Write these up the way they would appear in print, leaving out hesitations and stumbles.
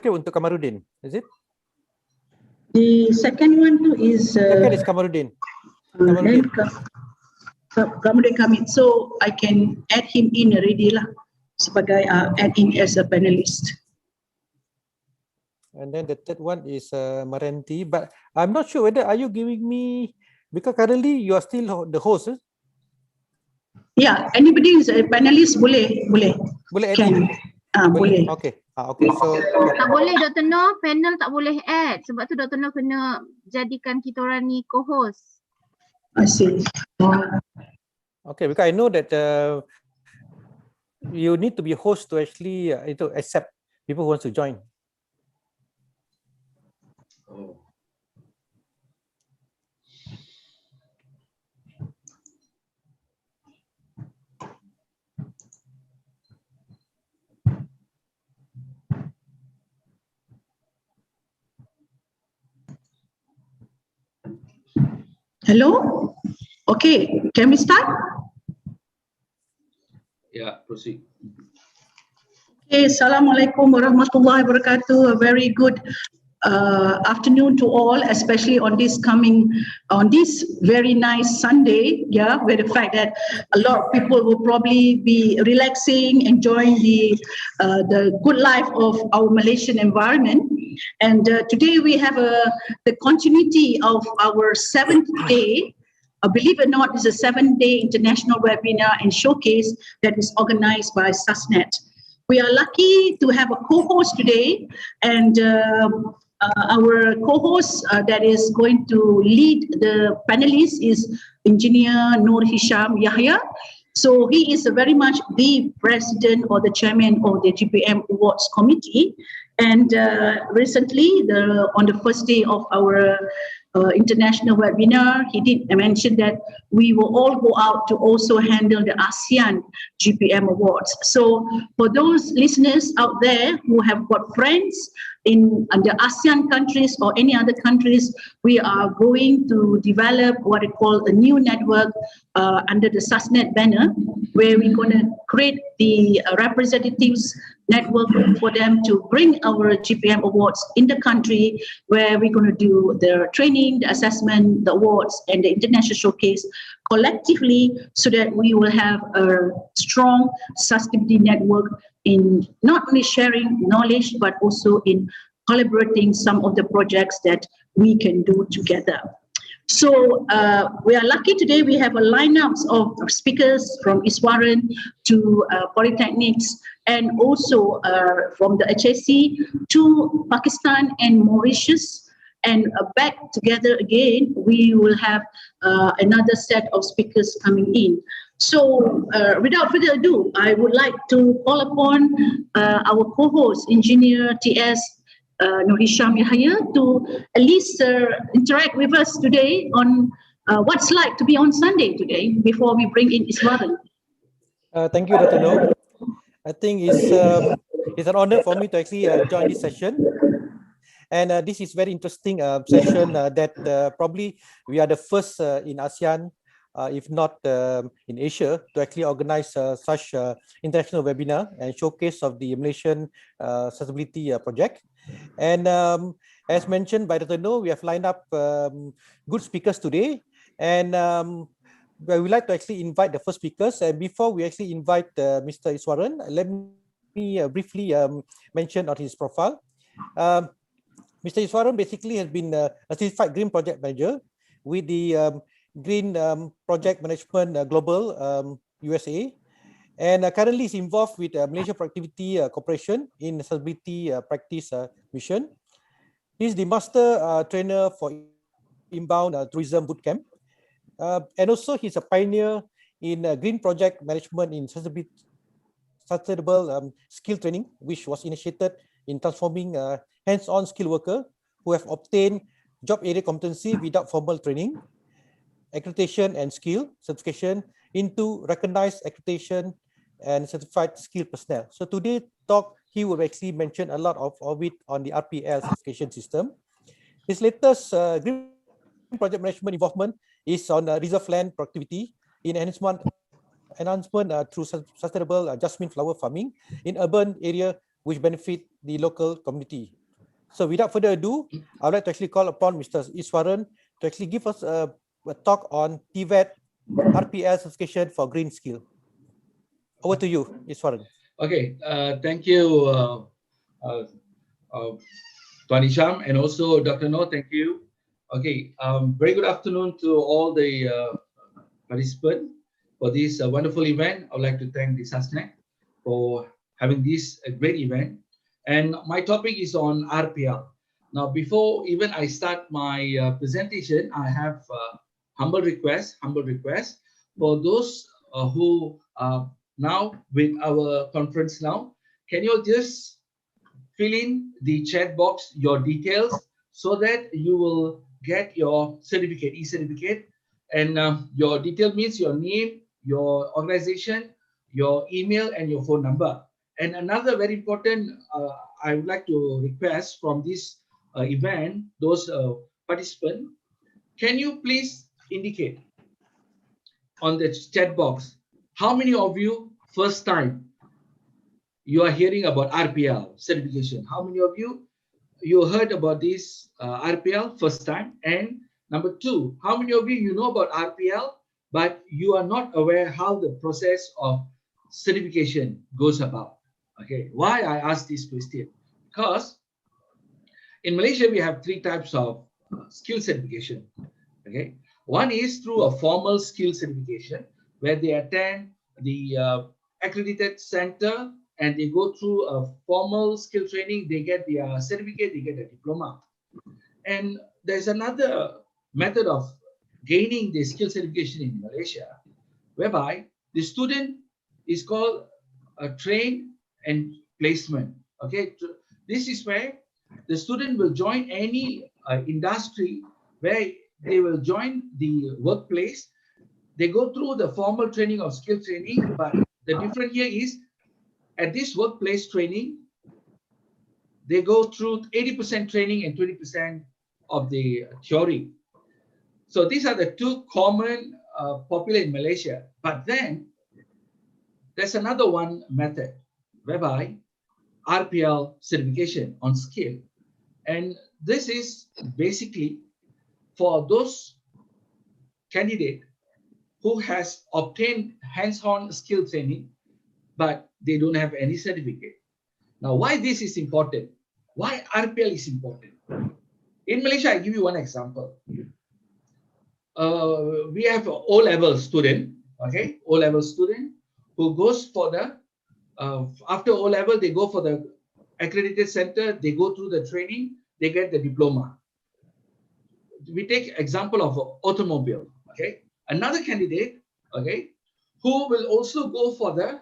certificate untuk Kamarudin, is it? The second one too is Second is Kamarudin. then Kamarudin Kamit. So I can add him in already lah, sebagai add in as a panelist. And then the third one is Marenti, but I'm not sure whether are you giving me, because currently you are still the host. Yeah, anybody is a panelist boleh Boleh can. Boleh. Okay. Okay. So Tak boleh Dr. Noh, panel tak boleh add. Sebab tu Dr. Noh kena jadikan kita orang ni co-host. I see. okay, because I know that you need to be host to actually to accept people who want to join. Oh. Hello? Okay, can we start? Yeah, proceed. Okay, Assalamualaikum warahmatullahi wabarakatuh. A very good afternoon to all, especially on this very nice Sunday, yeah, where the fact that a lot of people will probably be relaxing, enjoying the good life of our Malaysian environment. And today we have the continuity of our 7th day. Believe it or not, it's a 7-day international webinar and showcase that is organized by SUSNET. We are lucky to have a co-host today, and our co-host that is going to lead the panelists is Engineer Nur Hisham Yahya. So he is very much the president or the chairman of the GPM Awards Committee. And recently, on the first day of our international webinar, he did mention that we will all go out to also handle the ASEAN GPM Awards. So for those listeners out there who have got friends in the ASEAN countries or any other countries, we are going to develop what we call a new network under the SUSNET banner, where we're going to create the representatives network for them to bring our GPM awards in the country, where we're going to do the training, the assessment, the awards, and the international showcase collectively, so that we will have a strong sustainability network in not only sharing knowledge, but also in collaborating some of the projects that we can do together. So we are lucky today. We have a lineup of speakers from Iswaran to Polytechnics, and also from the HSC to Pakistan and Mauritius. And back together again, we will have another set of speakers coming in. So without further ado, I would like to call upon our co-host, Engineer TS Nur Hisham Yahya, to at least interact with us today on what's like to be on Sunday today before we bring in Iswaran. Thank you, Dr. Noh. I think it's an honor for me to actually join this session. And this is very interesting session that probably we are the first in ASEAN, if not in Asia, to actually organize such international webinar and showcase of the Malaysian sustainability project. And as mentioned by Dr. Noh, we have lined up good speakers today. And we would like to actually invite the first speakers. And before we actually invite Mr. Iswaran, let me briefly mention on his profile. Mr. Iswaran basically has been a certified green project manager with the Green Project Management Global USA, and currently is involved with Malaysia Productivity Corporation in sustainability practice mission. He's the master trainer for inbound tourism bootcamp, and also he's a pioneer in green project management in sustainable skill training, which was initiated in transforming hands-on skilled worker who have obtained job area competency without formal training, accreditation and skill certification into recognized accreditation and certified skilled personnel. So today talk, he will actually mention a lot of it on the RPL certification system. His latest green project management involvement is on reserve land productivity in enhancement through sustainable jasmine flower farming in urban area which benefit the local community. So without further ado, I would like to actually call upon Mr. Iswaran to actually give us a talk on TVET RPL certification for green skill. Over to you, Iswaran. Okay, thank you, uh, Tuan Hisham, and also Dr. No, thank you. Okay, very good afternoon to all the participants for this wonderful event. I would like to thank the SASNEC for having this great event. And my topic is on RPL. Now, before even I start my presentation, I have humble request for those who are now with our conference now. Can you just fill in the chat box your details so that you will get your certificate, e-certificate, and your detail means your name, your organization, your email, and your phone number. And another very important, I would like to request from this event, those participants, can you please indicate on the chat box how many of you first time you are hearing about RPL certification? How many of you heard about this RPL first time? And number two, how many of you know about RPL, but you are not aware how the process of certification goes about? Okay, why I ask this question? Because in Malaysia, we have three types of skill certification. Okay, one is through a formal skill certification where they attend the accredited center and they go through a formal skill training, they get their certificate, they get a diploma. And there's another method of gaining the skill certification in Malaysia, whereby the student is called a train and placement. Okay, this is where the student will join any industry where they will join the workplace. They go through the formal training or skill training, but the difference here is at this workplace training, they go through 80% training and 20% of the theory. So these are the two common popular in Malaysia. But then there's another one method whereby RPL certification on skill. And this is basically for those candidates who has obtained hands-on skill training, but they don't have any certificate. Now, why this is important? Why RPL is important? In Malaysia, I give you one example. We have an O-level student, okay, O-level student who goes for the, after O-level, they go for the accredited center, they go through the training, they get the diploma. We take example of automobile, okay. Another candidate, okay, who will also go for the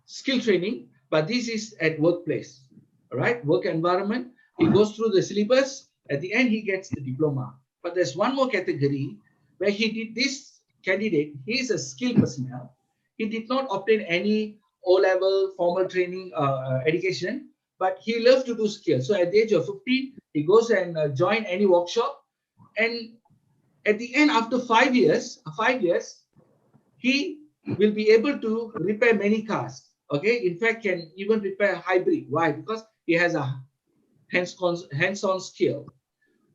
skill training, but this is at workplace, all right, work environment. He goes through the syllabus. At the end, he gets the diploma. But there's one more category where he did this candidate. He is a skilled personnel. He did not obtain any O-level formal training education, but he loves to do skills. So at the age of 15, he goes and join any workshop. And at the end, after 5 years, he will be able to repair many cars. Okay, in fact, can even repair hybrid. Why? Because he has a hands-on skill.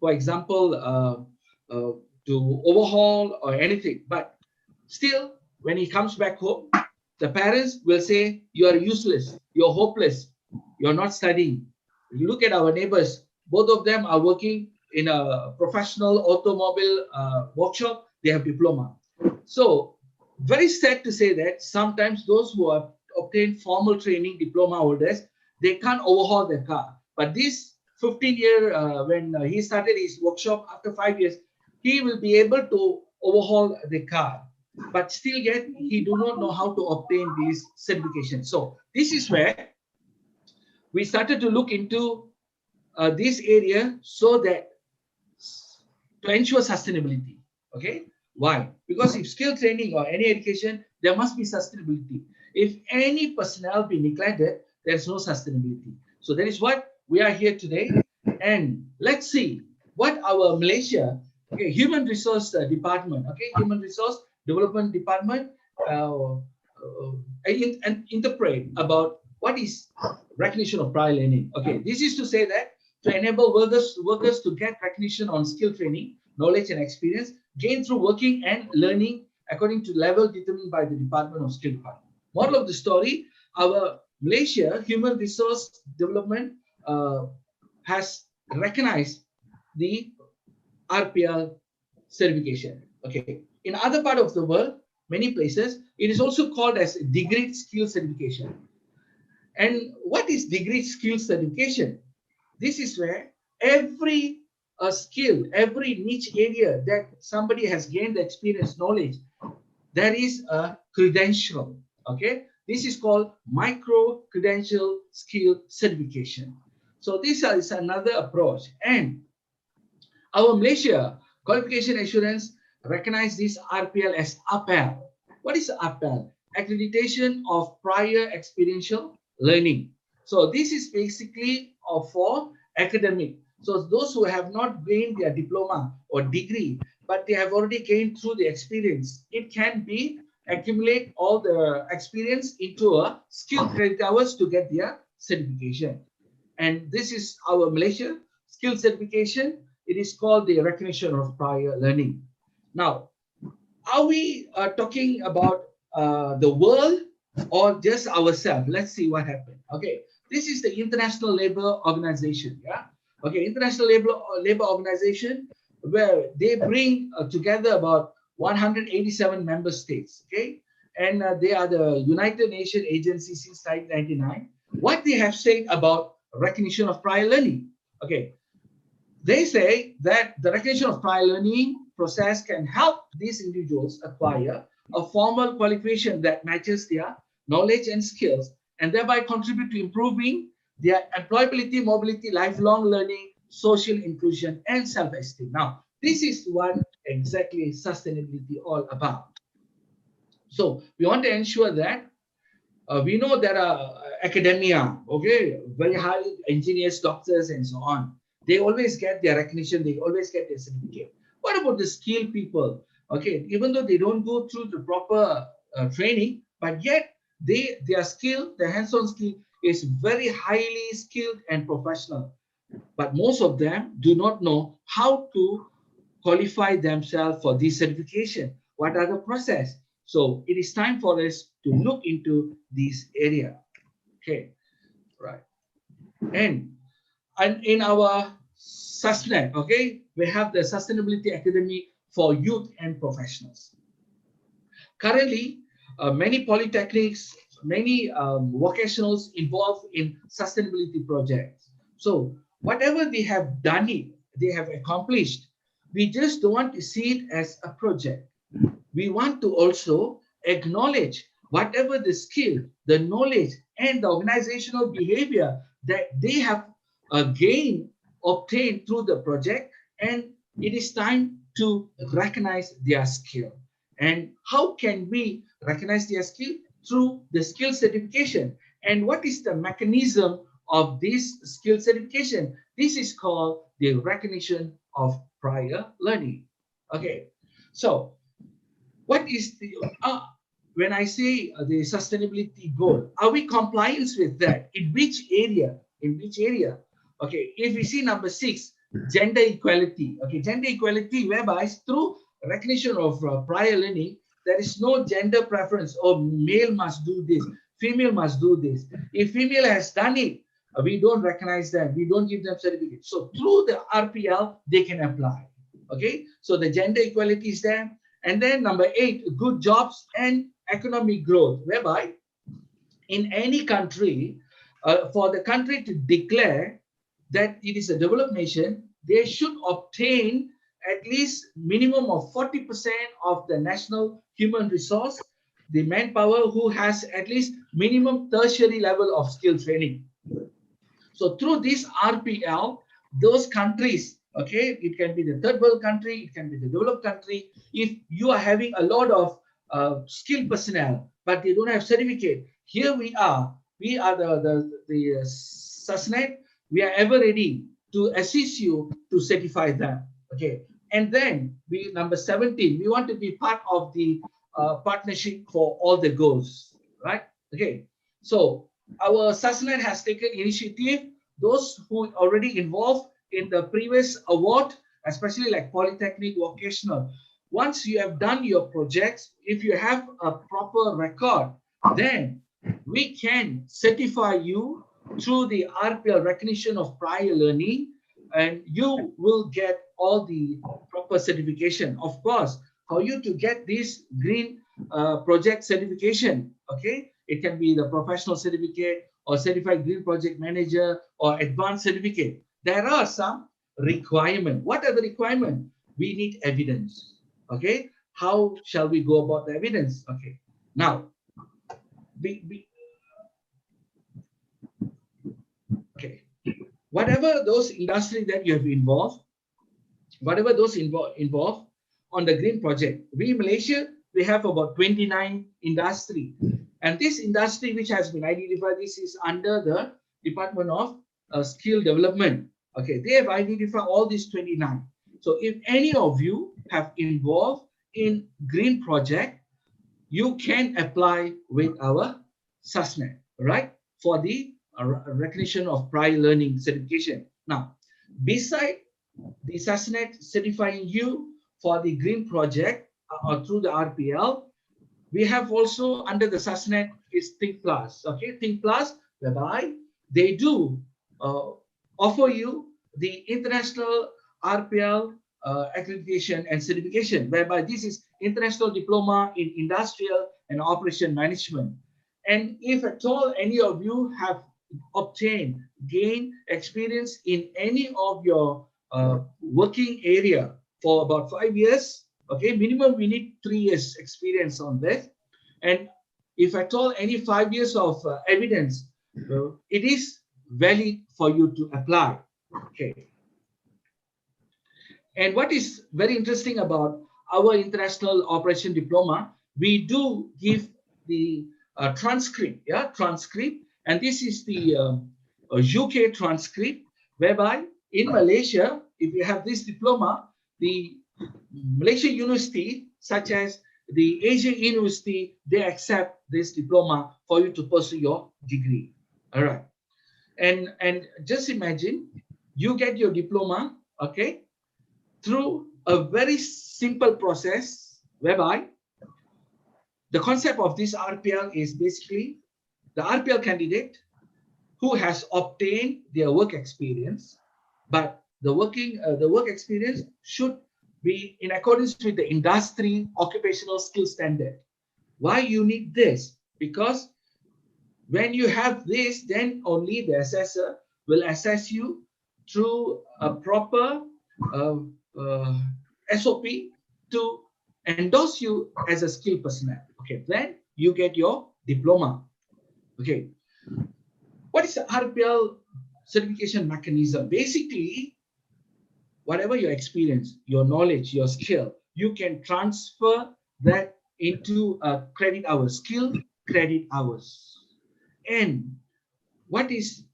For example, to overhaul or anything. But still, when he comes back home, the parents will say, you are useless, you're hopeless, you're not studying. You look at our neighbors, both of them are working in a professional automobile workshop, they have diploma. So, very sad to say that sometimes those who have obtained formal training, diploma holders, they can't overhaul their car. But this 15-year, when he started his workshop, after 5 years, he will be able to overhaul the car. But still yet, he do not know how to obtain this certification. So this is where we started to look into this area so that to ensure sustainability. Okay, why? Because if skill training or any education, there must be sustainability. If any personnel be neglected, there's no sustainability. So that is what we are here today. And let's see what our Malaysia, okay, human resource department, okay, human resource development department, and interpret about what is recognition of prior learning? Okay, this is to say that to enable workers to get recognition on skill training, knowledge and experience gained through working and learning according to level determined by the Department of Skill Development. Moral of the story, our Malaysia Human Resource Development has recognized the RPL certification. Okay, in other part of the world, many places, it is also called as degree skill certification. And what is degree skill certification? This is where every skill, every niche area that somebody has gained experience, knowledge, there is a credential. Okay, this is called micro credential skill certification. So this is another approach. And our Malaysia Qualification Assurance recognize this RPL as APEL. What is APEL? Accreditation of Prior Experiential Learning. So this is basically for academic. So those who have not gained their diploma or degree, but they have already gained through the experience, it can be accumulate all the experience into a skill credit hours to get their certification. And this is our Malaysia skill certification. It is called the recognition of prior learning. Now, are we talking about the world or just ourselves? Let's see what happened. Okay, this is the International Labour Organization. Yeah. Okay, International Labour Organization, where they bring together about 187 member states. Okay, and they are the United Nations agency since 1999. What they have said about recognition of prior learning? Okay, they say that the recognition of prior learning process can help these individuals acquire a formal qualification that matches their knowledge and skills, and thereby contribute to improving their employability, mobility, lifelong learning, social inclusion, and self-esteem. Now, this is what exactly sustainability all about. So we want to ensure that we know there are academia, okay, very high engineers, doctors, and so on. They always get their recognition, they always get their certificate. What about the skilled people? Okay, even though they don't go through the proper training, but yet their skill, their hands-on skill is very highly skilled and professional. But most of them do not know how to qualify themselves for this certification. What are the process? So it is time for us to look into this area. Okay, right. And in our SUSNET, okay, we have the Sustainability Academy for Youth and Professionals. Currently, many polytechnics, many vocationals involved in sustainability projects. So whatever they have done they have accomplished, we just don't want to see it as a project. We want to also acknowledge whatever the skill, the knowledge, and the organizational behavior that they have gained, obtained through the project, and it is time to recognize their skill. And how can we recognize their skill? Through the skill certification. And what is the mechanism of this skill certification? This is called the recognition of prior learning. Okay, so what is the when I say the sustainability goal, are we compliant with that? In which area? In which area? Okay, if we see number 6, gender equality. Okay, gender equality, whereby through recognition of prior learning, there is no gender preference. Or male must do this, female must do this. If female has done it, we don't recognize them. We don't give them certificate. So through the RPL, they can apply. Okay, so the gender equality is there. And then number 8, good jobs and economic growth, whereby in any country, for the country to declare that it is a developed nation, they should obtain at least minimum of 40% of the national human resource, the manpower who has at least minimum tertiary level of skill training. So through this RPL, those countries, okay, it can be the third world country, it can be the developed country. If you are having a lot of skilled personnel, but they don't have certificate, here we are the SUSNET, we are ever ready to assist you to certify them. Okay, and then number 17, we want to be part of the partnership for all the goals, right? Okay, so our SASNET has taken initiative. Those who already involved in the previous award, especially like polytechnic, vocational, once you have done your projects, if you have a proper record, then we can certify you through the RPL recognition of prior learning, and you will get all the proper certification. Of course, for you to get this green project certification, okay, it can be the professional certificate or certified green project manager or advanced certificate. There are some requirements. What are the requirements? We need evidence. Okay, how shall we go about the evidence? Okay, now okay, whatever those industry that you have involved, whatever those involved on the green project, we in Malaysia, we have about 29 industry, and this industry which has been identified, this is under the Department of Skill Development. Okay, they have identified all these 29. So if any of you have involved in green project, you can apply with our SASNET, right, for the recognition of prior learning certification. Now, beside the SASNET certifying you for the green project or through the RPL, we have also under the SASNET is Think Plus. Okay, Think Plus, whereby they do offer you the international RPL accreditation and certification, whereby this is International Diploma in Industrial and Operation Management. And if at all any of you have gained experience in any of your working area for about 5 years, okay, minimum we need 3 years experience on this. And if at all any 5 years of evidence, it is valid for you to apply. Okay. And what is very interesting about our international operation diploma, we do give the transcript, transcript, and this is the UK transcript, whereby in Malaysia, if you have this diploma, the Malaysian university, such as the Asian University, they accept this diploma for you to pursue your degree. All right, and just imagine you get your diploma, okay, through a very simple process, whereby the concept of this RPL is basically the RPL candidate who has obtained their work experience, but the work experience should be in accordance with the industry occupational skill standard. Why you need this? Because when you have this, then only the assessor will assess you through a proper SOP to endorse you as a skilled personnel. Okay, then you get your diploma. Okay, what is the RPL certification mechanism? Basically, whatever your experience, your knowledge, your skill, you can transfer that into credit hours, skill credit hours. And what is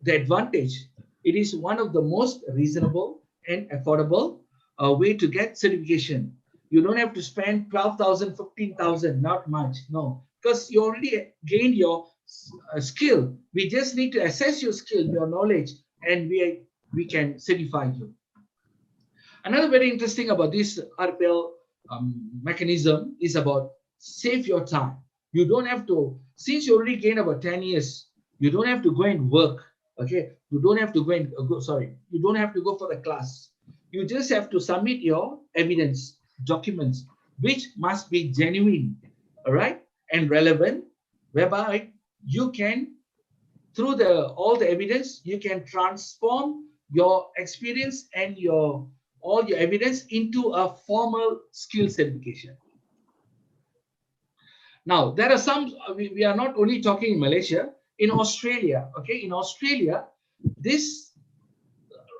the advantage? It is one of the most reasonable and affordable way to get certification. You don't have to spend 12,000, 15,000, not much, no, because you already gained your skill. We just need to assess your skill, your knowledge, and we can certify you. Another very interesting about this RPL mechanism is about save your time. You don't have to, since you already gained about 10 years, you don't have to go and work. Okay, you don't have to go and you don't have to go for the class. You just have to submit your evidence documents, which must be genuine, all right, and relevant, whereby you can, through all the evidence, you can transform your experience and all your evidence into a formal skill certification. Now, there are some, we are not only talking in Malaysia, in Australia, okay, in Australia, this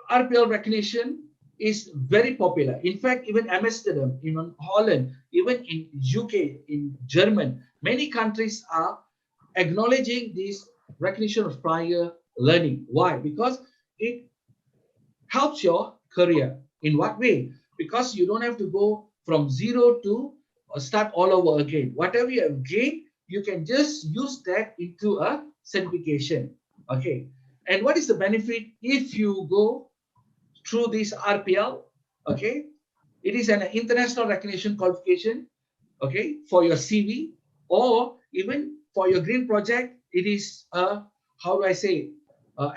RPL recognition is very popular. In fact, even Amsterdam, even Holland, even in UK, in German, many countries are acknowledging this recognition of prior learning. Why? Because it helps your career. In what way? Because you don't have to go from zero to start all over again. Whatever you have gained, you can just use that into a certification. Okay, and what is the benefit if you go through this RPL? Okay, it is an international recognition qualification, okay, for your CV, or even for your green project. It is how do I say,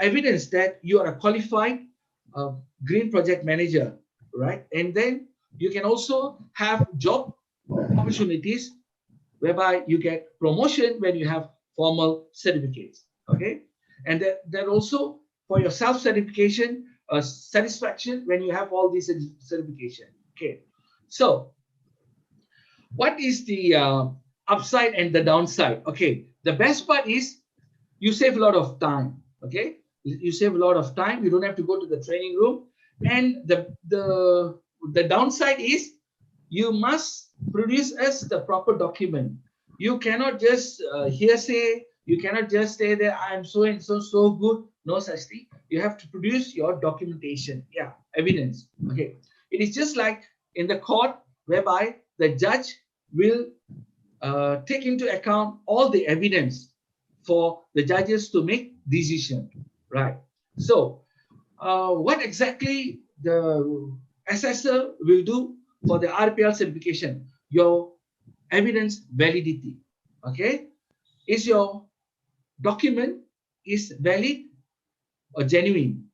evidence that you are a qualified green project manager, right? And then you can also have job opportunities whereby you get promotion when you have formal certificates, okay? And that also for your self-certification, satisfaction when you have all these certification, okay? So what is the upside and the downside? Okay, the best part is you save a lot of time, okay? You save a lot of time, you don't have to go to the training room. And the downside is you must produce us the proper document. You cannot just hearsay, you cannot just say that I am so and so so good. No such thing. You have to produce your documentation, yeah, evidence. Okay, it is just like in the court whereby the judge will take into account all the evidence for the judges to make decision, right? So what exactly the assessor will do for the RPL certification? Your evidence validity, okay? Is your document is valid or genuine?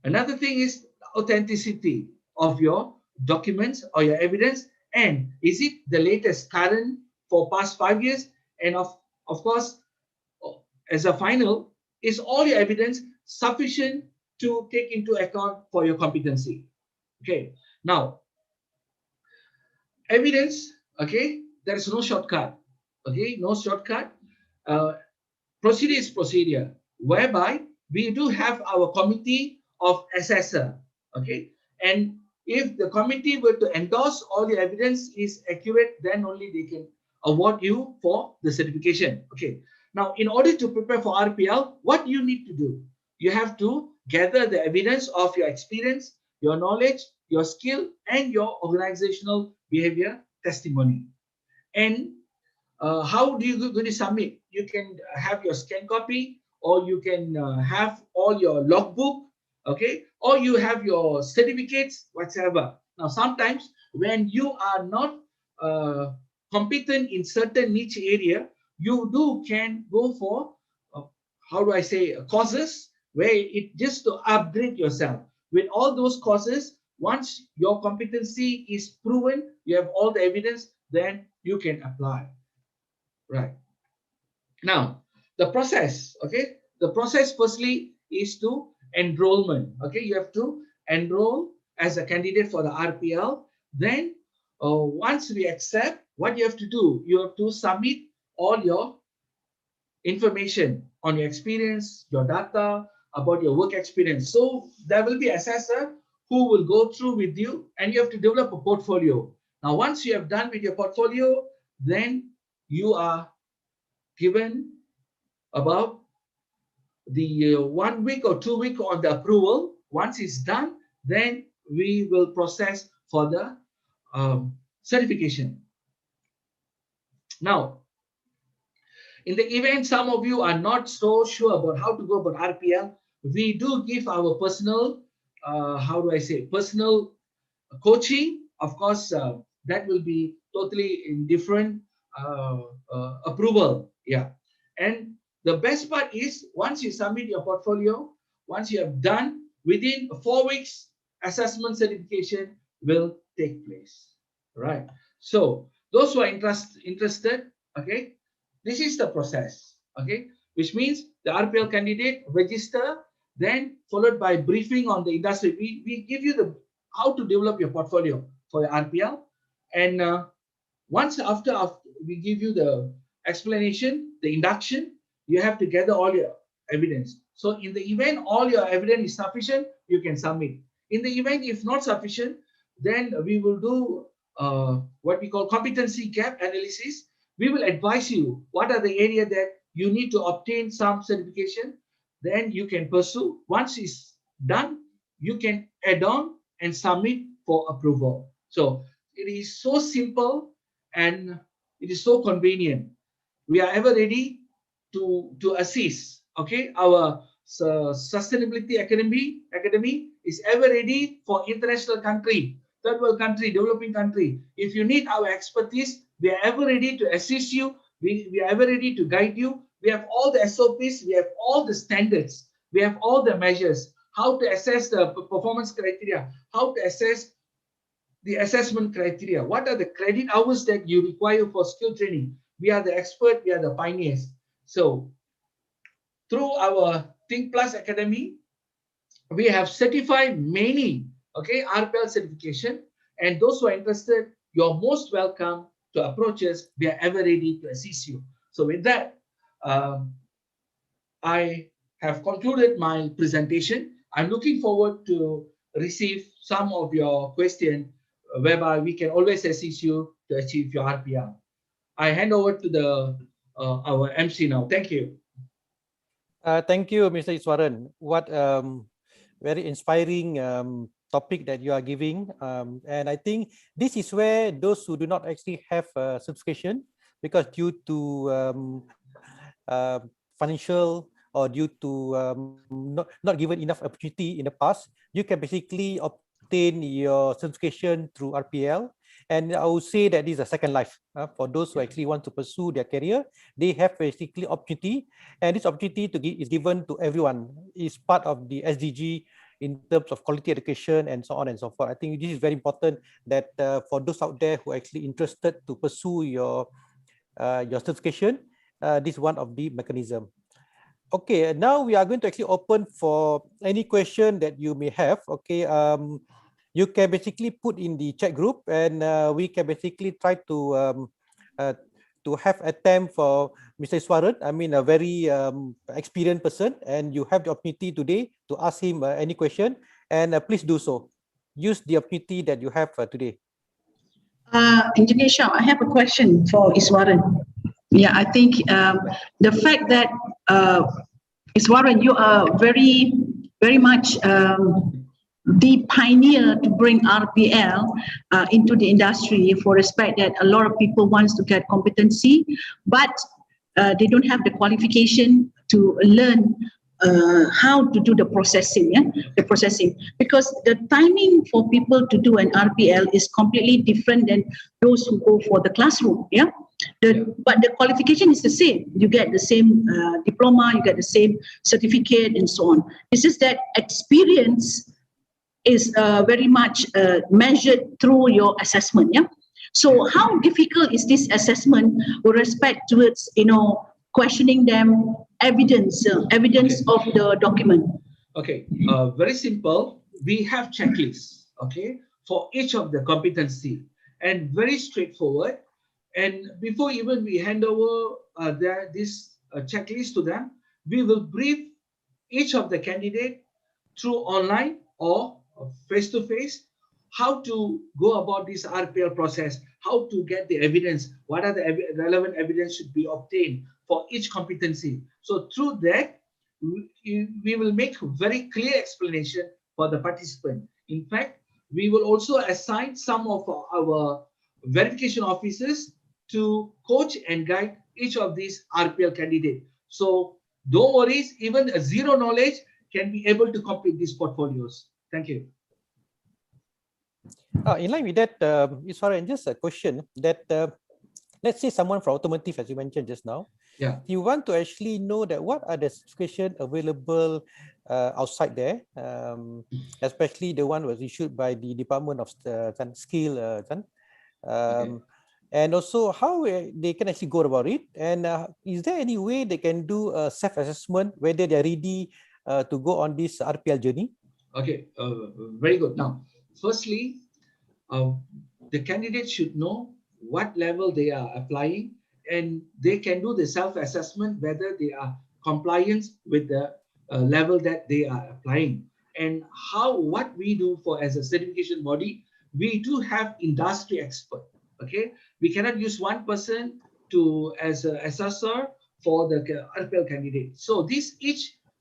Another thing is authenticity of your documents or your evidence, and is it the latest, current for past 5 years? And of course, as a final, is all your evidence sufficient to take into account for your competency? Okay, now evidence, okay, there is no shortcut, okay, no shortcut. uh, Procedure is procedure, whereby we do have our committee of assessor, okay? And if the committee were to endorse all the evidence is accurate, then only they can award you for the certification, okay? Now, in order to prepare for RPL, what you need to do? You have to gather the evidence of your experience, your knowledge, your skill, and your organizational behavior testimony. And how do you going to submit? You can have your scan copy, or you can have all your logbook, okay, or you have your certificates, whatever. Now, sometimes when you are not competent in certain niche area, you can go for how do I say, courses where it just to upgrade yourself. With all those courses, once your competency is proven, you have all the evidence, then you can apply. Right. Now, the process, okay? The process firstly is to enrollment, okay? You have to enroll as a candidate for the RPL. Then, once we accept, what you have to do, you have to submit all your information on your experience, your data, about your work experience. So there will be assessor who will go through with you, and you have to develop a portfolio. Now, once you have done with your portfolio, then you are given about the 1 week or 2 week on the approval. Once it's done, then we will process for the certification. Now, in the event some of you are not so sure about how to go about RPL, we do give our personal, how do I say, personal coaching. Of course, that will be totally in different approval. Yeah. And the best part is once you submit your portfolio, once you have done, within 4 weeks, assessment certification will take place. Right. So those who are interested, okay, this is the process. Okay, which means the RPL candidate register, then followed by briefing on the industry. We give you the how to develop your portfolio for your RPL, and once after we give you the explanation, the induction, you have to gather all your evidence. So in the event all your evidence is sufficient, you can submit. In the event if not sufficient, then we will do what we call competency gap analysis. We will advise you what are the area that you need to obtain some certification. Then you can pursue. Once it's done, you can add on and submit for approval. So it is so simple and it is so convenient. We are ever ready to assist Okay, our sustainability academy is ever ready for international country, third world country, developing country. If you need our expertise, we are ever ready to assist you. We are ever ready to guide you. We have all the SOPs, we have all the standards, we have all the measures, how to assess the performance criteria, how to assess the assessment criteria, what are the credit hours that you require for skill training. We are the expert, we are the pioneers. So through our Think Plus Academy, we have certified many, okay, RPL certification, and those who are interested, you're most welcome to approach us. We are ever ready to assist you. So with that, I have concluded my presentation. I'm looking forward to receive some of your questions whereby we can always assist you to achieve your RPL. I hand over to the our MC now. Thank you. Thank you, Mr. Iswaran. What very inspiring topic that you are giving. And I think this is where those who do not actually have a subscription, because due to financial or due to not given enough opportunity in the past, you can basically obtain your subscription through RPL. And I would say that this is a second life for those who actually want to pursue their career. They have basically opportunity, and this opportunity is given to everyone. It's part of the SDG in terms of quality education and so on and so forth. I think this is very important that for those out there who are actually interested to pursue your certification, this is one of the mechanism. Okay, now we are going to actually open for any question that you may have. Okay, you can basically put in the chat group, and we can basically try to have a attempt for Mr. Iswaran. I mean, a very experienced person, and you have the opportunity today to ask him any question, and please do so. Use the opportunity that you have today. Engineer Shah, I have a question for Iswaran. Yeah, I think the fact that Iswaran, you are very much the pioneer to bring RPL into the industry, for respect that a lot of people wants to get competency, but they don't have the qualification to learn how to do the processing, the processing, because the timing for people to do an RPL is completely different than those who go for the classroom, but the qualification is the same. You get the same diploma, you get the same certificate, and so on. It's just that experience is very much measured through your assessment. So how difficult is this assessment with respect towards questioning them, evidence of the document? Okay, very simple. We have checklists, okay, for each of the competency, and very straightforward. And before even we hand over this checklist to them, we will brief each of the candidate through online or face-to-face how to go about this RPL process, how to get the evidence, what are the relevant evidence should be obtained for each competency. So through that, we will make very clear explanation for the participant. In fact, we will also assign some of our verification officers to coach and guide each of these RPL candidates. So don't worry, even a zero knowledge can be able to complete these portfolios. Thank you. In line with that, Iswaran, just a question that let's say someone from automotive, as you mentioned just now, you want to actually know that what are the certification available outside there, especially the one was issued by the Department of Skill, and also how they can actually go about it, and is there any way they can do a self-assessment whether they are ready to go on this RPL journey? Okay, very good. Now, firstly, the candidate should know what level they are applying, and they can do the self-assessment whether they are compliant with the level that they are applying. And what we do as a certification body, we do have industry expert. Okay, we cannot use one person as an assessor for the RPL candidate. So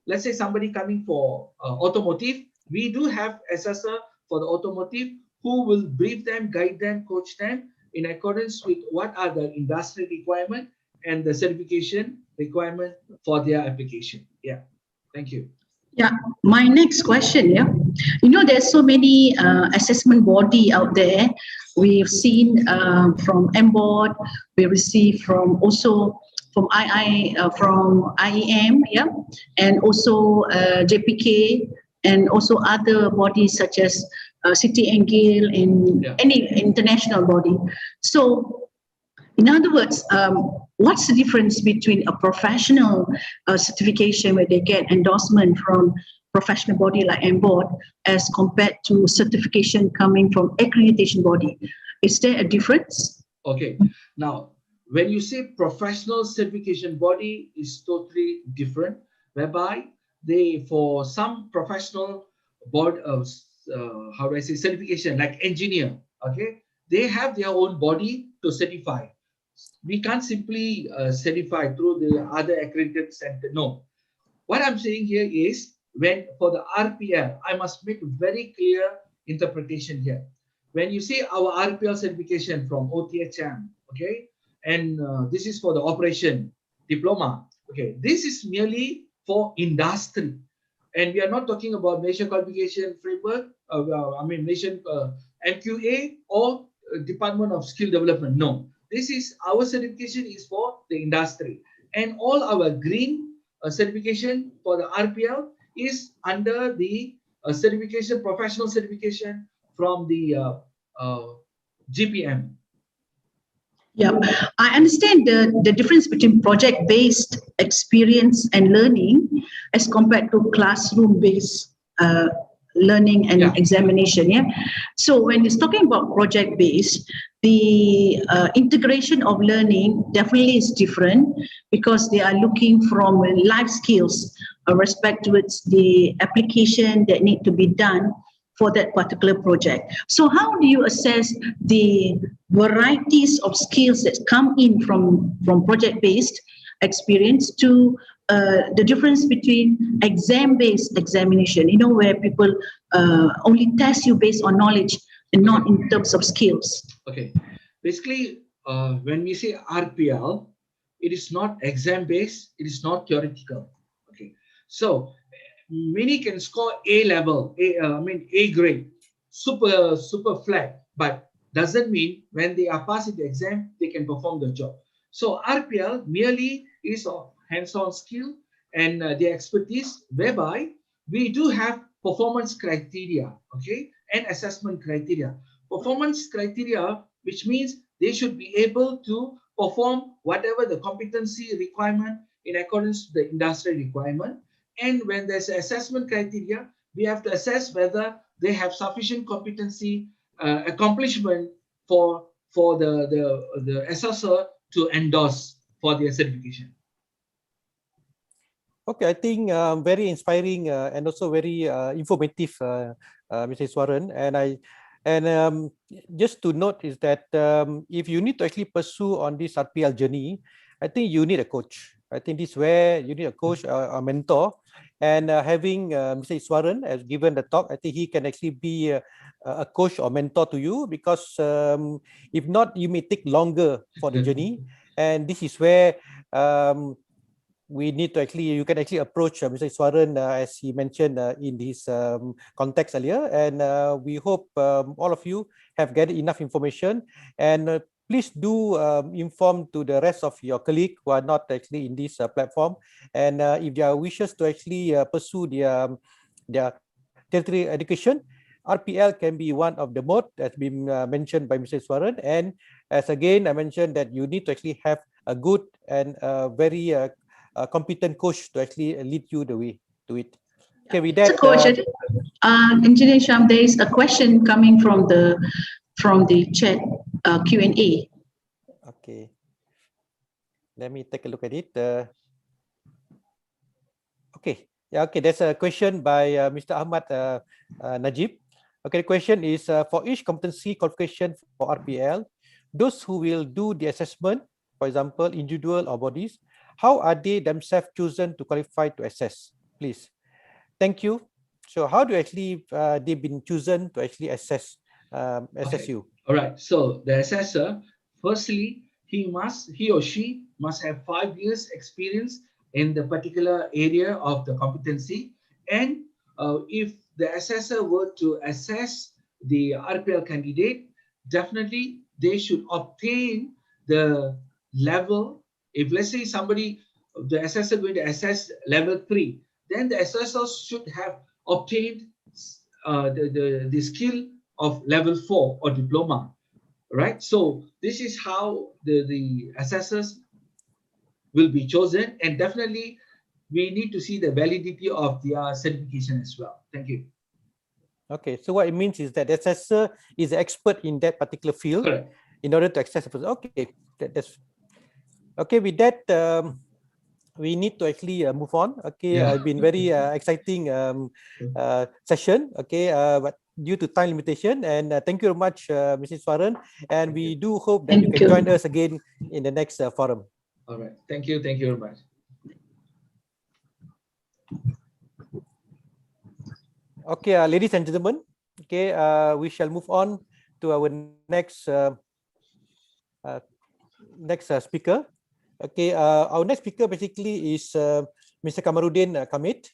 let's say somebody coming for automotive, we do have assessor for the automotive who will brief them, guide them, coach them in accordance with what are the industry requirement and the certification requirement for their application. Yeah, thank you. Yeah, my next question, yeah. You know, there's so many assessment body out there. We've seen from MBOD, we receive from also from from IEM, yeah, and also JPK, and also other bodies such as City and Guild and any international body. So in other words, what's the difference between a professional certification where they get endorsement from professional body like MBOD as compared to certification coming from accreditation body? Is there a difference? Okay, now when you say professional certification body is totally different, whereby they, for some professional board of how do I say, certification like engineer, okay, they have their own body to certify. We can't simply certify through the other accredited center. No, what I'm saying here is, when for the RPL, I must make a very clear interpretation here. When you say our RPL certification from OTHM, okay, and this is for the operation diploma, okay, this is merely for industry, and we are not talking about Malaysian qualification framework. I mean Malaysian MQA or Department of Skill Development. No, this is our certification is for the industry, and all our green certification for the RPL is under the certification, professional certification from the GPM. Yeah, I understand the difference between project-based experience and learning as compared to classroom-based learning and examination. Yeah. So when it's talking about project-based, the integration of learning definitely is different because they are looking from life skills respect towards the application that need to be done for that particular project. So how do you assess the varieties of skills that come in from project-based experience to the difference between exam-based examination, you know, where people only test you based on knowledge and not in terms of skills? Okay, basically, when we say RPL, it is not exam-based, it is not theoretical. Okay, so many can score A level, A grade, super flat, but doesn't mean when they are passing the exam, they can perform the job. So RPL merely is of hands-on skill and the expertise, whereby we do have performance criteria, okay, and assessment criteria. Performance criteria, which means they should be able to perform whatever the competency requirement in accordance to the industry requirement. And when there's an assessment criteria, we have to assess whether they have sufficient competency accomplishment for the assessor to endorse for their certification. Okay, I think very inspiring and also very informative, Mr. Iswaran. And just to note is that if you need to actually pursue on this RPL journey, I think you need a coach. I think this is where you need a coach, a mentor, and having Mr. Iswaran has given the talk, I think he can actually be a coach or mentor to you, because if not, you may take longer for the journey. And this is where we need to actually, you can actually approach Mr. Iswaran as he mentioned in his context earlier, and we hope all of you have gathered enough information, and please do inform to the rest of your colleagues who are not actually in this platform, and if there are wishes to actually pursue their tertiary education, RPL can be one of the mode that's been mentioned by Mr. Iswaran. And as again I mentioned, that you need to actually have a good and very competent coach to actually lead you the way to it. Okay, with that, Engineer Sham, there is a question coming from the chat Q&A. Okay, let me take a look at it. Okay, yeah, okay, there's a question by Mr. Ahmad Najib. Okay, the question is for each competency qualification for RPL, those who will do the assessment, for example, individual or bodies, how are they themselves chosen to qualify to assess? Please. Thank you. So how do actually they've been chosen to actually assess you? All right. So the assessor, firstly, he or she must have 5 years experience in the particular area of the competency. And if the assessor were to assess the RPL candidate, definitely they should obtain the level. If let's say the assessor going to assess level 3, then the assessor should have obtained the skill of level 4 or diploma, right? So this is how the assessors will be chosen, and definitely we need to see the validity of their certification as well. Thank you. Okay, so what it means is that the assessor is an expert in that particular field. Correct. In order to access the person. Okay, that's okay. With that, we need to actually move on. Okay, Yeah. it's been very exciting session. Okay, but due to time limitation, and thank you very much, Mrs. Faran, and we do hope that you can join us again in the next forum. All right. Thank you. Thank you very much. Okay, ladies and gentlemen. Okay, we shall move on to our next speaker. Okay, our next speaker basically is Mr. Kamaruddin Kamit.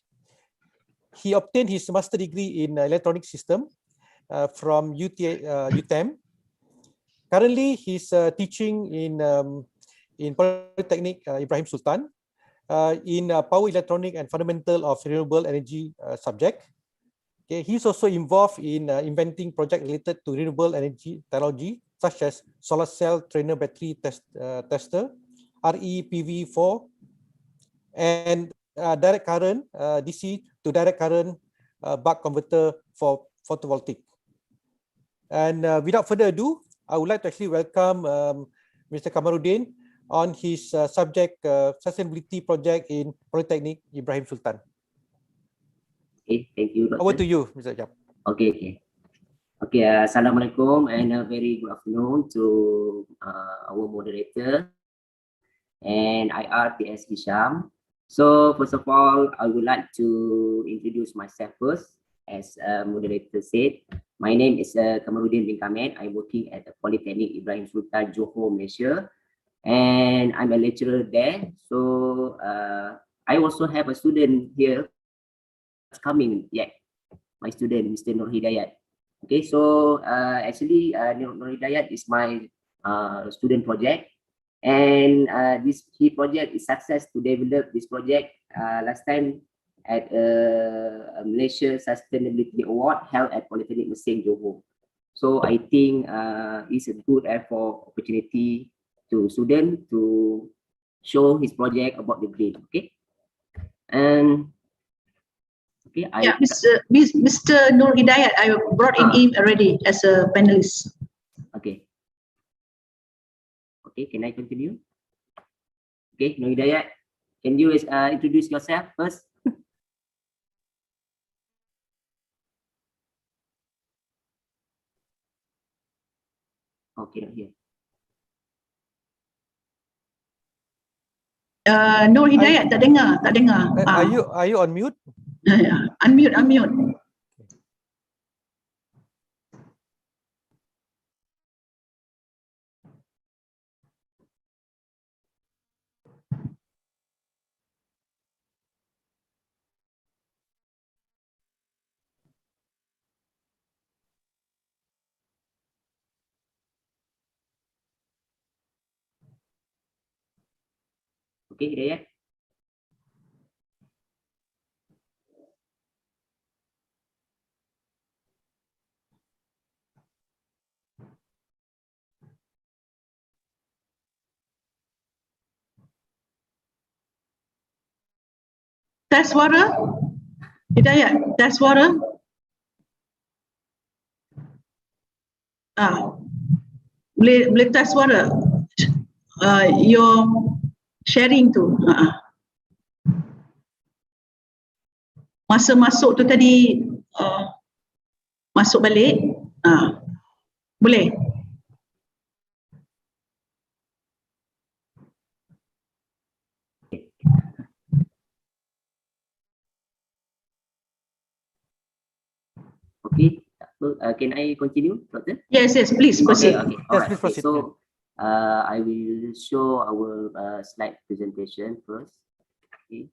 He obtained his master degree in electronic system from UTM. Currently, he's teaching in Polytechnic Ibrahim Sultan in power electronic and fundamental of renewable energy subject. Okay, he's also involved in inventing project related to renewable energy technology such as solar cell trainer battery tester, REPV4, and direct current DC to direct current buck converter for photovoltaic. And without further ado, I would like to actually welcome Mr. Kamaruddin on his subject sustainability project in Polytechnic Ibrahim Sultan. Okay, thank you, Doctor. Over to you, Mr. Jam. Okay. Assalamualaikum and a very good afternoon to our moderator and IR PS Hisham. So first of all, I would like to introduce myself first. As moderator said, my name is Kamaruddin bin Kamit. I'm working at the Polytechnic Ibrahim Sultan, Johor, Malaysia, and I'm a lecturer there. So I also have a student here coming yet. My student, Mr. Nur Hidayat. Okay, so actually Nur Hidayat is my student project, and this key project is success to develop this project last time at a Malaysia Sustainability Award held at Polytechnic Mersing, Johor. So I think it's a good effort opportunity to student to show his project about the green. Okay, and okay, Mr. Nur Hidayat, I brought in him already as a panelist. Okay. Okay, can I continue? Okay, Nur Hidayat, can you introduce yourself first? Okay, not here. Nur Hidayat, tak dengar. Are you on mute? Unmute. Okay, Hidayat. Tes suara? Hidayat, tes suara? Boleh tes suara? Your sharing tu. Masa masuk tu tadi masuk balik. Boleh? Okay, can I continue, Doctor? Yes, please proceed. Okay. All right. Please proceed. So I will show our slide presentation first. Okay.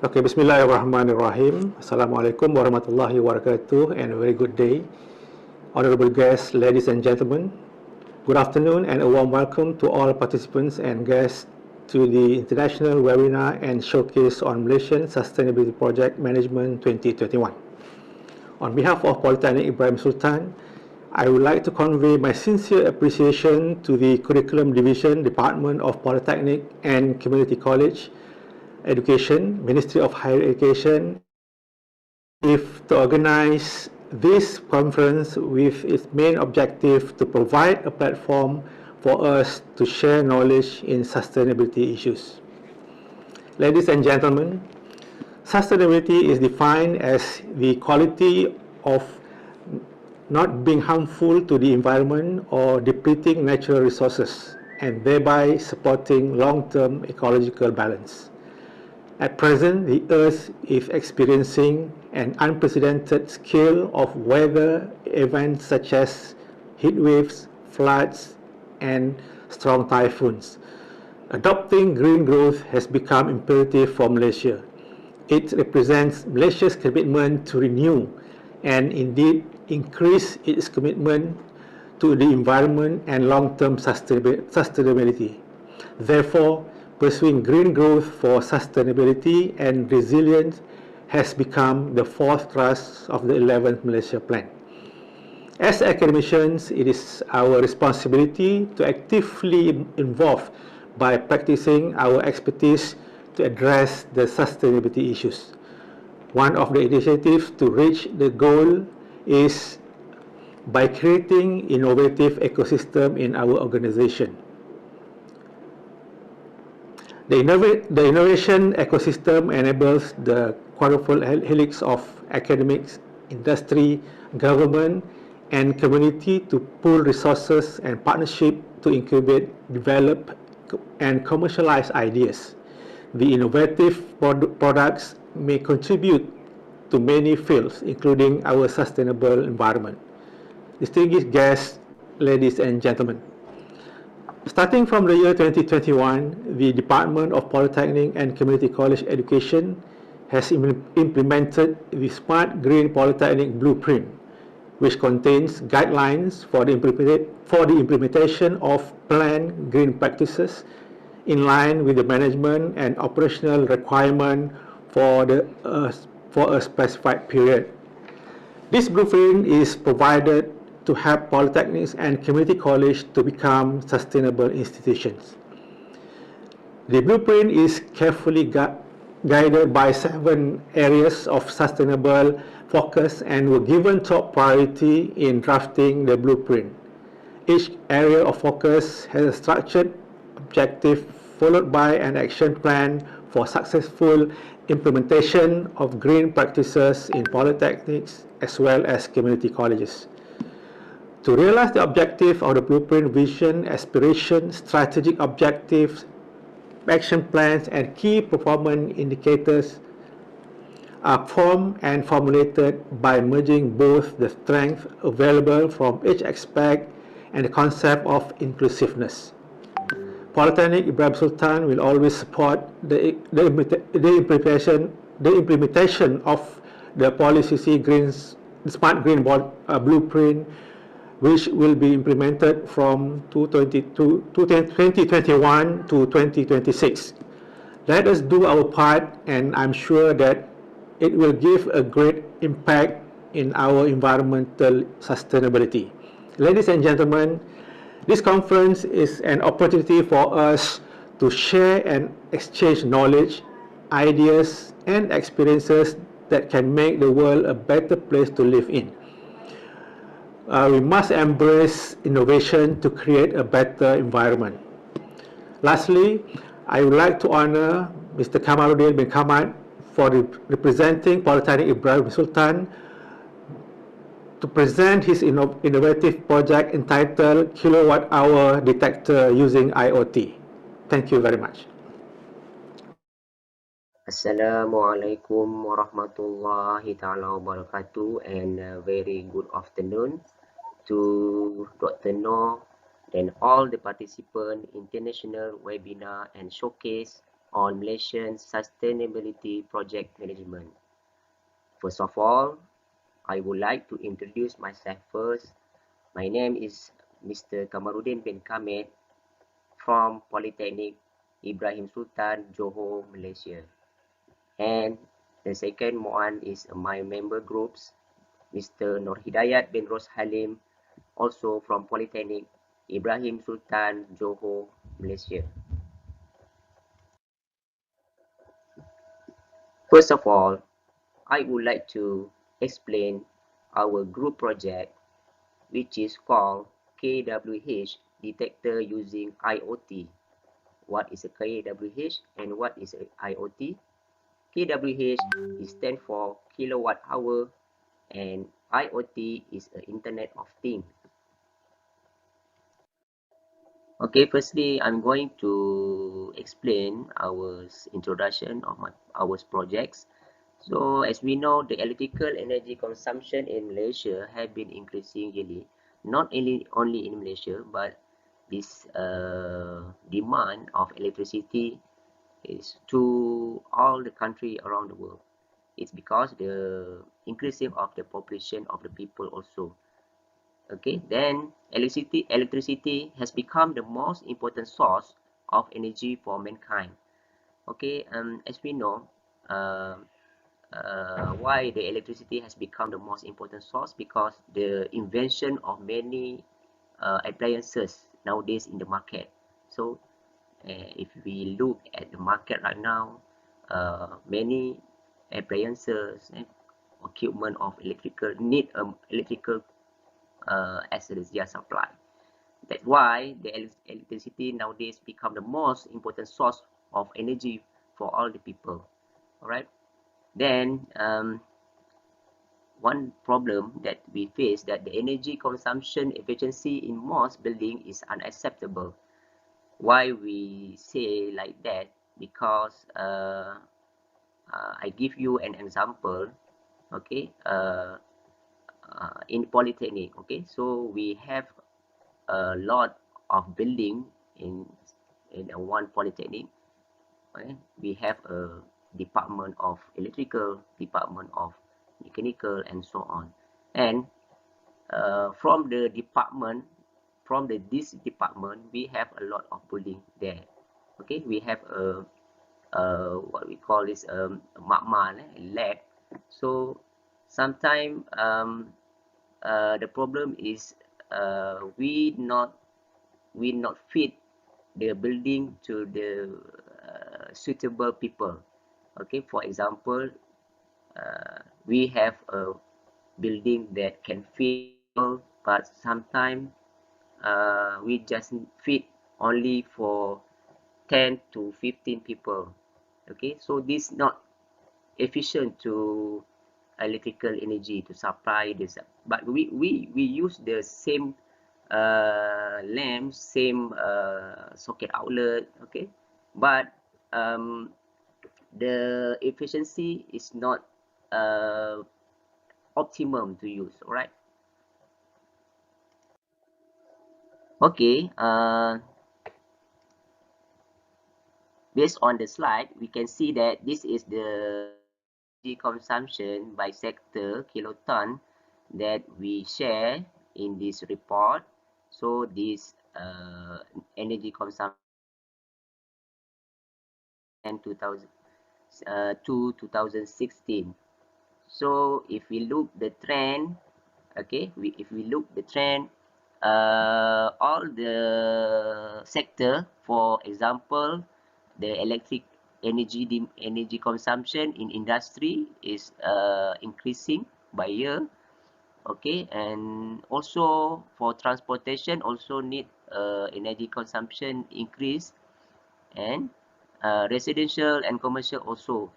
Okay, Bismillahirrahmanirrahim. Assalamualaikum warahmatullahi wabarakatuh and a very good day. Honorable guests, ladies and gentlemen, good afternoon and a warm welcome to all participants and guests to the International Webinar and Showcase on Malaysian Sustainability Project Management 2021. On behalf of Polytechnic Ibrahim Sultan, I would like to convey my sincere appreciation to the Curriculum Division, Department of Polytechnic and Community College Education, Ministry of Higher Education, if to organize this conference with its main objective to provide a platform for us to share knowledge in sustainability issues. Ladies and gentlemen, sustainability is defined as the quality of not being harmful to the environment or depleting natural resources, and thereby supporting long-term ecological balance. At present, the Earth is experiencing an unprecedented scale of weather events such as heat waves, floods, and strong typhoons. Adopting green growth has become imperative for Malaysia. It represents Malaysia's commitment to renew and indeed increase its commitment to the environment and long-term sustainability. Therefore, pursuing green growth for sustainability and resilience has become the fourth thrust of the 11th Malaysia Plan. As academicians, it is our responsibility to actively involve by practicing our expertise to address the sustainability issues. One of the initiatives to reach the goal is by creating innovative ecosystem in our organization. The innovation ecosystem enables the quadruple helix of academics, industry, government, and community to pool resources and partnership to incubate, develop, and commercialize ideas. The innovative products may contribute to many fields, including our sustainable environment. Distinguished guests, ladies and gentlemen, starting from the year 2021, the Department of Polytechnic and Community College Education has implemented the Smart Green Polytechnic Blueprint, which contains guidelines for the implementation of planned green practices in line with the management and operational requirement for a specified period. This blueprint is provided to help polytechnics and community colleges to become sustainable institutions. The blueprint is carefully guided by 7 areas of sustainable focus and were given top priority in drafting the blueprint. Each area of focus has a structured objective followed by an action plan for successful implementation of green practices in polytechnics as well as community colleges. To realize the objective of the blueprint, vision, aspiration, strategic objectives, action plans, and key performance indicators are formed and formulated by merging both the strength available from each aspect and the concept of inclusiveness. Polytechnic Ibrahim Sultan will always support the implementation of the PolyCC Smart Green Blueprint, which will be implemented from 2021 to 2026. Let us do our part, and I'm sure that it will give a great impact in our environmental sustainability. Ladies and gentlemen, this conference is an opportunity for us to share and exchange knowledge, ideas, and experiences that can make the world a better place to live in. We must embrace innovation to create a better environment. Lastly, I would like to honor Mr. Kamaruddin bin Kamad for representing Polytechnic Ibrahim Sultan to present his innovative project entitled Kilowatt Hour Detector using IoT. Thank you very much. Assalamualaikum warahmatullahi ta'ala wabarakatuh, and a very good afternoon to Dr. Noor and all the participants in international webinar and showcase on Malaysian sustainability project management. First of all, I would like to introduce myself first. My name is Mr. Kamaruddin bin Kamad from Polytechnic Ibrahim Sultan, Johor, Malaysia. And the second one is my member groups, Mr. Nur Hidayat bin Ros Halim, also from Polytechnic Ibrahim Sultan, Johor, Malaysia. First of all, I would like to explain our group project, which is called KWH Detector using IoT. What is a KWH and what is a IoT? KWH stands for kilowatt hour and IoT is the Internet of Things. Okay, firstly, I'm going to explain our introduction of our projects. So, as we know, the electrical energy consumption in Malaysia have been increasing yearly, not only in Malaysia, but this demand of electricity is to all the country around the world. It's because the increasing of the population of the people also. Okay, then electricity has become the most important source of energy for mankind. Okay, as we know, uh, why the electricity has become the most important source, because the invention of many appliances nowadays in the market. So if we look at the market right now, many appliances and equipment of electrical need electrical as their supply. That's why the electricity nowadays become the most important source of energy for all the people. All right. Then one problem that we face, that the energy consumption efficiency in most building is unacceptable. Why we say like that? Because I give you an example. Okay, in polytechnic. Okay, so we have a lot of building in one polytechnic. Okay? We have a department of electrical, department of mechanical, and so on. And from the department, this department, we have a lot of building there. Okay, we have a what we call this magma lab. So sometimes the problem is we not fit the building to the suitable people. Okay, for example, we have a building that can fit people, but sometimes we just fit only for 10 to 15 people. Okay, so this not efficient to electrical energy to supply this, but we use the same lamp, same socket outlet. Okay, but the efficiency is not optimum to use. All right. Okay, based on the slide, we can see that this is the energy consumption by sector kiloton that we share in this report. So this energy consumption and 2000 to 2016. So if we look the trend, okay, if we look the trend, all the sector, for example, the electric energy consumption in industry is increasing by year. Okay, and also for transportation also need energy consumption increase, and residential and commercial also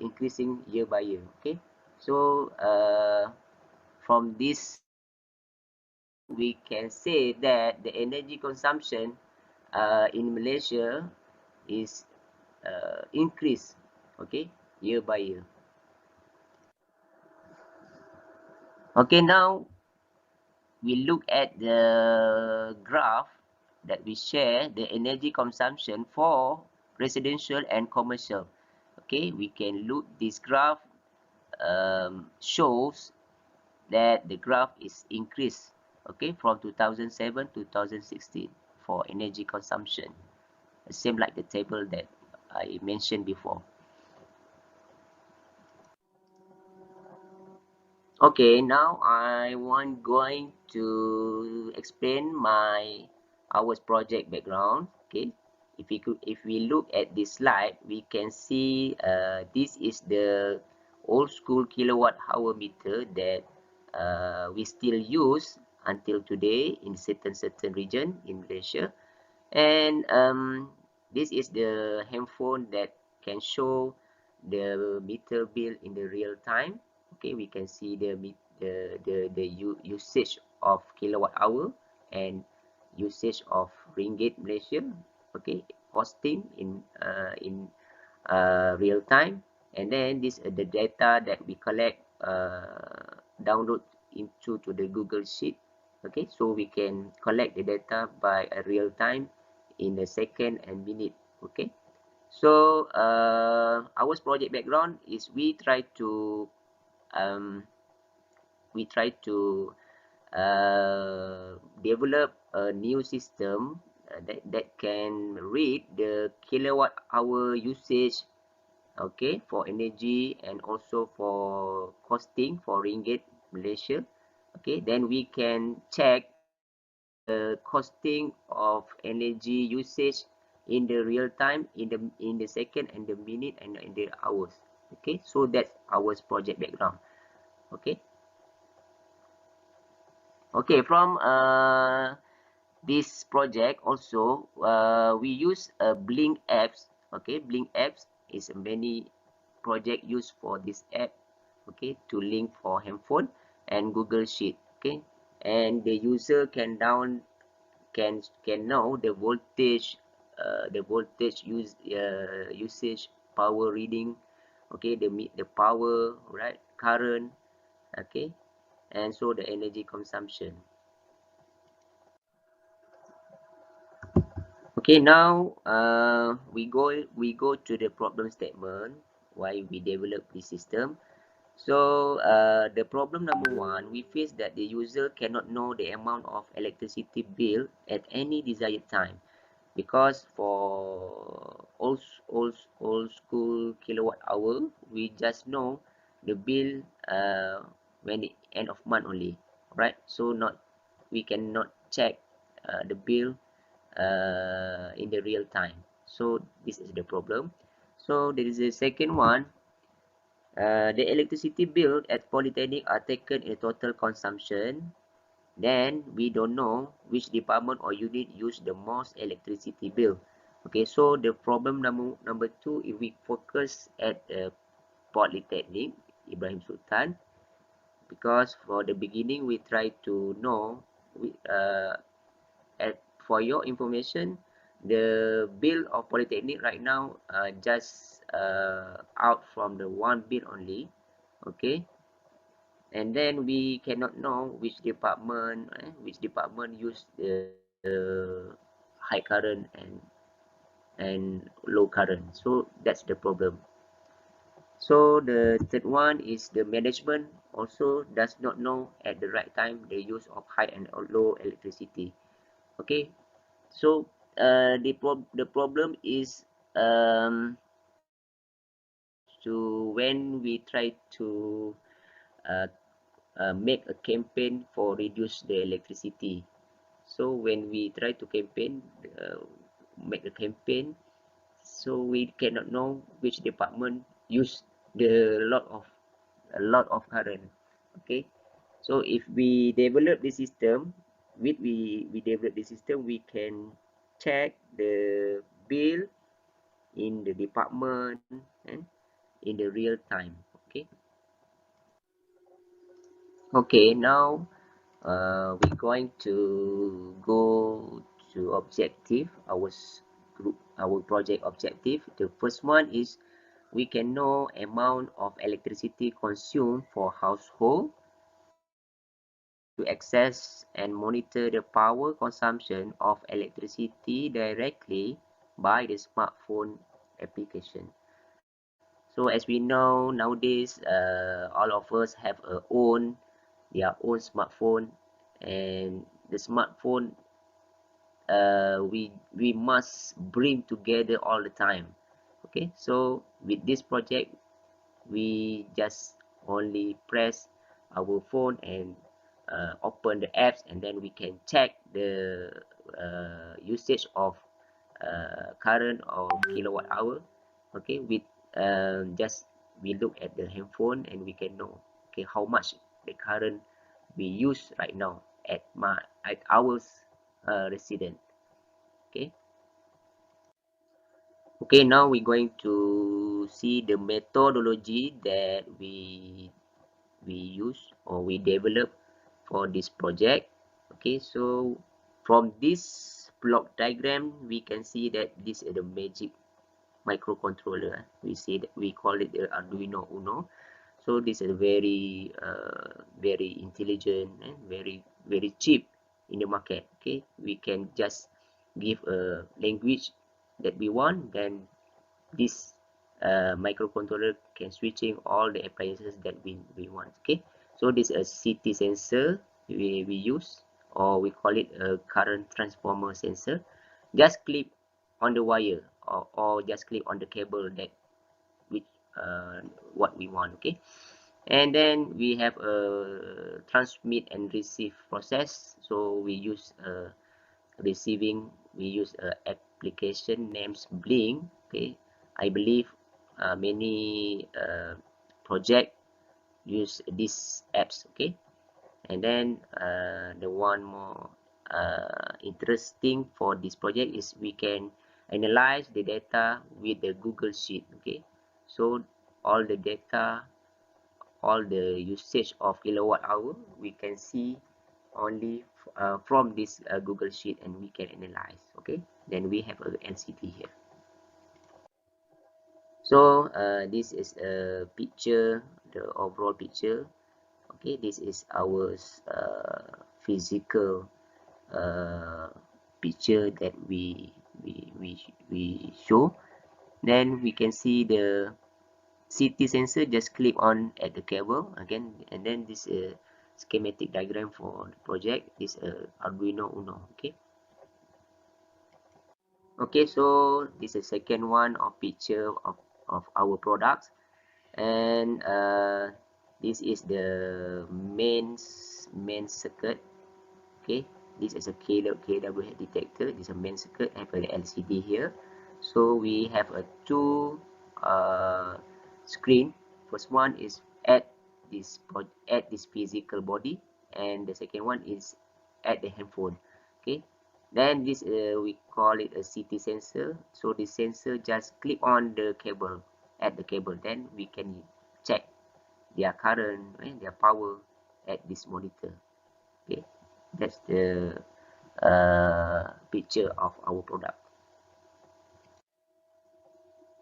increasing year by year. Okay, so from this we can say that the energy consumption in Malaysia is increased, okay, year by year. Okay, now we look at the graph that we share the energy consumption for residential and commercial. Okay, we can look this graph shows that the graph is increased, okay, from 2007 to 2016 for energy consumption, same like the table that I mentioned before. Okay, now I want going to explain our project background. Okay, if we look at this slide, we can see this is the old school kilowatt hour meter that we still use until today in certain region in Malaysia. And this is the handphone that can show the meter bill in the real time. Okay, we can see the usage of kilowatt hour and usage of ringgit Malaysia. Okay, costing in real time. And then this the data that we collect download into to the Google Sheet. Okay, so we can collect the data by a real time in the second and minute. Okay, so our project background is we try to um, develop a new system that can read the kilowatt hour usage, okay, for energy and also for costing for ringgit Malaysia. Okay, then we can check the costing of energy usage in the real time, in the second and the minute and in the hours. Okay, so that's our project background. Okay, okay, from this project also we use blink apps. Okay, blink apps is many project used for this app, okay, to link for handphone and Google Sheet. Okay, and the user can know the voltage usage, power reading, okay, the power, right, current, okay, and so the energy consumption. Okay, now we go to the problem statement why we develop this system. So the problem number one, we face that the user cannot know the amount of electricity bill at any desired time, because for old school kilowatt hour, we just know the bill when the end of month only, right? So not, we cannot check the bill in the real time. So this is the problem. So there is a second one. The electricity bill at polytechnic are taken in total consumption. Then we don't know which department or unit use the most electricity bill. Okay, so the problem number two, if we focus at polytechnic Ibrahim Sultan, because for the beginning we try to know for your information, the bill of polytechnic right now just out from the one bill only. Okay, and then we cannot know which department use the high current and low current. So that's the problem. So the third one is the management also does not know at the right time the use of high and low electricity. Okay, so the problem is to when we try to uh, make a campaign for reduce the electricity. So when we try to make a campaign, so we cannot know which department use the a lot of current. Okay, so if we develop the system, we develop the system, we can check the bill in the department and in the real time. Okay, okay, now we're going to go to objective, our project objective. The first one is we can know amount of electricity consumed for household, to access and monitor the power consumption of electricity directly by the smartphone application. So as we know nowadays, all of us have their own smartphone, and the smartphone we must bring together all the time. Okay, so with this project, we just only press our phone and open the apps, and then we can check the usage of current or kilowatt hour. Okay, with just we look at the handphone and we can know, okay, how much the current we use right now at our resident. Okay, okay, now we're going to see the methodology that we use or we develop for this project. Okay, so from this block diagram we can see that this is the magic microcontroller. We say that we call it the Arduino Uno. So this is very very intelligent and very cheap in the market. Okay, we can just give a language that we want, then this microcontroller can switching all the appliances that we want. Okay, so this is a CT sensor we use, or we call it a current transformer sensor. Just clip on the wire, or just clip on the cable that which what we want. Okay, and then we have a transmit and receive process. So we use receiving, we use a application names Blink. Okay, I believe many project use these apps. Okay, and then the one more interesting for this project is we can analyze the data with the Google Sheet. Okay, so all the data, all the usage of kilowatt hour, we can see only from this Google Sheet, and we can analyze. Okay, then we have a LCD here. So this is a picture, the overall picture. Okay, this is our physical picture that we show. Then we can see the CT sensor just clip on at the cable again, and then this schematic diagram for the project. This Arduino Uno. Okay, so this is second one of picture of our products, and this is the main circuit. Okay, this is a kWh detector. This is a main circuit, have an LCD here. So we have a two screen. First one is at this physical body, and the second one is at the handphone. Okay, then this we call it a CT sensor. So the sensor just clip on the cable, at the cable, then we can check their current and their power at this monitor. Okay, that's the picture of our product.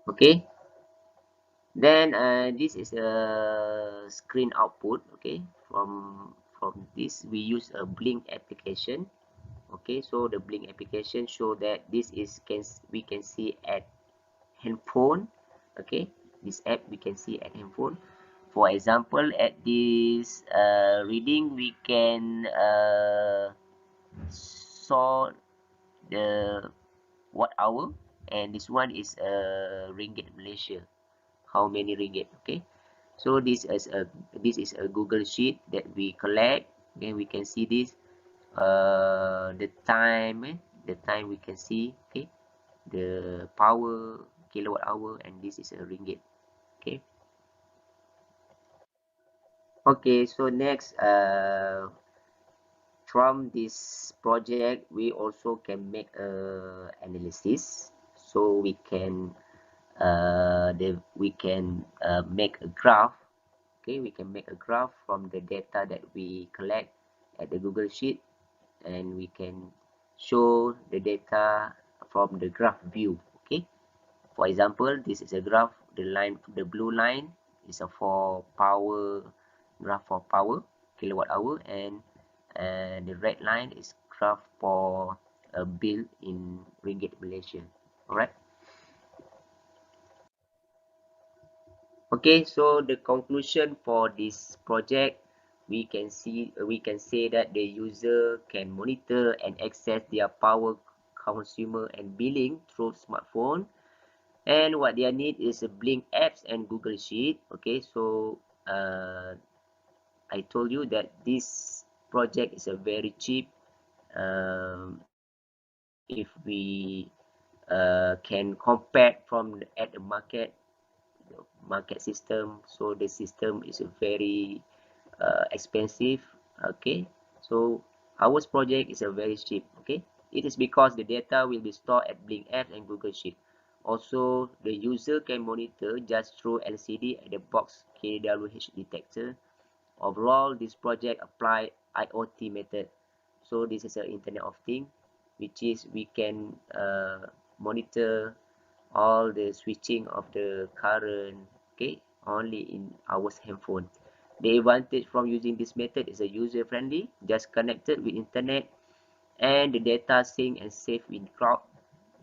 Okay, then this is a screen output. Okay, from this we use a Blink application. Okay, so the Blink application show that this is we can see at handphone. Okay, this app we can see at handphone. For example, at this reading, we can saw the watt hour, and this one is ringgit Malaysia, how many ringgit. Okay, so this is a Google Sheet that we collect. Then we can see this the time, the time we can see. Okay, the power, kilowatt hour, and this is a ringgit. Okay, okay, so next from this project we also can make a analysis. So we can make a graph. Okay, we can make a graph from the data that we collect at the Google Sheet, and we can show the data from the graph view. Okay, for example, this is a graph. The blue line is a for power, graph for power, kilowatt hour, and the red line is graph for a bill in ringgit Malaysia. All right. Okay, so the conclusion for this project, we can say that the user can monitor and access their power consumer and billing through smartphone, and what they need is a Blink apps and Google Sheet. Okay, so I told you that this project is a very cheap. If we can compare from at the market system, so the system is very expensive. Okay, so our project is a very cheap. Okay, it is because the data will be stored at Blink apps and Google Sheet. Also, the user can monitor just through LCD at the box kWh detector. Overall, this project apply IoT method. So this is an Internet of Things, which is we can monitor all the switching of the current. Okay, only in our handphone. The advantage from using this method is a user friendly, just connected with internet, and the data sync and save in cloud.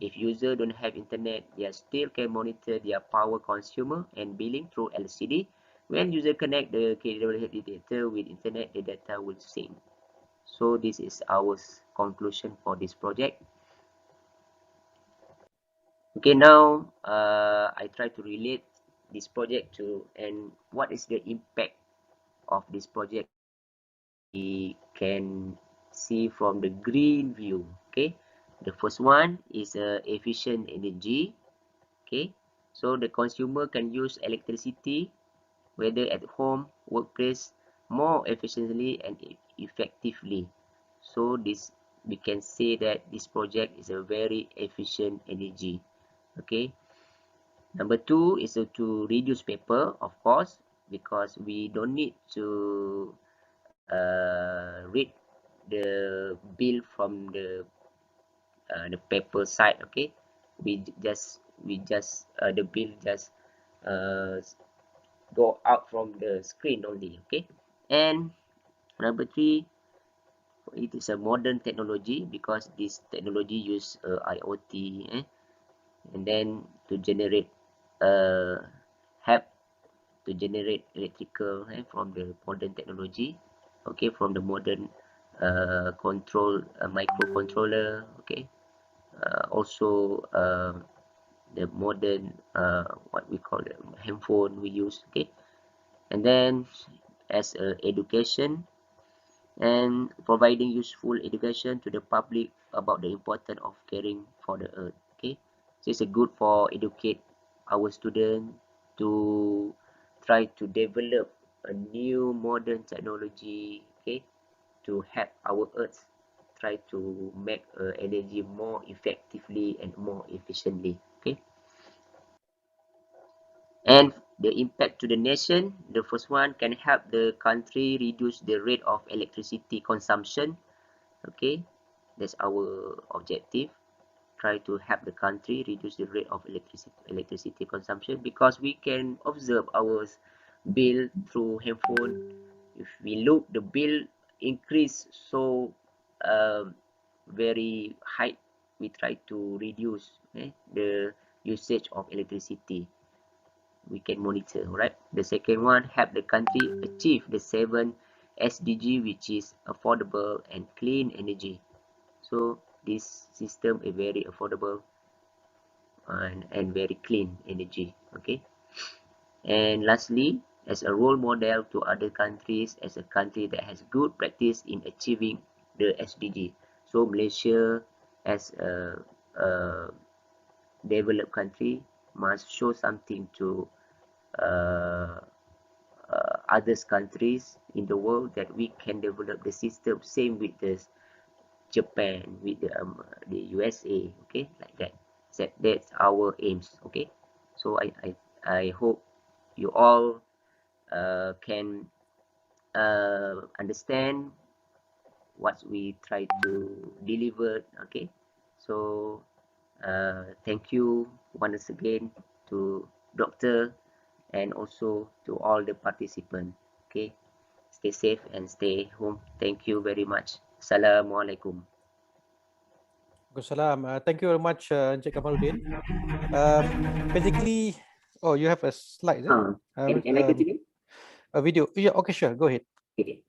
If user don't have internet, they still can monitor their power consumer and billing through LCD. When user connect the kWh detector with internet, the data will sync. So this is our conclusion for this project. Okay, now I try to relate this project to and what is the impact of this project. We can see from the green view. Okay, the first one is efficient energy. Okay, so the consumer can use electricity whether at home, workplace, more efficiently and effectively. So this we can say that this project is a very efficient energy. Okay, number two is to reduce paper, of course, because we don't need to read the bill from the paper side. Okay, we just the bill just uh, go out from the screen only. Okay, and number three, it is a modern technology because this technology use IoT, and then to generate help to generate electrical from the modern technology. Okay, from the modern control microcontroller. Okay, also the modern what we call it, handphone we use. Okay, and then as education and providing useful education to the public about the importance of caring for the earth. Okay, so it's a good for educate our student to try to develop a new modern technology. Okay, to help our earth try to make energy more effectively and more efficiently. Okay, and the impact to the nation, the first one can help the country reduce the rate of electricity consumption. Okay, that's our objective. Try to help the country reduce the rate of electricity consumption, because we can observe our bill through handphone. If we look, the bill increase so very high. We try to reduce the usage of electricity. We can monitor, right? The second one, help the country achieve the 7 SDG, which is affordable and clean energy. So this system is very affordable and very clean energy. Okay, and lastly, as a role model to other countries, as a country that has good practice in achieving the SDG. So Malaysia, as a developed country, must show something to uh, others countries in the world that we can develop the system same with the Japan, with the USA. Okay, like that. That's our aims. Okay, so I hope you all can understand what we try to deliver. Okay, so thank you once again to Doctor and also to all the participants. Okay, stay safe and stay home. Thank you very much. Assalamualaikum. Salam. Thank you very much, Encik Kamaluddin. Basically, oh, you have a slide, is it? Can I continue? A video. Yeah, okay, sure. Go ahead. Okay.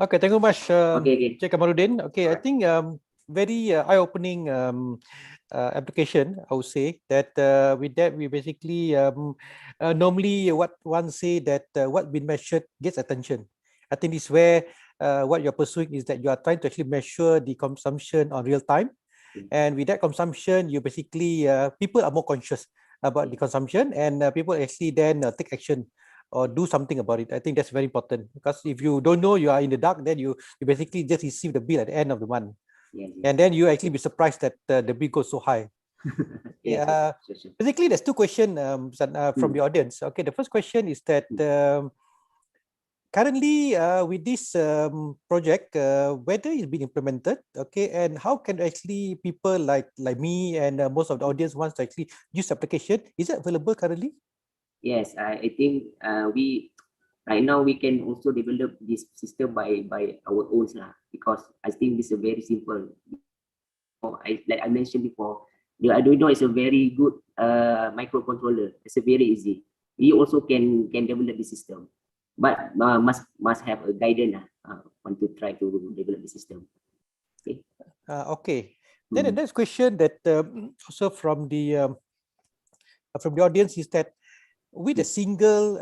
Okay, thank you much, Okay. Cik Kamaluddin. Okay, I think very eye-opening application, I would say that with that we basically normally what one say that what been measured gets attention. I think this is where what you're pursuing is that you are trying to actually measure the consumption on real time, and with that consumption you basically people are more conscious about the consumption, and people actually then take action or do something about it. I think that's very important, because if you don't know, you are in the dark, then you basically just receive the bill at the end of the month. Yes. And then you actually be surprised that the bill goes so high. Yes. Sure. Basically, there's two questions from the audience. Okay, the first question is that currently with this project, whether it's been implemented, okay, and how can actually people like me and most of the audience wants to actually use the application? Is it available currently? Yes, I think we right now we can also develop this system by our own lah, because I think this is very simple. Like I mentioned before, the Arduino is a very good microcontroller. It's a very easy. We also can develop the system, but must have a guidance want to try to develop the system. Okay. Okay. Then the next question that also from the audience is that with a single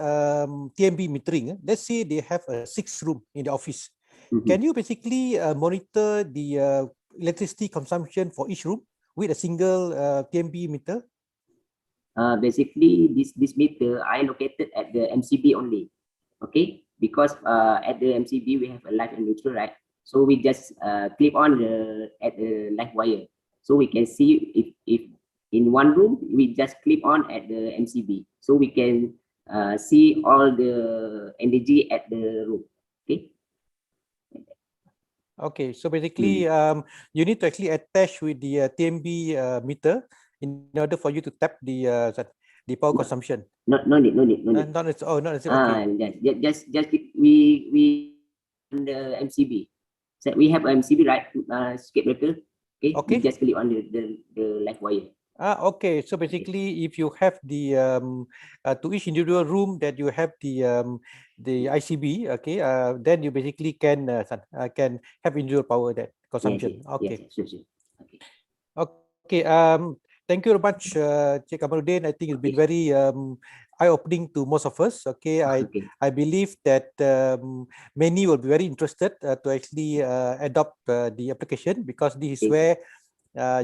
TMB metering, let's say they have a 6-room in the office. Can you basically monitor the electricity consumption for each room with a single TMB meter? Basically, this meter I located at the MCB only. Okay, because at the MCB we have a live and neutral, right? So we just clip on at the live wire, so we can see if in one room we just clip on at the MCB, so we can see all the energy at the room. Okay. Okay, so basically you need to actually attach with the TMB meter in order for you to tap the power consumption. No need. Not okay. Just we on the MCB. So we have MCB, right? Circuit breaker. Okay. We just click on the live wire. Okay. So basically, if you have the to each individual room that you have the ICB, okay, then you basically can have individual power that consumption. Okay. Yes, sure. Okay. Okay. Thank you very much, Cik Kamaluddin. I think it's been very eye-opening to most of us. Okay, I believe that many will be very interested to actually adopt the application, because this is where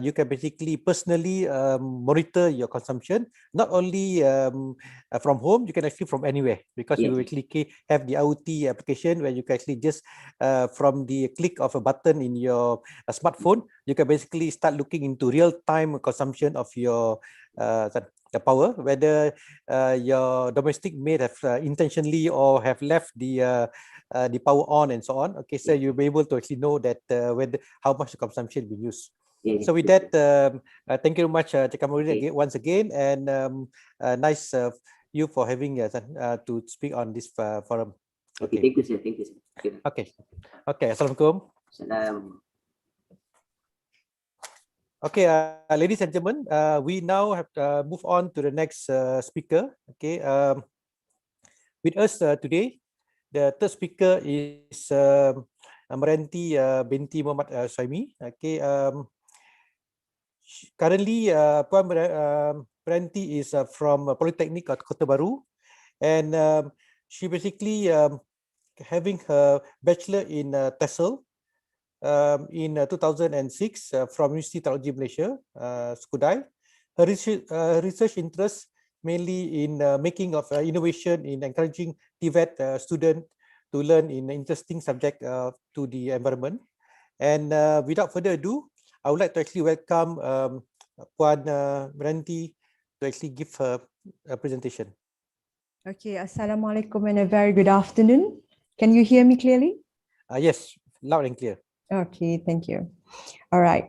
you can basically personally monitor your consumption, not only from home, you can actually from anywhere, because you actually have the IoT application where you can actually just from the click of a button in your smartphone, you can basically start looking into real-time consumption of your the power, whether your domestic may have intentionally or have left the power on and so on. Okay, so you'll be able to actually know that whether how much consumption we use. So with that, thank you very much, Cik Kamaluddin, once again, and nice you for having to speak on this forum. Okay, thank you, sir. Okay, Assalamualaikum. Salam. Okay, ladies and gentlemen, we now have to move on to the next speaker. Okay, with us today, the third speaker is Maranti binti Muhammad Suhaimi. Okay, currently, Puan Maranti is from Polytechnic at Kota Baru, and she basically having her bachelor in TESOL in 2006 from University Technology Malaysia, Skudai. Her research interests mainly in making of innovation in encouraging TVET students to learn in interesting subject to the environment. And without further ado, I would like to actually welcome Puan Maranti to actually give her a presentation. Okay, Assalamualaikum and a very good afternoon. Can you hear me clearly? Yes, loud and clear. Okay, thank you. All right,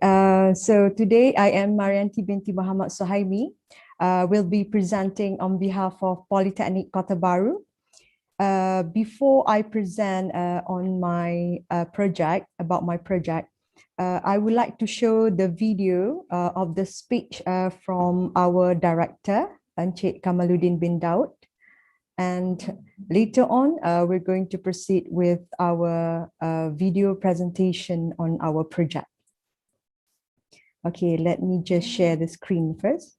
so today I am Marianti binti Muhammad Suhaimi. Will be presenting on behalf of Polytechnic Kota Baru. Before I present on my project, about my project, I would like to show the video of the speech from our director, Encik Kamaluddin bin Daud. And later on, we're going to proceed with our video presentation on our project. Okay, let me just share the screen first.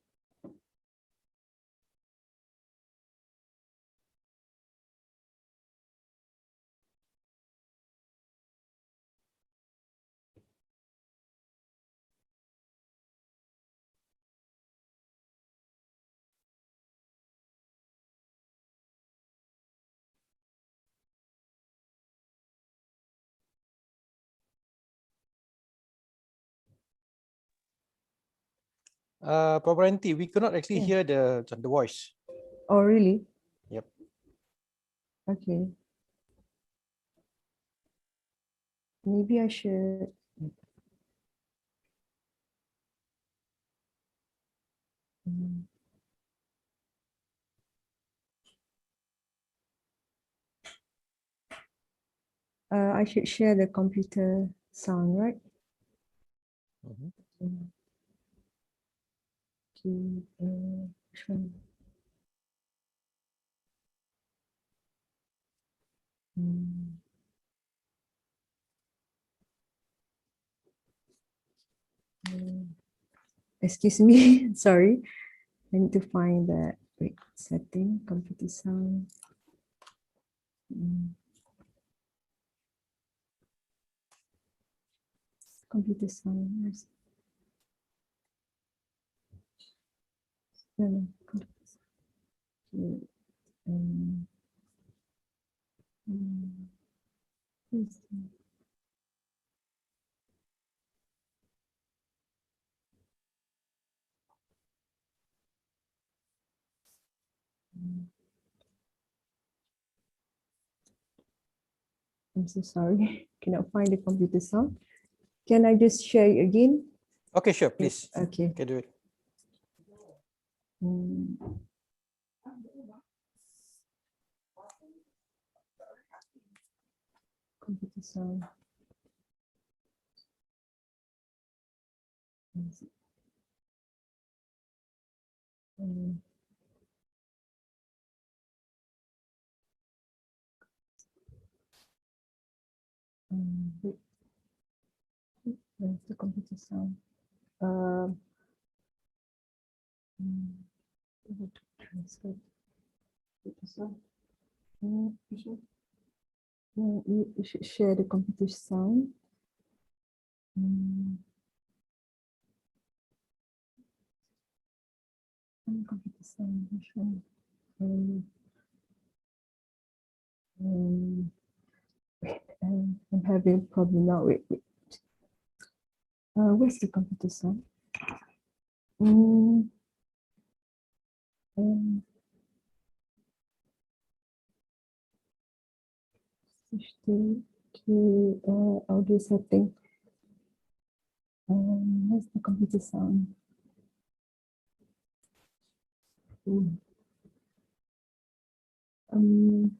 Probaranti, we cannot actually hear the voice. Oh, really? Yep. Okay. Maybe I should. Mm. I should share the computer sound, right? Mhm. Mm. Okay. Which one? Mm. Excuse me, sorry. I need to find that. Wait, setting, computer sound. Mm. Computer sound. Where's no, computer sound. Okay. Where's the- I'm so sorry. Cannot find the computer sound. Can I just share it again? Okay, sure, please. Okay. Can do it. Mm. Computer sound. Mm. Wait, where's the computer sound? How to transfer computer sound? You should share the computer sound. Computer sound. Which one? Wait, I'm having a problem now. Wait. Where's the computer sound? Um, audio setting. Where's the computer sound? I'm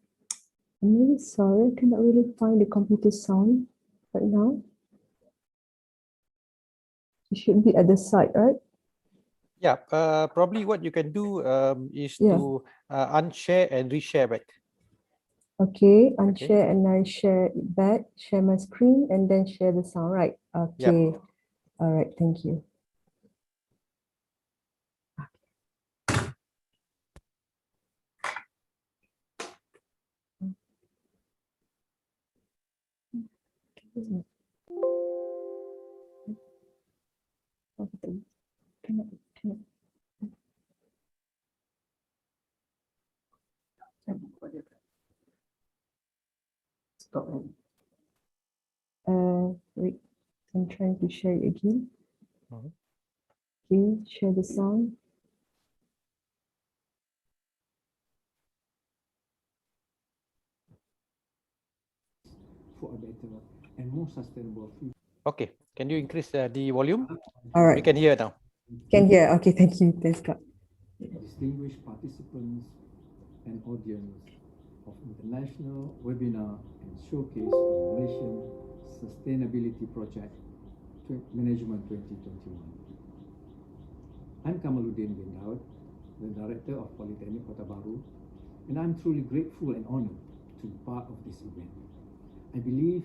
really sorry, I cannot really find the computer sound right now. It should be at the side, right? Yeah, probably what you can do is Yeah. to unshare and reshare back. Okay, unshare and I share it back, share my screen and then share the sound, right? Okay. All right, thank you. Stop. Wait, I'm trying to share it again. Okay, share the sound. For a better and more sustainable future. Okay, can you increase the volume? All right. We can hear now. Can hear. Okay, thank you. Thanks, God. Distinguished participants and audience of international webinar and showcase on Malaysian Sustainability Project Management 2021. I'm Kamaluddin bin Daud, the Director of Polytechnic Kota Baru, and I'm truly grateful and honored to be part of this event. I believe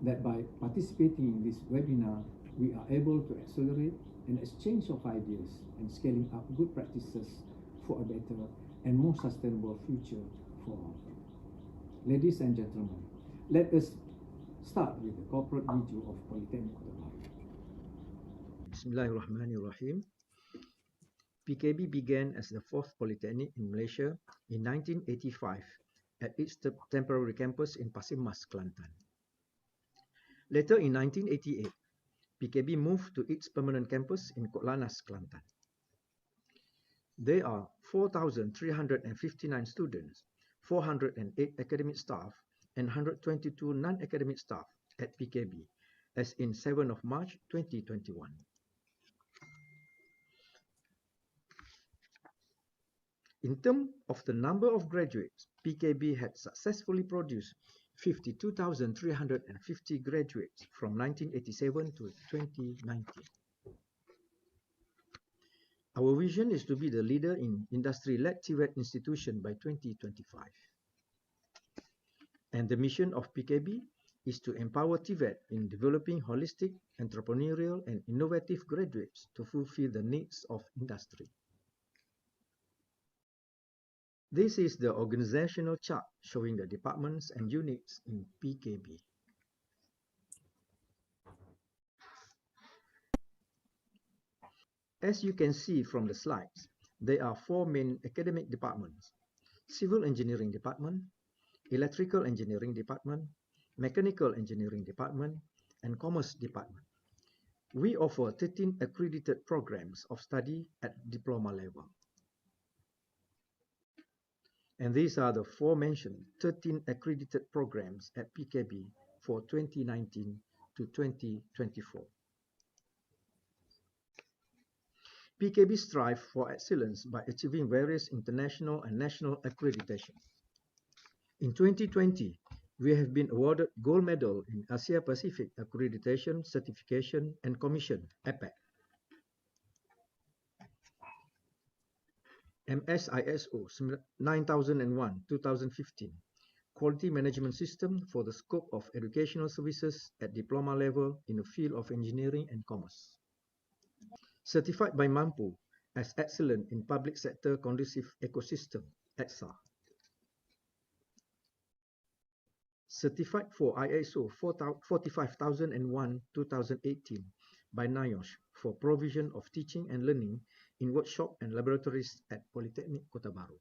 that by participating in this webinar, we are able to accelerate an exchange of ideas and scaling up good practices for a better and more sustainable future for all. Ladies and gentlemen, let us start with the corporate video of Polytechnic Kota Baru. Bismillahirrahmanirrahim. PKB began as the fourth polytechnic in Malaysia in 1985 at its temporary campus in Pasir Mas, Kelantan. Later in 1988, PKB moved to its permanent campus in Kota Lannas, Kelantan. There are 4,359 students, 408 academic staff, and 122 non-academic staff at PKB as in 7 of March 2021. In terms of the number of graduates, PKB had successfully produced 52,350 graduates from 1987 to 2019. Our vision is to be the leader in industry-led TVET institution by 2025. And the mission of PKB is to empower TVET in developing holistic, entrepreneurial, and innovative graduates to fulfill the needs of industry. This is the organizational chart showing the departments and units in PKB. As you can see from the slides, there are 4 main academic departments: Civil Engineering Department, Electrical Engineering Department, Mechanical Engineering Department, and Commerce Department. We offer 13 accredited programs of study at diploma level. And these are the aforementioned 13 accredited programs at PKB for 2019 to 2024. PKB strives for excellence by achieving various international and national accreditation. In 2020, we have been awarded Gold Medal in Asia Pacific Accreditation, Certification and Commission, APAC. MS-ISO 9001-2015, Quality Management System for the scope of educational services at diploma level in the field of engineering and commerce. Certified by Mampu as Excellent in Public Sector Conducive Ecosystem, EXA. Certified for ISO 45001-2018 by NIOSH for provision of teaching and learning in workshop and laboratories at Polytechnic Kota Baru.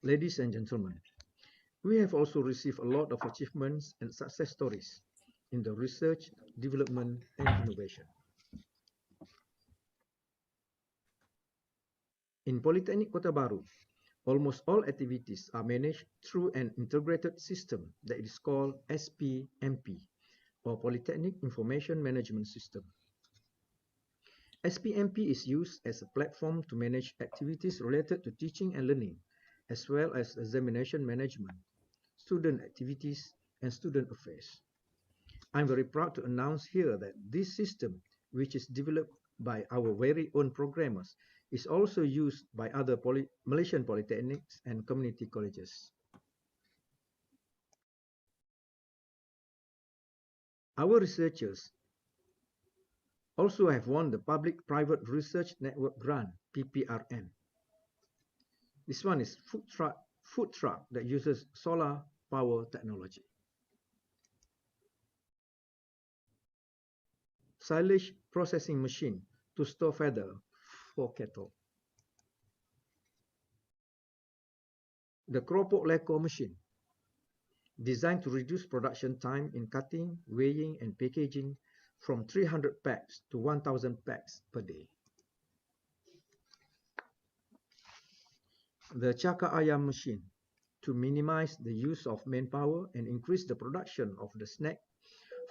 Ladies and gentlemen, we have also received a lot of achievements and success stories in the research, development, and innovation. In Polytechnic Kota Baru, almost all activities are managed through an integrated system that is called SPMP, or Polytechnic Information Management System. SPMP is used as a platform to manage activities related to teaching and learning, as well as examination management, student activities, and student affairs. I'm very proud to announce here that this system, which is developed by our very own programmers, is also used by other Malaysian polytechnics and community colleges. Our researchers also have won the Public-Private Research Network Grant, PPRN. This one is food truck that uses solar power technology. Silage processing machine to store feather for cattle. The Keropok Leko machine, designed to reduce production time in cutting, weighing, and packaging from 300 packs to 1,000 packs per day. The Cakar Ayam machine, to minimize the use of manpower and increase the production of the snack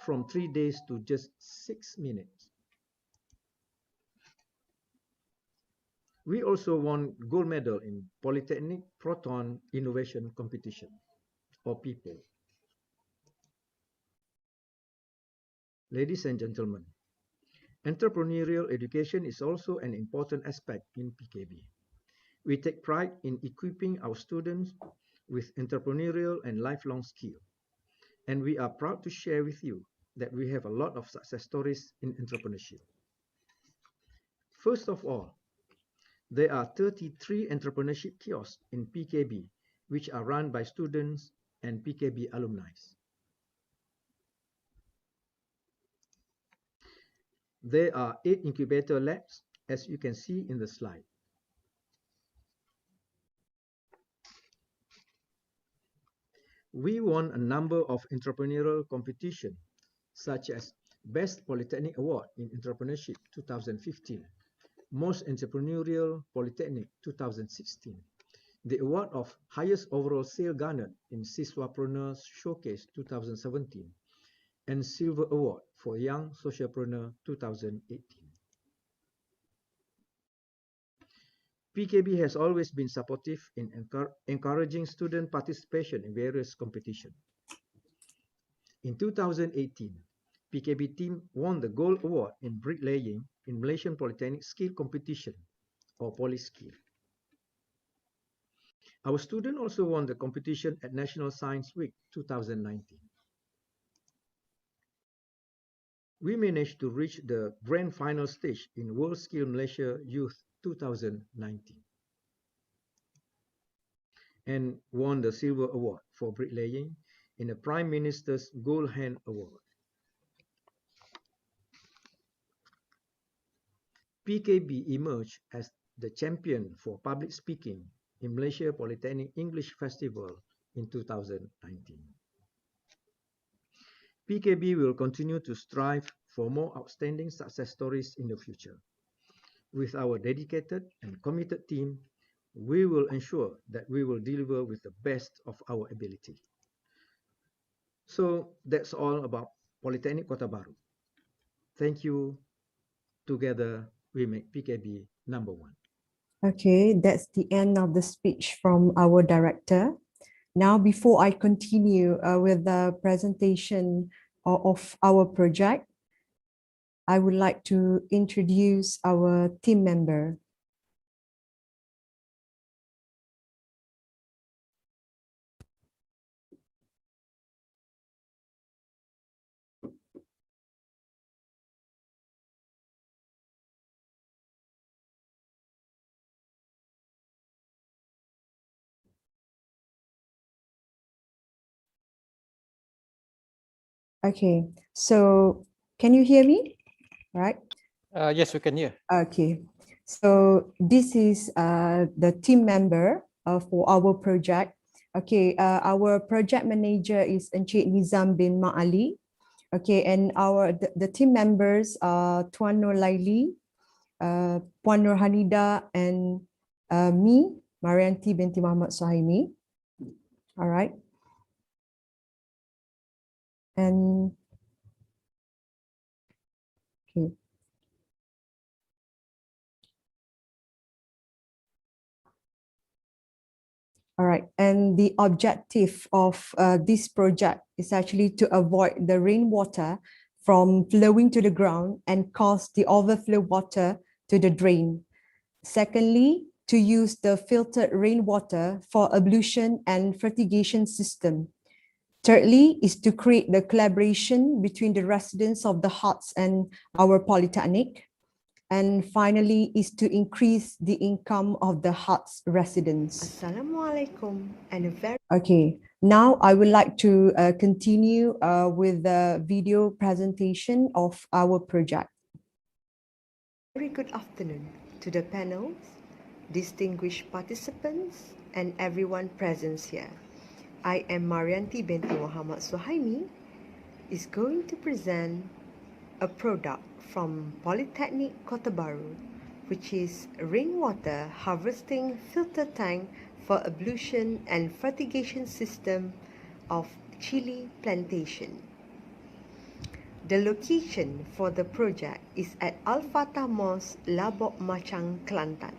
from 3 days to just 6 minutes. We also won gold medal in Polytechnic Proton Innovation Competition, or PIPO. Ladies and gentlemen, entrepreneurial education is also an important aspect in PKB. We take pride in equipping our students with entrepreneurial and lifelong skills. And we are proud to share with you that we have a lot of success stories in entrepreneurship. First of all, there are 33 entrepreneurship kiosks in PKB, which are run by students and PKB alumni. There are 8 incubator labs, as you can see in the slide. We won a number of entrepreneurial competitions, such as Best Polytechnic Award in Entrepreneurship 2015, Most Entrepreneurial Polytechnic 2016, the award of Highest Overall Sale garnered in Siswapreneur Showcase 2017, and Silver Award for Young Socialpreneur 2018. PKB has always been supportive in encouraging student participation in various competitions. In 2018, PKB team won the Gold Award in bricklaying in Malaysian Polytechnic Skill Competition, or PolySkill. Our student also won the competition at National Science Week 2019. We managed to reach the grand final stage in World Skill Malaysia Youth 2019 and won the Silver Award for bricklaying in the Prime Minister's Gold Hand Award. PKB emerged as the champion for public speaking in Malaysia Polytechnic English Festival in 2019. PKB will continue to strive for more outstanding success stories in the future. With our dedicated and committed team, we will ensure that we will deliver with the best of our ability. So that's all about Polytechnic Kota Baru. Thank you. Together, we make PKB number one. Okay, that's the end of the speech from our director. Now, before I continue with the presentation of our project, I would like to introduce our team member. Okay, so can you hear me? Right? Yes, we can hear. Okay, so this is the team member for our project. Okay, our project manager is Encik Nizam bin Ma'ali. Okay, and the team members are Tuan Nur Laili, Puan Nur Hanida, and me, Marianti binti Muhammad Suhaimi. All right. And okay. All right, and the objective of this project is actually to avoid the rainwater from flowing to the ground and cause the overflow water to the drain. Secondly, to use the filtered rainwater for ablution and fertigation system. Thirdly, is to create the collaboration between the residents of the huts and our polytechnic. And finally, is to increase the income of the huts residents. Assalamualaikum and a very Okay, now I would like to continue with the video presentation of our project. very good afternoon to the panels, distinguished participants, and everyone present here. I am Marianti binti Muhammad Suhaimi, is going to present a product from Polytechnic Kota Baru, which is rainwater harvesting filter tank for ablution and fertigation system of chili plantation. The location for the project is at Al-Fatah Mosque, Labok Machang, Kelantan.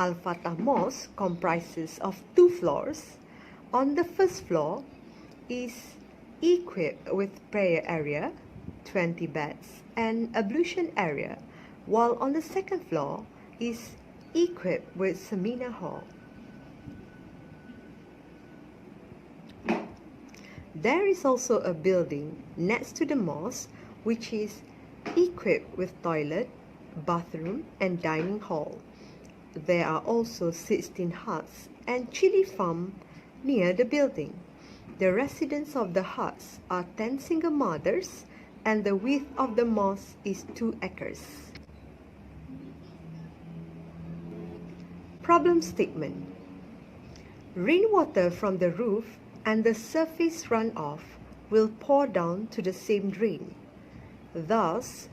Al-Fatah Mosque comprises of 2 floors. On the first floor is equipped with prayer area, 20 beds, and ablution area, while on the second floor is equipped with seminar hall. There is also a building next to the mosque which is equipped with toilet, bathroom and dining hall. There are also 16 huts and chili farm near the building. The residents of the huts are 10 single mothers and the width of the mosque is 2 acres. Problem statement. Rainwater from the roof and the surface runoff will pour down to the same drain. Thus,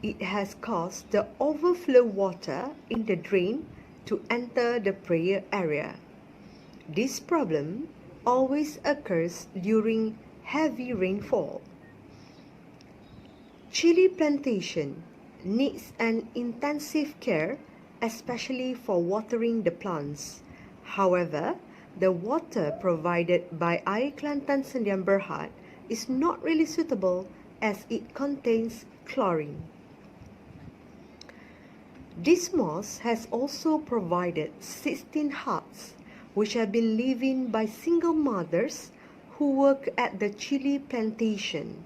it has caused the overflow water in the drain to enter the prayer area. This problem always occurs during heavy rainfall. Chili plantation needs an intensive care, especially for watering the plants. However, the water provided by Air Kelantan Sdn Bhd is not really suitable as it contains chlorine. This mosque has also provided 16 huts which have been lived in by single mothers who work at the chili plantation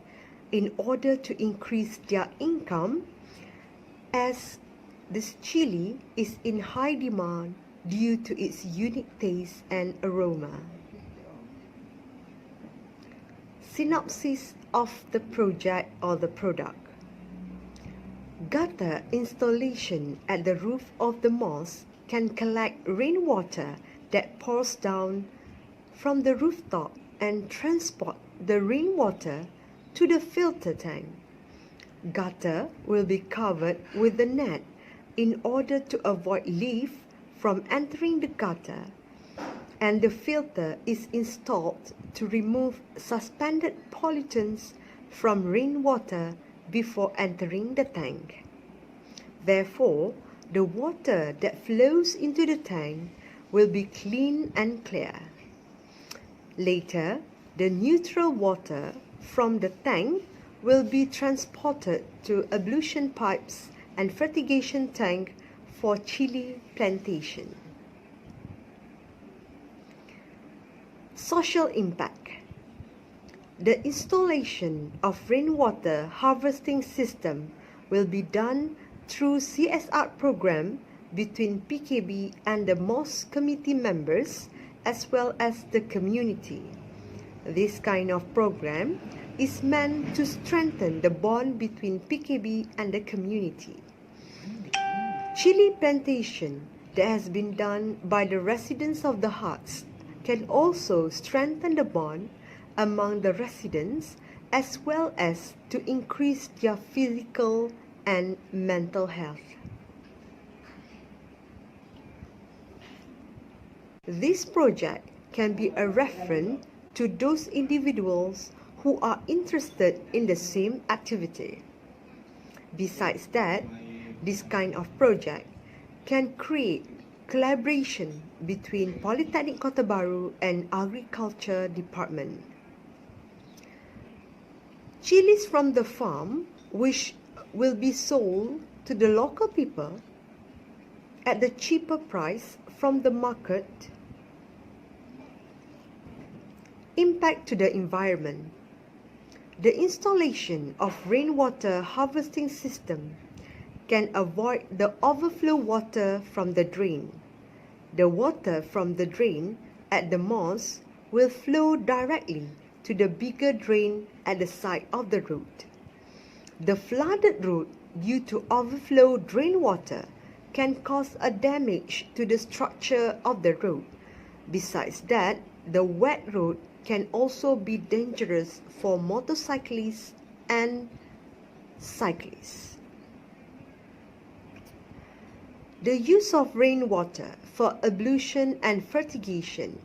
in order to increase their income as this chili is in high demand due to its unique taste and aroma. Synopsis of the project or the product. Gutter installation at the roof of the mosque can collect rainwater that pours down from the rooftop and transport the rainwater to the filter tank. Gutter will be covered with a net in order to avoid leaf from entering the gutter, and the filter is installed to remove suspended pollutants from rainwater before entering the tank. Therefore, the water that flows into the tank will be clean and clear. Later, the neutral water from the tank will be transported to ablution pipes and fertigation tank for chili plantation. Social impact. The installation of rainwater harvesting system will be done through CSR program between PKB and the mosque committee members as well as the community. This kind of program is meant to strengthen the bond between PKB and the community. Chili plantation that has been done by the residents of the huts can also strengthen the bond among the residents as well as to increase their physical and mental health. This project can be a reference to those individuals who are interested in the same activity. Besides that, this kind of project can create collaboration between Polytechnic Kota Bharu and Agriculture Department. Chilies from the farm, which will be sold to the local people at the cheaper price from the market. Impact to the environment. The installation of rainwater harvesting system can avoid the overflow water from the drain. The water from the drain at the mosque will flow directly to the bigger drain at the side of the road. The flooded road due to overflow drain water can cause a damage to the structure of the road. Besides that, the wet road can also be dangerous for motorcyclists and cyclists. The use of rainwater for ablution and fertigation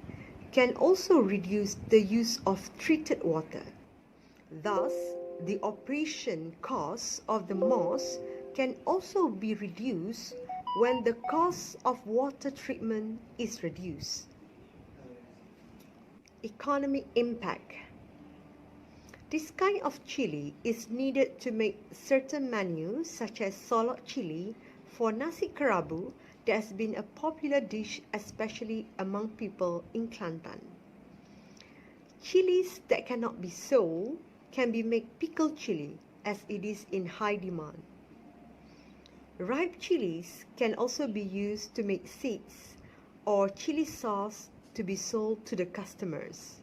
can also reduce the use of treated water. Thus, the operation costs of the mosque can also be reduced when the cost of water treatment is reduced. Economic impact. This kind of chili is needed to make certain menus such as solok chili for nasi kerabu that has been a popular dish, especially among people in Kelantan. Chilies that cannot be sold can be made pickled chili, as it is in high demand. Ripe chilies can also be used to make seeds or chili sauce to be sold to the customers.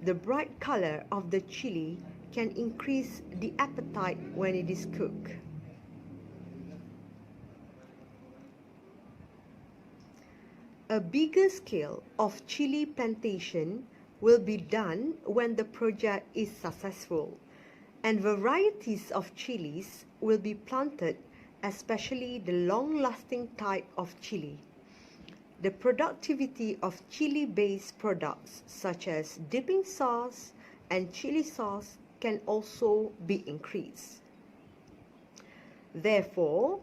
The bright color of the chili can increase the appetite when it is cooked. A bigger scale of chili plantation will be done when the project is successful, and varieties of chilies will be planted, especially the long-lasting type of chili. The productivity of chili-based products such as dipping sauce and chili sauce can also be increased. Therefore,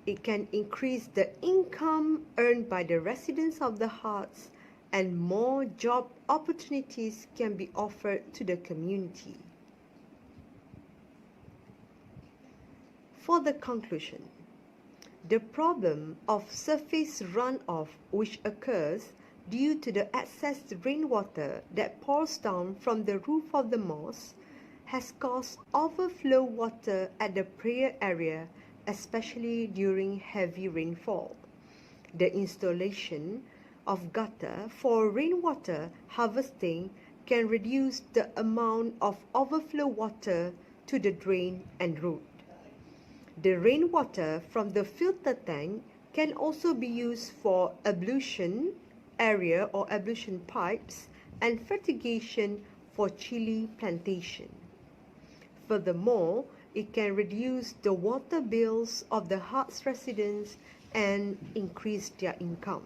it can increase the income earned by the residents of the huts, and more job opportunities can be offered to the community. For the conclusion, the problem of surface runoff which occurs due to the excess rainwater that pours down from the roof of the mosque has caused overflow water at the prayer area, especially during heavy rainfall. The installation of gutter for rainwater harvesting can reduce the amount of overflow water to the drain and root. The rainwater from the filter tank can also be used for ablution area or ablution pipes and fertigation for chili plantation. Furthermore, it can reduce the water bills of the hut's residents and increase their income.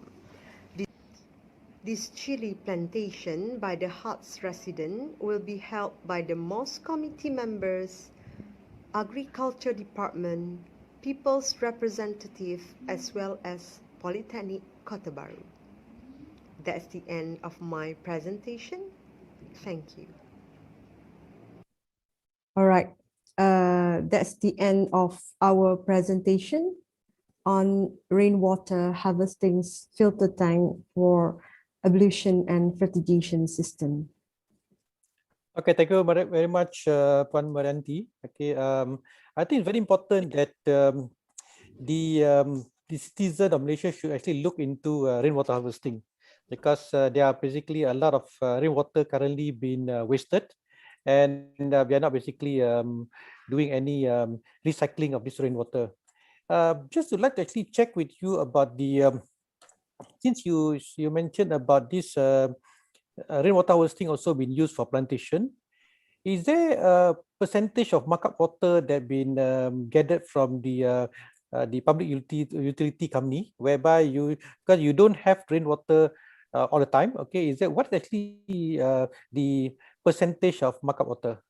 This chili plantation by the hut's resident will be held by the mosque committee members, Agriculture Department, People's Representative, as well as Polytechnic Kota Baru. That's the end of my presentation. Thank you. All right. That's the end of our presentation on rainwater harvesting filter tank for ablution and fertigation system. Okay, thank you very much, Puan Marianti. Okay, I think it's very important that the citizen of Malaysia should actually look into rainwater harvesting, because there are basically a lot of rainwater currently being wasted, and we are not basically doing any recycling of this rainwater. Just would like to actually check with you about the since you mentioned about this rainwater harvesting also being used for plantation. Is there a percentage of markup water that been gathered from the public utility company, whereby because you don't have rainwater all the time? Okay, is that what actually the percentage of markup water?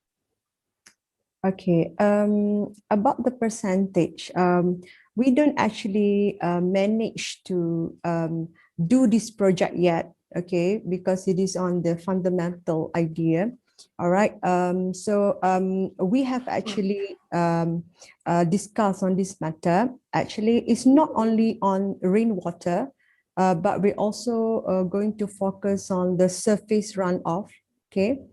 Okay, about the percentage, we don't actually manage to do this project yet, okay, because it is on the fundamental idea. All right, so we have actually discussed on this matter. Actually, it's not only on rainwater, but we're also going to focus on the surface runoff, okay.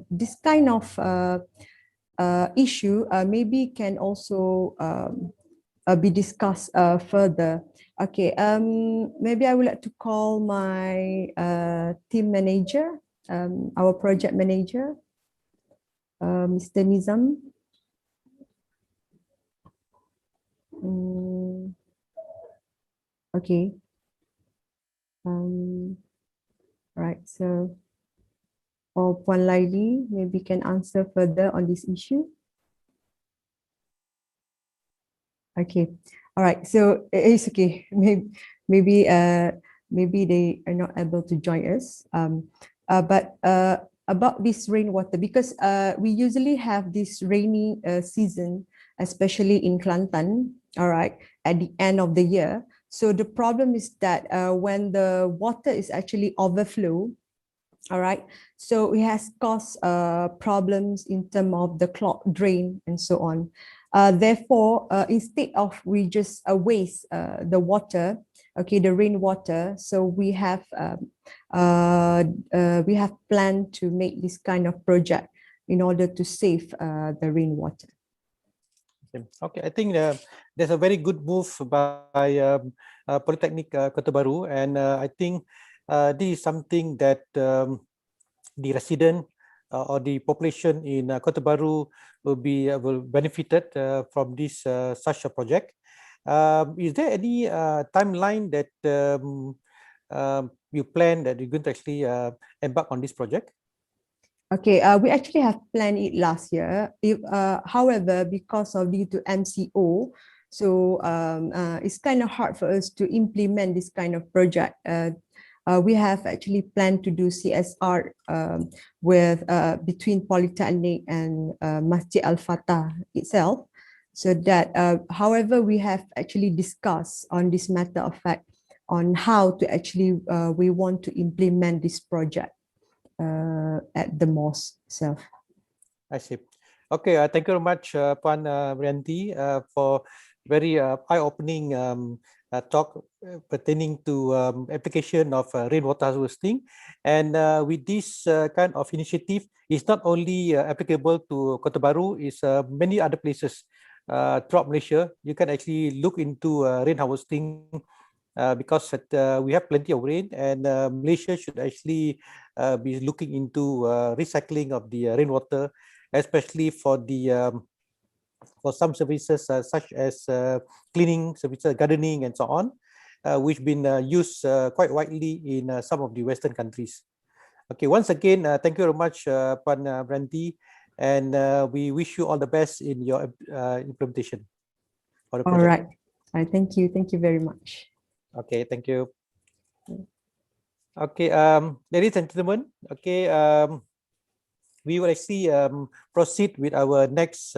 This kind of issue maybe can also be discussed further. Okay, maybe I would like to call my team manager, our project manager, Mr. Nizam. Okay. Right, so Puan Laili maybe can answer further on this issue. Okay, all right, so it's okay. Maybe they are not able to join us. But about this rainwater, because we usually have this rainy season, especially in Kelantan, all right, at the end of the year. So the problem is that when the water is actually overflow, All right. So it has caused problems in terms of the clogged drain and so on. Therefore, instead of we just waste the water, okay, the rainwater. So we have planned to make this kind of project in order to save the rainwater. Okay, I think there's a very good move by Polytechnic Kota Baru, and I think this is something that the resident or the population in Kota Baru will benefited from this such a project. Is there any timeline that you plan that you're going to actually embark on this project? Okay, we actually have planned it last year. However, because of due to MCO, so it's kind of hard for us to implement this kind of project. We have actually planned to do CSR with between Polytechnic and Masjid Al Fatah itself. So that, however, we have actually discussed on this matter of fact on how to actually we want to implement this project at the mosque itself. I see. Okay, thank you very much, Puan Rianti, for very eye-opening talk pertaining to application of rainwater harvesting. And with this kind of initiative, it's not only applicable to Kota Baru, it's many other places throughout Malaysia. You can actually look into rain harvesting because we have plenty of rain, and Malaysia should actually be looking into recycling of the rainwater, especially for the for some services such as cleaning services, gardening, and so on, which been used quite widely in some of the Western countries. Okay, once again, thank you very much, Puan Branti, and we wish you all the best in your implementation. All right. Thank you. Thank you very much. Okay, thank you. Okay, ladies and gentlemen, okay, we will actually proceed with our next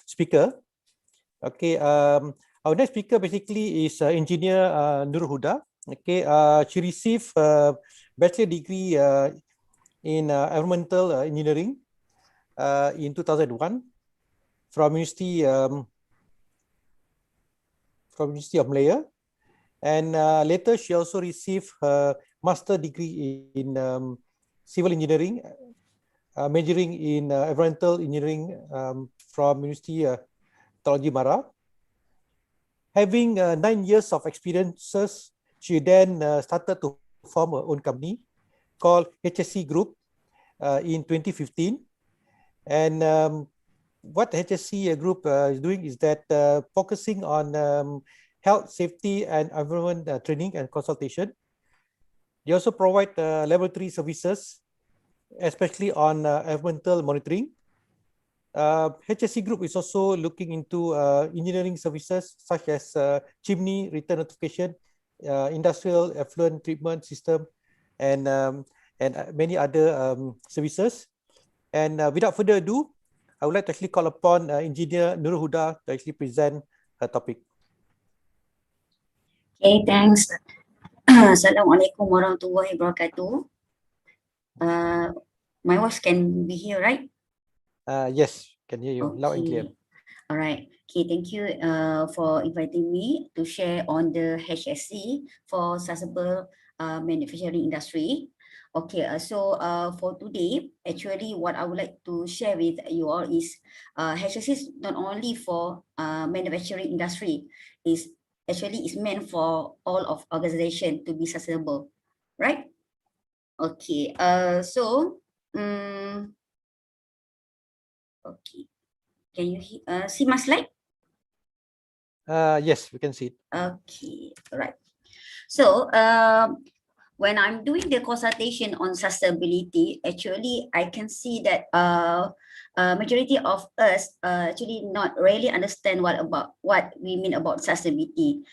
speaker. Okay, our next speaker basically is engineer Nur Huda. Okay, she received bachelor degree in environmental engineering in 2001 from University of Malaya. And later, she also received her master degree in civil engineering, majoring in environmental engineering from University Technology Mara. Having 9 years of experiences, she then started to form her own company called HSC Group in 2015. And what HSC Group is doing is that focusing on health, safety, and environment training and consultation. They also provide laboratory services, especially on environmental monitoring. HSC Group is also looking into engineering services such as chimney return notification, industrial effluent treatment system, and many other services. And without further ado, I would like to actually call upon Engineer Nur Huda to actually present her topic. Okay, thanks. Assalamualaikum warahmatullahi wabarakatuh. My voice can be here, right? Yes, can hear you loud and clear. All right. Okay, thank you for inviting me to share on the HSC for sustainable manufacturing industry. Okay, so for today, actually what I would like to share with you all is HSC is not only for manufacturing industry, is actually is meant for all of organization to be sustainable, right? Okay, so okay, can you see my slide? Yes, we can see it. Okay, all right. So when I'm doing the consultation on sustainability, actually I can see that majority of us actually not really understand what we mean about sustainability,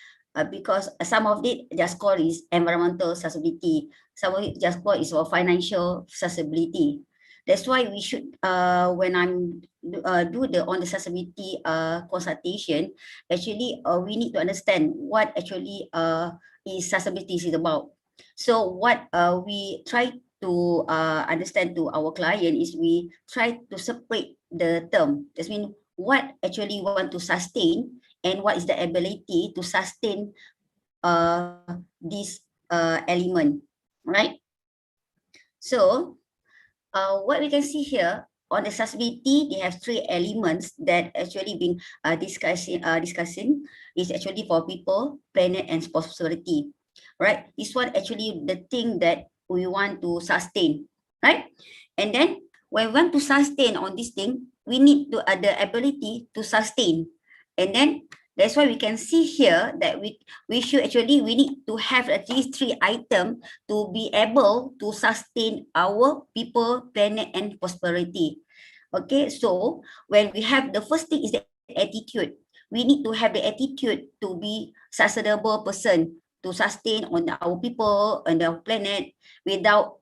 because some of it just call is environmental sustainability, some of it just call is for financial sustainability. That's why we should when I'm do the on the sustainability consultation, actually we need to understand what actually is sustainability is about. So what we try understand to our client is we try to separate the term. That means what actually want to sustain and what is the ability to sustain this element, right? So what we can see here on the sustainability, they have three elements that actually been discussing is actually for people, planet, and prosperity, right? This one actually the thing that we want to sustain, right? And then when we want to sustain on this thing, we need to the ability to sustain, and then that's why we can see here that we need to have at least three items to be able to sustain our people, planet, and prosperity. Okay, so when we have the first thing is the attitude. We need to have the attitude to be sustainable person to sustain on our people and our planet without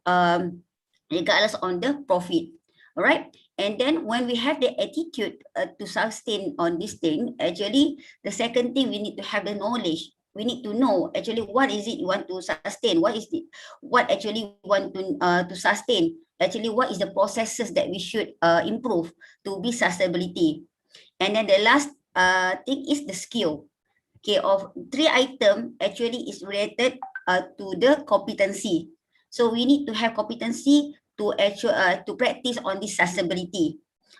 regardless on the profit. All right. And then when we have the attitude to sustain on this thing, actually the second thing we need to have the knowledge. We need to know actually what is it you want to sustain, what is it, what actually want to sustain, actually what is the processes that we should improve to be sustainability. And then the last thing is the skill. Okay, of three items actually is related to the competency. So we need to have competency to to practice on this sustainability.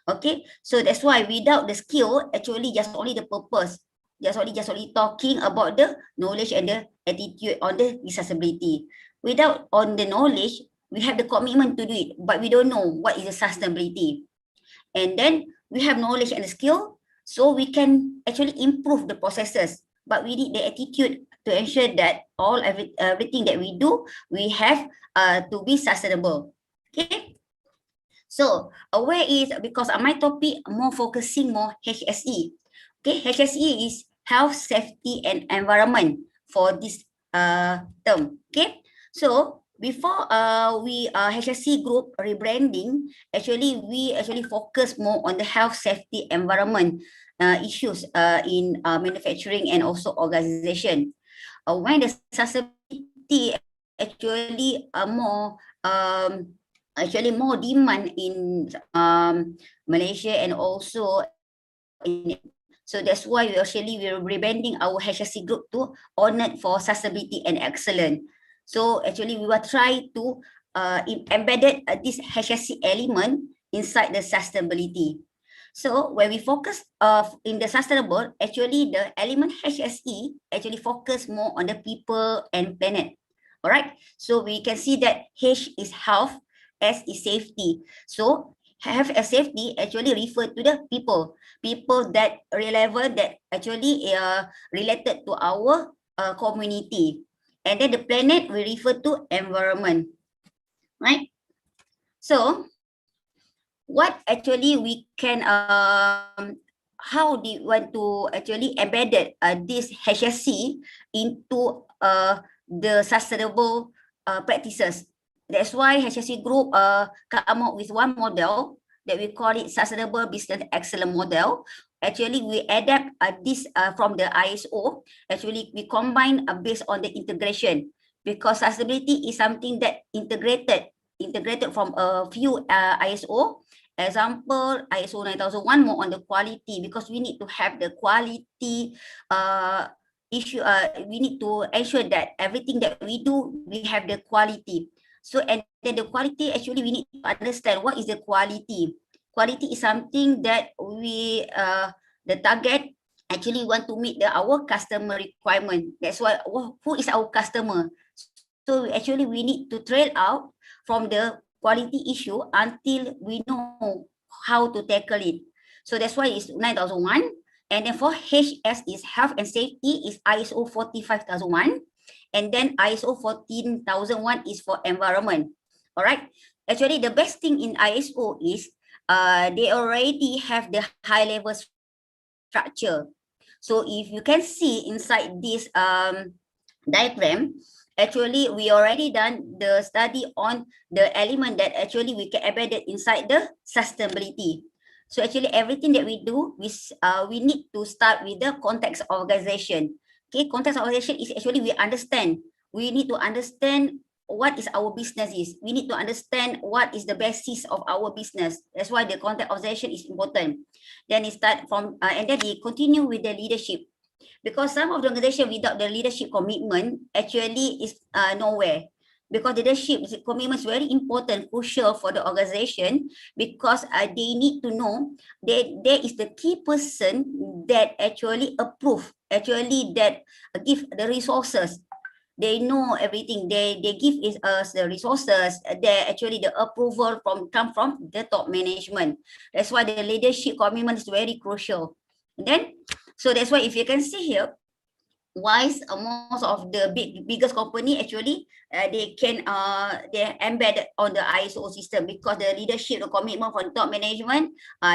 Okay, so that's why without the skill, actually just only the purpose, just only talking about the knowledge and the attitude on the sustainability. Without on the knowledge, we have the commitment to do it, but we don't know what is the sustainability. And then we have knowledge and skill, so we can actually improve the processes. But we need the attitude to ensure that everything that we do, we have to be sustainable. Okay, so where is, because my topic more focusing more HSE. Okay, HSE is health, safety, and environment for this term. Okay, so before we HSE group rebranding, actually we actually focus more on the health, safety, environment issues in manufacturing and also organization. When the sustainability actually more demand in Malaysia and also in, so that's why we're rebranding our HSC group to Honored for Sustainability and Excellence. So actually we will try to embedded this HSC element inside the sustainability. So when we focus in the sustainable, actually the element HSE actually focus more on the people and planet. All right. So we can see that H is health, S is safety. So health and safety actually refer to the people that relevant, that actually related to our community. And then the planet we refer to environment, right? So what actually we can how do you want to actually embedded this HSC into the sustainable practices. That's why HSC group come up with one model that we call it Sustainable Business Excellence Model. Actually, we adapt this from the ISO. Actually, we combine based on the integration, because sustainability is something that integrated from a few ISO. Example, ISO 9001 more on the quality, because we need to have the quality issue. We need to ensure that everything that we do, we have the quality. So, and then the quality, actually we need to understand what is the quality. Quality is something that we, the target actually want to meet our customer requirement. That's why, who is our customer? So actually we need to trail out from the quality issue until we know how to tackle it. So that's why it's 9001. And then for HS is health and safety is ISO 45001. And then ISO 14001 is for environment. All right. Actually, the best thing in ISO is they already have the high level structure. So if you can see inside this diagram, actually we already done the study on the element that actually we can embed it inside the sustainability. So actually everything that we do, we need to start with the context organization. Okay, context organization is actually we understand. We need to understand what is our business is. We need to understand what is the basis of our business. That's why the contact organization is important. Then it start from, and then they continue with the leadership. Because some of the organization without the leadership commitment actually is nowhere. Because leadership commitment is very important, crucial for the organization, because they need to know that there is the key person that actually approve, actually that give the resources. They know everything. They give us the resources. They actually the approval come from the top management. That's why the leadership commitment is very crucial. And then, so that's why if you can see here, why most of the biggest company actually they embed on the ISO system, because the leadership, the commitment from top management,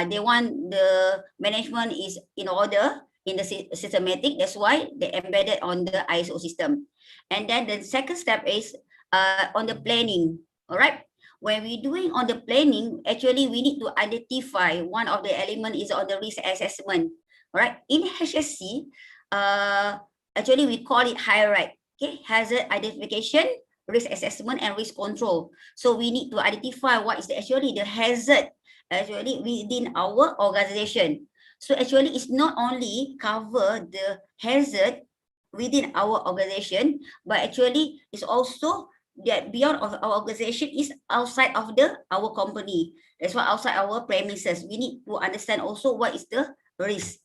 they want the management is in order, in the systematic. That's why they embedded on the ISO system. And then the second step is on the planning. All right. When we're doing on the planning, actually we need to identify one of the element is on the risk assessment. All right. In HSC, actually we call it hierarchy. Okay, hazard identification, risk assessment, and risk control. So we need to identify what is actually the hazard actually within our organization. So actually it's not only cover the hazard within our organization, but actually it's also that beyond of our organization is outside of our company. That's why outside our premises, we need to understand also what is the risk.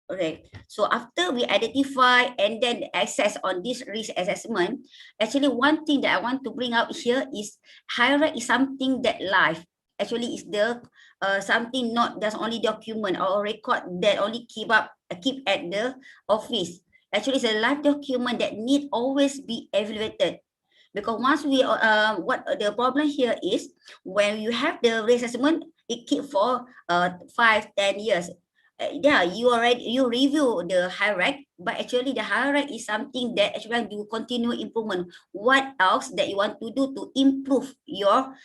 Okay, so after we identify and then access on this risk assessment, actually one thing that I want to bring out here is hierarchy is something that live. Actually is the something not just only document or record that only keep at the office. Actually it's a live document that need always be evaluated. Because once we what the problem here is, when you have the risk assessment, it keep for 5-10 years. Yeah, you review the hierarchy, but actually the hierarchy is something that actually you continue improvement. What else that you want to do to improve your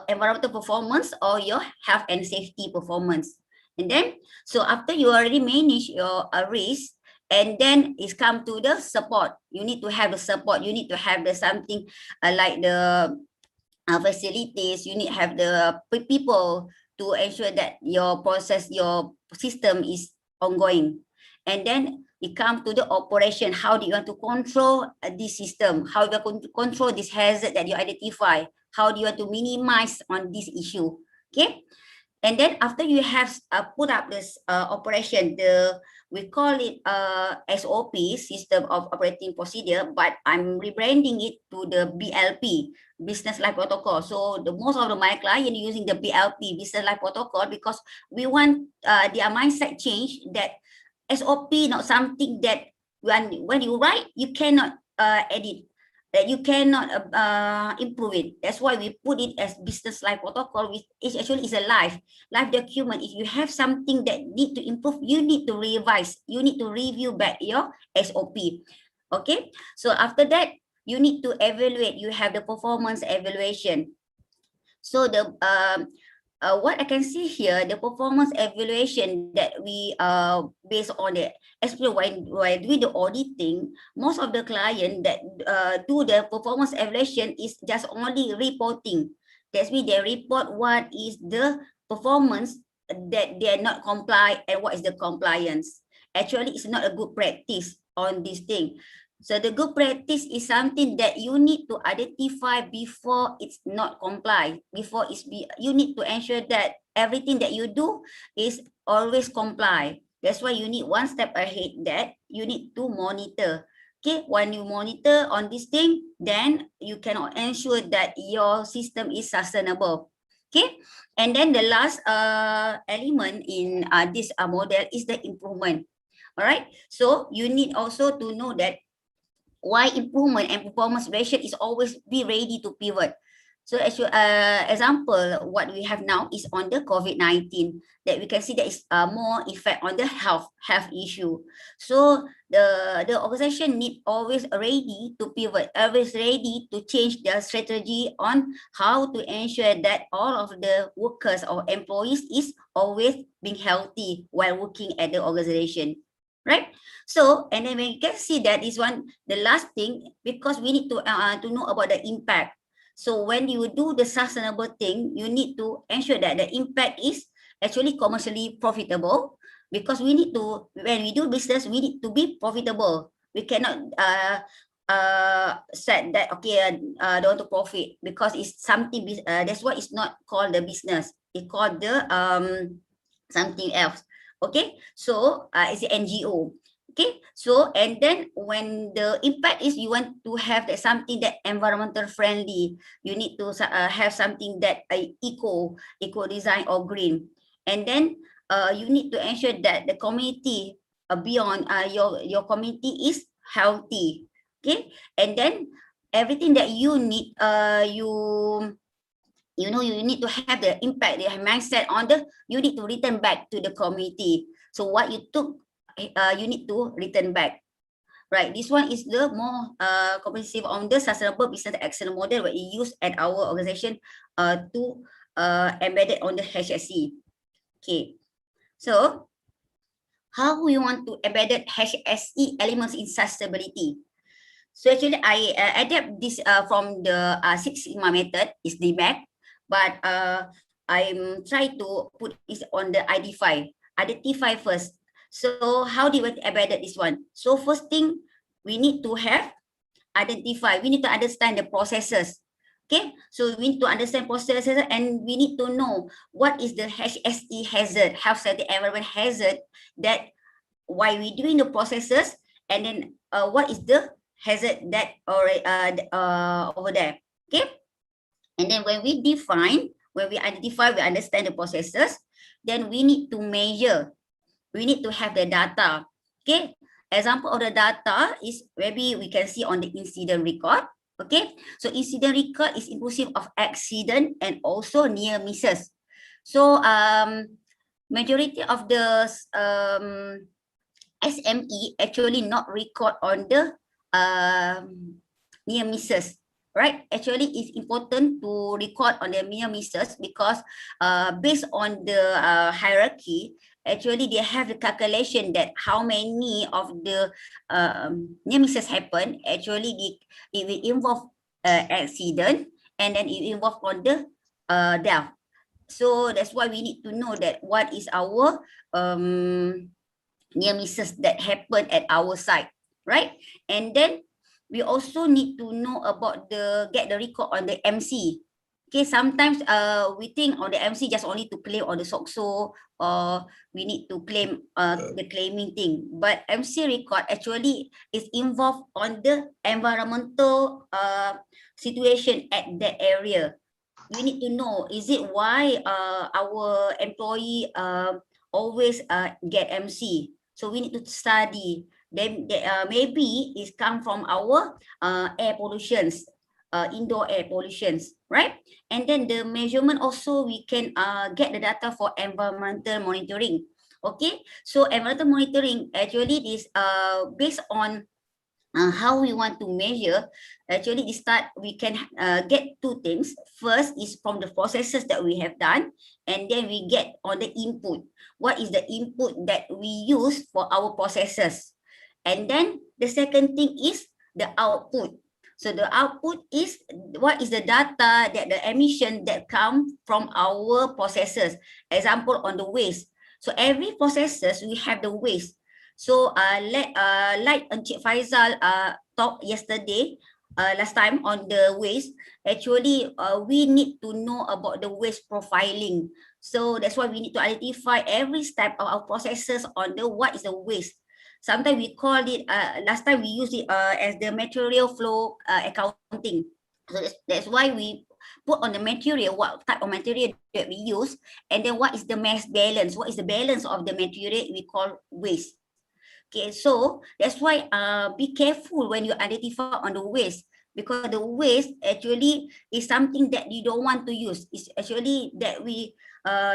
environmental performance or your health and safety performance? And then, so after you already manage your risk, and then it's come to the support. You need to have the support. You need to have the something like the facilities. You need to have the people to ensure that your process, your system is ongoing. And then it comes to the operation. How do you want to control this system? How do you want to control this hazard that you identify? How do you want to minimize on this issue? Okay. And then after you have put up this operation, we call it SOP, System of Operating Procedure, but I'm rebranding it to the BLP, Business Life Protocol. So the most of my client using the BLP, Business Life Protocol, because we want their mindset change that SOP not something that when you write, you cannot edit, that you cannot improve it. That's why we put it as Business Life Protocol, which is actually is a live document. If you have something that need to improve, you need to revise, you need to review back your SOP. Okay, so after that, you need to evaluate. You have the performance evaluation. So the what I can see here, the performance evaluation that we based on it, especially while doing the auditing, most of the client that do the performance evaluation is just only reporting. That's mean they report what is the performance that they are not comply and what is the compliance. Actually, it's not a good practice on this thing. So the good practice is something that you need to identify before it's not comply. Before you need to ensure that everything that you do is always comply. That's why you need one step ahead, that you need to monitor. Okay, when you monitor on this thing, then you can ensure that your system is sustainable. Okay, and then the last element in this model is the improvement. All right, so you need also to know that why improvement and performance ratio is always be ready to pivot. So actually, example, what we have now is on the COVID-19, that we can see that is more effect on the health issue. So the organization need always ready to pivot, always ready to change their strategy on how to ensure that all of the workers or employees is always being healthy while working at the organization. right? So, and then we can see that is the last thing, because we need to know about the impact. So when you do the sustainable thing, you need to ensure that the impact is actually commercially profitable, because we need to, when we do business, we need to be profitable. We cannot said that, okay, don't want to profit, because it's something, that's why it's not called the business. It's called the something else. Okay, so it's an NGO. Okay, so and then when the impact is, you want to have that something that environmental friendly, you need to have something that eco design or green, and then you need to ensure that the community beyond your community is healthy. Okay, and then everything that you need, you know, you need to have the impact, the mindset on the, you need to return back to the community. So what you took, you need to return back. Right, this one is the more comprehensive on the sustainable business excellence model what we use at our organization to embed it on the HSE. Okay, so how we want to embed HSE elements in sustainability. So actually, I adapt this from the Six Sigma method, is DMAC, but I'm trying to put this on the identify first. So how do we embed this one? So first thing, we need to have identify. We need to understand the processes. Okay, so we need to understand processes, and we need to know what is the HSE hazard, health, safety, environment hazard, that why we doing the processes, and then what is the hazard that over there. Okay, and then when we define, when we identify, we understand the processes, then we need to measure, we need to have the data. Okay, example of the data is maybe we can see on the incident record. Okay, so incident record is inclusive of accident and also near misses. So majority of the SME actually not record on the near misses, right? Actually, it's important to record on the near misses, because based on the hierarchy, actually they have the calculation that how many of the near misses happen. Actually, it will involve accident, and then it involve on the death. So that's why we need to know that what is our near misses that happen at our side, right? And then we also need to know about get the record on the MC. Okay, sometimes we think on the MC just only to claim on the SOCSO, or we need to claim the claiming thing. But MC record actually is involved on the environmental situation at that area. We need to know, is it why our employee always get MC? So we need to study. Then maybe it come from our air pollutions, indoor air pollutions, right? And then the measurement also, we can get the data for environmental monitoring. Okay, so environmental monitoring actually is based on how we want to measure. Actually, we can get two things. First is from the processes that we have done, and then we get on the input. What is the input that we use for our processes? And then the second thing is the output. So the output is what is the data, that the emission that come from our processes. Example on the waste. So every processes we have the waste. So like Encik Faizal talked yesterday, last time on the waste, actually we need to know about the waste profiling. So that's why we need to identify every step of our processes on the what is the waste. Sometimes we call it, last time we used it as the material flow accounting. So that's why we put on the material, what type of material that we use, and then what is the mass balance, what is the balance of the material we call waste. Okay, so that's why be careful when you identify on the waste, because the waste actually is something that you don't want to use. It's actually that we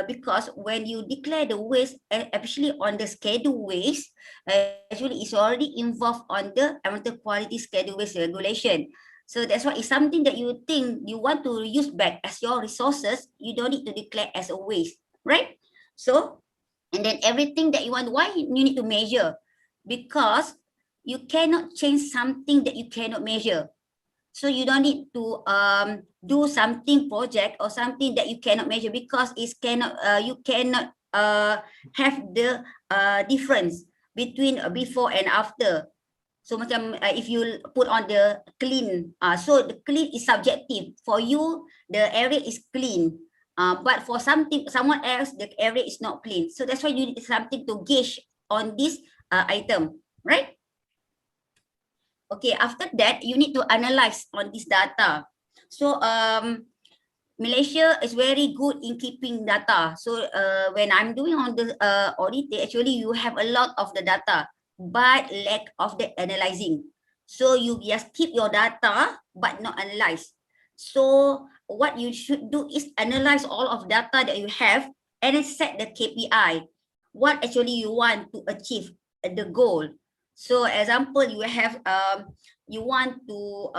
because when you declare the waste, especially on the schedule waste, actually it's already involved on the environmental quality schedule waste regulation. So that's why it's something that you think you want to use back as your resources, you don't need to declare as a waste, right? So, and then everything that you want, why you need to measure? because you cannot change something that you cannot measure. So you don't need to do something project or something that you cannot measure, because you cannot have the difference between before and after. So macam if you put on the clean, so the clean is subjective. For you, the area is clean, but for someone else, the area is not clean. So that's why you need something to gauge on this item, right? Okay, after that, you need to analyze on this data. So Malaysia is very good in keeping data. So when I'm doing on the audit, actually you have a lot of the data, but lack of the analyzing. So you just keep your data, but not analyze. So what you should do is analyze all of data that you have and then set the KPI. What actually you want to achieve, the goal. So example, you want to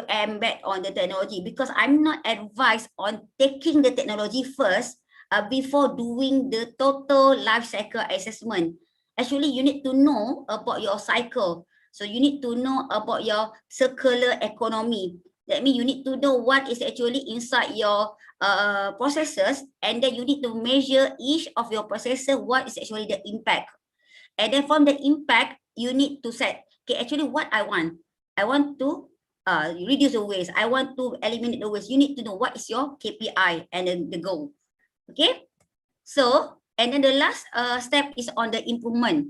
embed on the technology, because I'm not advised on taking the technology first before doing the total life cycle assessment. Actually, you need to know about your cycle. So you need to know about your circular economy. That means you need to know what is actually inside your processes, and then you need to measure each of your processes, what is actually the impact. And then from the impact, you need to set, okay, actually what I want to reduce the waste. I want to eliminate the waste. You need to know what is your KPI and then the goal. Okay. So, and then the last step is on the improvement.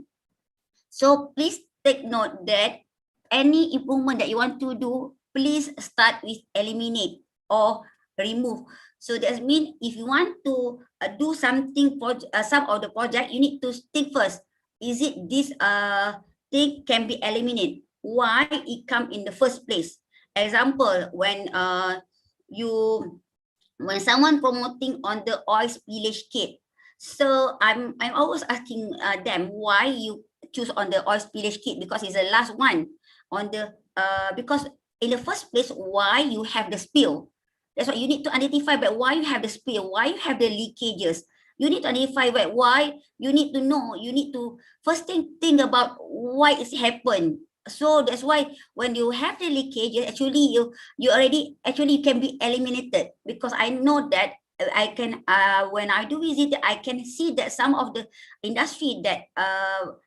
So please take note that any improvement that you want to do, please start with eliminate or remove. So that means if you want to do something, some of the project, you need to think first. Is it this thing can be eliminated? Why it come in the first place? Example, when someone promoting on the oil spillage kit, so I'm always asking them why you choose on the oil spillage kit, because it's the last one on the because in the first place, why you have the spill. That's why you need to identify, but why you have the spill, why you have the leakages. You need to identify, but why you need to know. You need to first think about why it's happened. So that's why when you have the leakages, actually you already actually can be eliminated, because I know that I can when I do visit, I can see that some of the industry that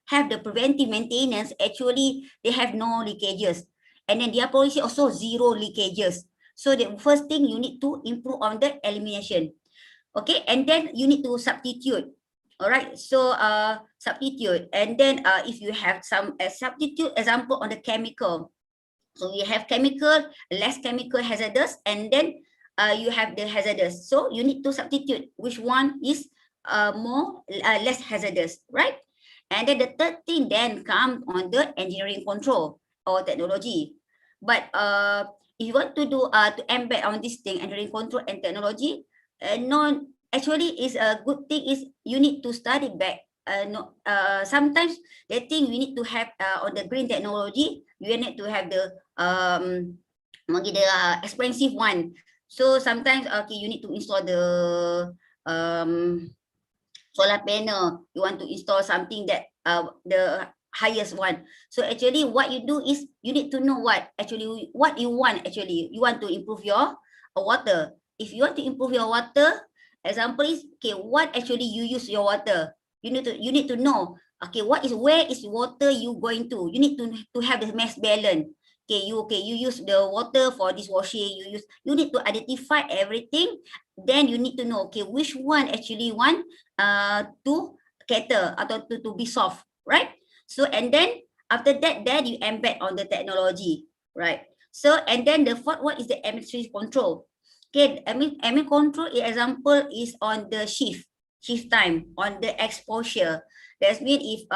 have the preventive maintenance, actually they have no leakages, and then their policy also zero leakages. So the first thing you need to improve on the elimination. Okay, and then you need to substitute. All right, so substitute, and then if you have some substitute, example on the chemical. So you have chemical, less chemical hazardous, and then you have the hazardous. So you need to substitute which one is less hazardous, right? And then the third thing then come on the engineering control or technology. But if you want to do to embed on this thing, engineering control and technology, no, actually is a good thing is you need to study back. Sometimes the thing we need to have on the green technology, you need to have the expensive one. So sometimes okay, you need to install the solar panel. You want to install something that the highest one. So actually what you do is you need to know what you want. Actually you want to improve your water. If you want to improve your water, example is, okay, what actually you use your water. You need to know, okay, where is water you going to. You need to have the mass balance. You use the water for dishwashing, you need to identify everything. Then you need to know, okay, which one actually want to cater or to be solved, right? So and then after that, then you embed on the technology, right? So and then the fourth one is the administrative control. Okay, admin control example is on the shift time, on the exposure. That means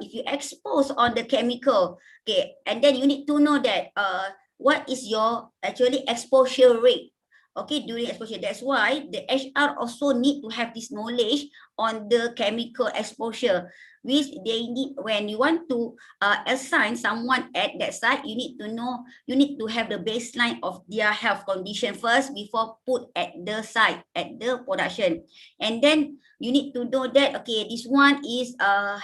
if you expose on the chemical, okay, and then you need to know that what is your actually exposure rate, okay, during exposure. That's why the HR also need to have this knowledge on the chemical exposure, which they need. When you want to assign someone at that site, you need to know, you need to have the baseline of their health condition first before put at the site, at the production. And then you need to know that, okay, this one is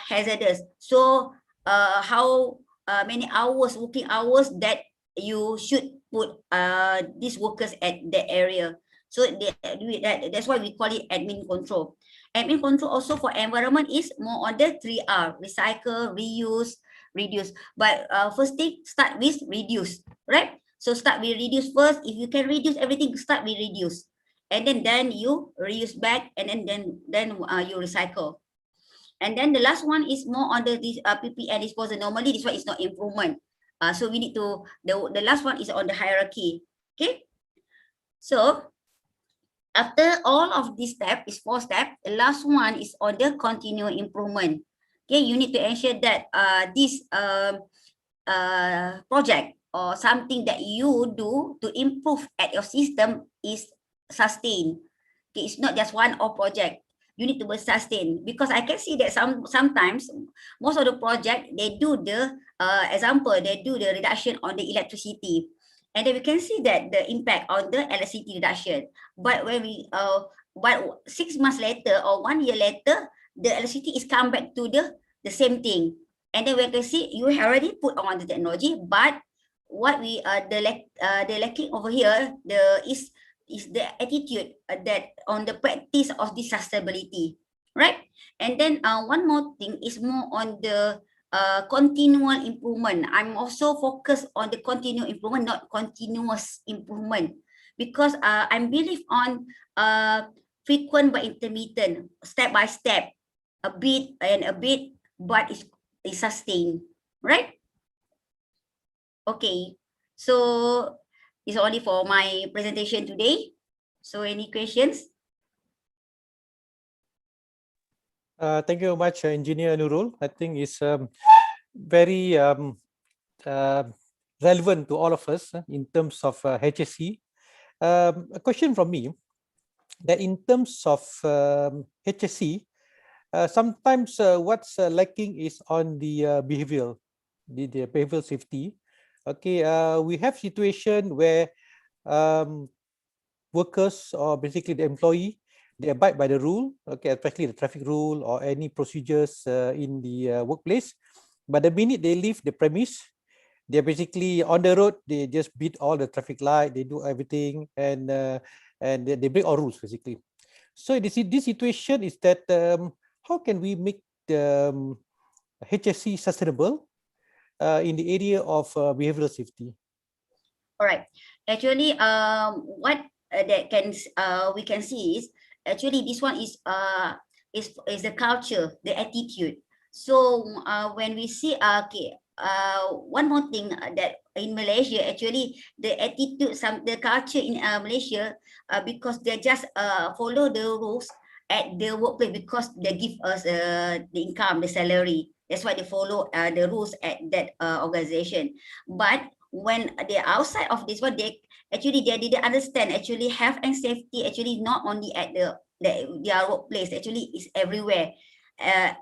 hazardous. So how many hours, working hours that you should put these workers at the area. So that's why we call it admin control. Admin control also for environment is more on the 3R: recycle, reuse, reduce. But first thing, start with reduce, right? So start with reduce first. If you can reduce everything, start with reduce, and then you reuse back, and then you recycle. And then the last one is more on the PPN disposal. Normally this one is not improvement. So we need to, the last one is on the hierarchy. Okay. So after all of this step is 4 steps, the last one is on the continuous improvement. Okay, you need to ensure that this project or something that you do to improve at your system is sustained. Okay, it's not just one-off project. You need to be sustained, because I can see that sometimes most of the project they do the example, they do the reduction on the electricity, and then we can see that the impact on the electricity reduction. But when we but 6 months later or 1 year later, the electricity is come back to the same thing. And then we can see you already put on the technology, but what we the lacking over here is the attitude that on the practice of this sustainability, right? And then one more thing is more on the continual improvement. I'm also focused on the continual improvement, not continuous improvement, because I believe on frequent but intermittent, step by step, a bit and a bit, but it's sustained, right? Okay, so it's only for my presentation today. So any questions? Thank you very much, Engineer Nurul. I think it's very relevant to all of us in terms of HSE. A question from me, that in terms of HSE, sometimes what's lacking is on the behavioral safety. Okay, we have situation where workers, or basically the employee, they abide by the rule, okay, especially the traffic rule or any procedures in the workplace. But the minute they leave the premise, they're basically on the road, they just beat all the traffic light, they do everything, and they break all rules basically. So this situation is that how can we make the HSE sustainable in the area of behavioral safety? All right. Actually, what that can we can see is actually this one is the culture, the attitude. So when we see okay, one more thing that in Malaysia, actually the attitude, the culture in Malaysia, because they just follow the rules at the workplace, because they give us the income, the salary. That's why they follow the rules at that organization. But when they're outside of this one, they didn't understand actually health and safety actually not only at their workplace, actually is everywhere.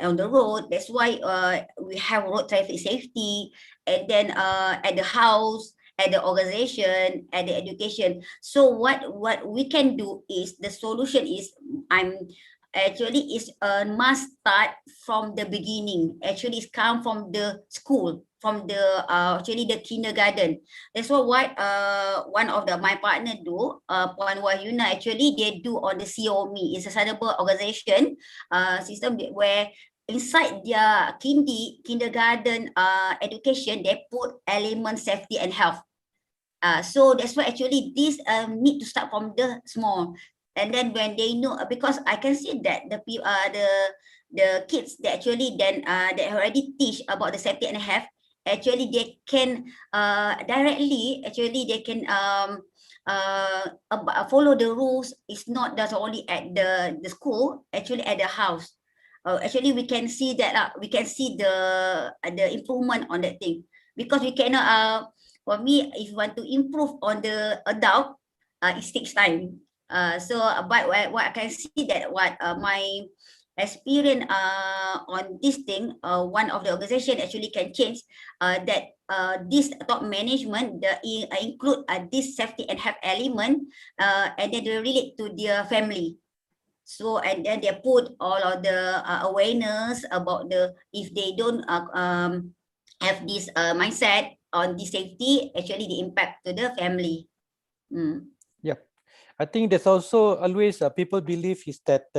On the road. That's why we have road traffic safety, and then at the house, at the organization, at the education. So what we can do is, the solution is must start from the beginning. Actually, it's come from the school, from the actually the kindergarten. That's what one of my partner do, Puan Wahyuna, actually they do on the COME. It's a sustainable organization system where inside their kindergarten education, they put element safety and health. So that's why actually this need to start from the small. And then when they know, because I can see that the kids that actually then they already teach about the safety and health, actually they can directly, actually they can follow the rules. It's not just only at the school, actually at the house. Actually we can see that we can see the improvement on that thing, because we cannot for me, if you want to improve on the adult, it takes time. So but what I can see that what my experience on this thing, one of the organization actually can change that this top management include this safety and health element, and then they relate to their family. So and then they put all of the awareness about the if they don't have this mindset on the safety, actually the impact to the family. Yeah, I think there's also always people believe is that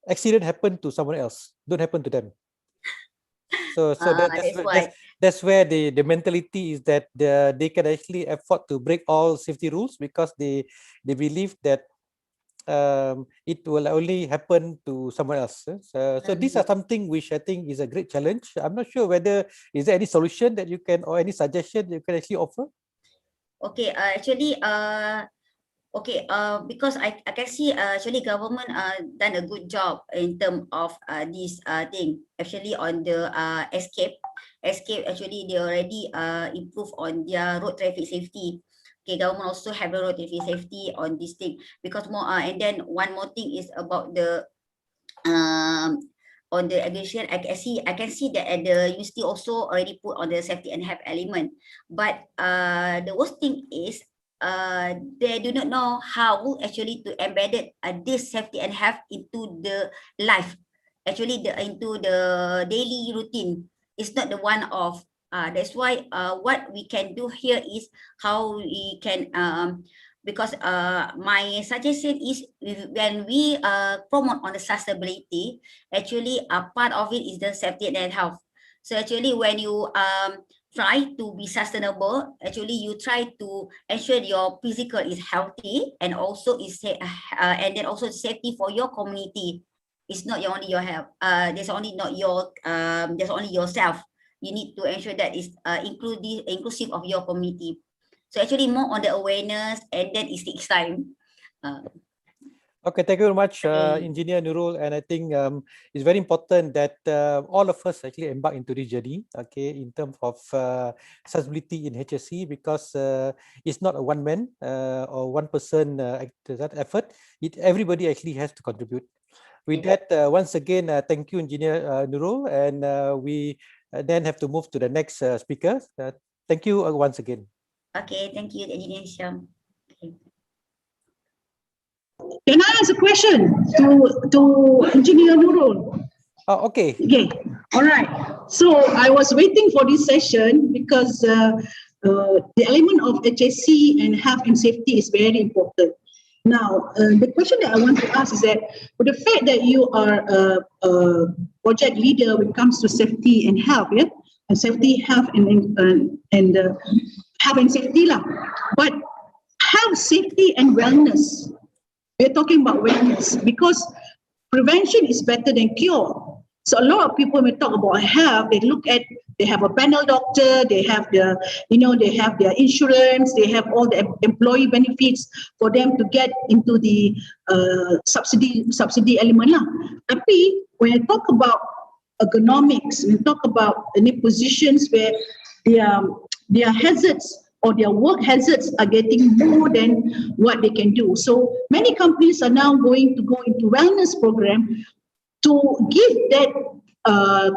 accident happen to someone else, don't happen to them. So that's where the mentality is that they can actually afford to break all safety rules because they believe that it will only happen to someone else. So these are something which I think is a great challenge. I'm not sure whether is there any solution that you can or any suggestion you can actually offer. Okay, actually, because I can see actually government done a good job in terms of this thing. Actually, on the escape actually they already improve on their road traffic safety. Okay, government also have a road traffic safety on this thing because more and then one more thing is about the on the aviation. I can see that at the university also already put on the safety and health element, but the worst thing is they do not know how actually to embed this safety and health into the life, actually into the daily routine. It's not the one of that's why what we can do here is how we can because my suggestion is when we promote on the sustainability, actually part of it is the safety and health. So actually when you try to be sustainable, actually you try to ensure your physical is healthy and also is and then also safety for your community. It's not only your health. There's only not your there's only yourself. You need to ensure that is inclusive of your community. So actually more on the awareness and then it takes time. Okay, thank you very much, Engineer Nurul. And I think it's very important that all of us actually embark into this journey, okay, in terms of accessibility in HSC, because it's not a one man or one person that effort. Everybody actually has to contribute. With that, once again, thank you, Engineer Nurul, and we then have to move to the next speaker. Thank you once again. Okay, thank you, Engineer Hisham. Okay. Can I ask a question to Engineer Nurul? Oh, okay. Okay, all right. So I was waiting for this session because the element of HSC and health and safety is very important. Now, the question that I want to ask is that with the fact that you are a project leader when it comes to safety and health, yeah, and safety, health, and health and safety lah. But health, safety, and wellness. We're talking about wellness because prevention is better than cure. So a lot of people may talk about health, they have a panel doctor, they have they have their insurance, they have all the employee benefits for them to get into the subsidy element lah. Tapi when I talk about ergonomics, when I talk about any positions where their hazards or their work hazards are getting more than what they can do. So many companies are now going to go into wellness program to give that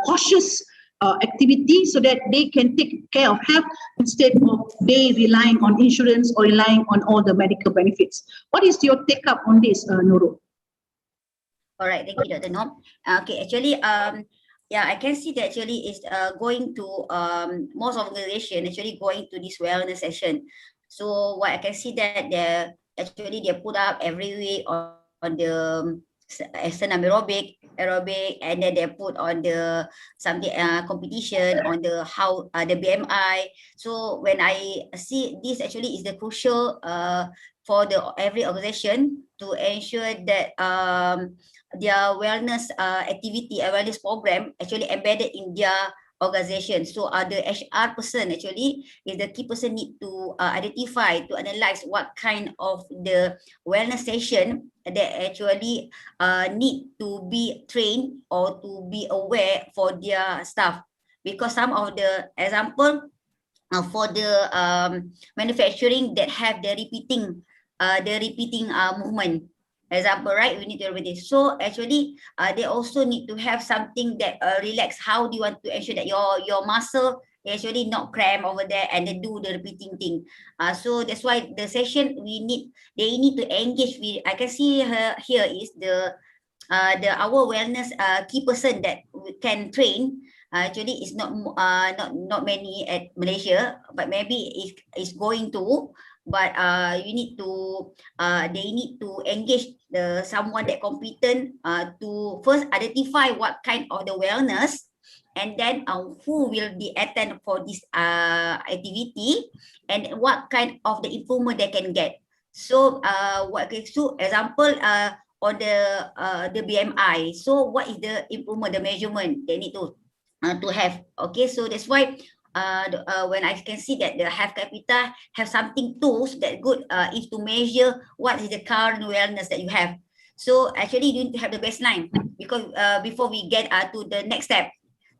cautious activity so that they can take care of health instead of they relying on insurance or relying on all the medical benefits. What is your take up on this, Nurul? All right, thank you, Dr. Nom. Okay, actually, yeah, I can see that actually is going to most organization actually going to this wellness session. So what I can see that they put up every week on the senam aerobic, and then they put on the something competition on the how the BMI. So when I see this actually is the crucial for the every organization to ensure that their wellness activity, wellness program actually embedded in their organization. So the HR person actually is the key person need to identify, to analyze what kind of the wellness session that actually need to be trained or to be aware for their staff. Because some of the example for the manufacturing that have the repeating movement. Example, right? We need to repeat this. So actually, they also need to have something that relax. How do you want to ensure that your muscle they actually not cram over there and they do the repeating thing. So that's why the session they need to engage with. I can see here is the our wellness key person that we can train. Actually it's not many at Malaysia, but maybe it's going to, but you need to they need to engage someone that competent to first identify what kind of the wellness, and then who will be attend for this activity, and what kind of the improvement they can get. So so example on the BMI. So what is the improvement, the measurement they need to have? Okay, so that's why when I can see that the health capita have something tools that good is to measure what is the current wellness that you have. So actually you need to have the baseline, because before we get to the next step.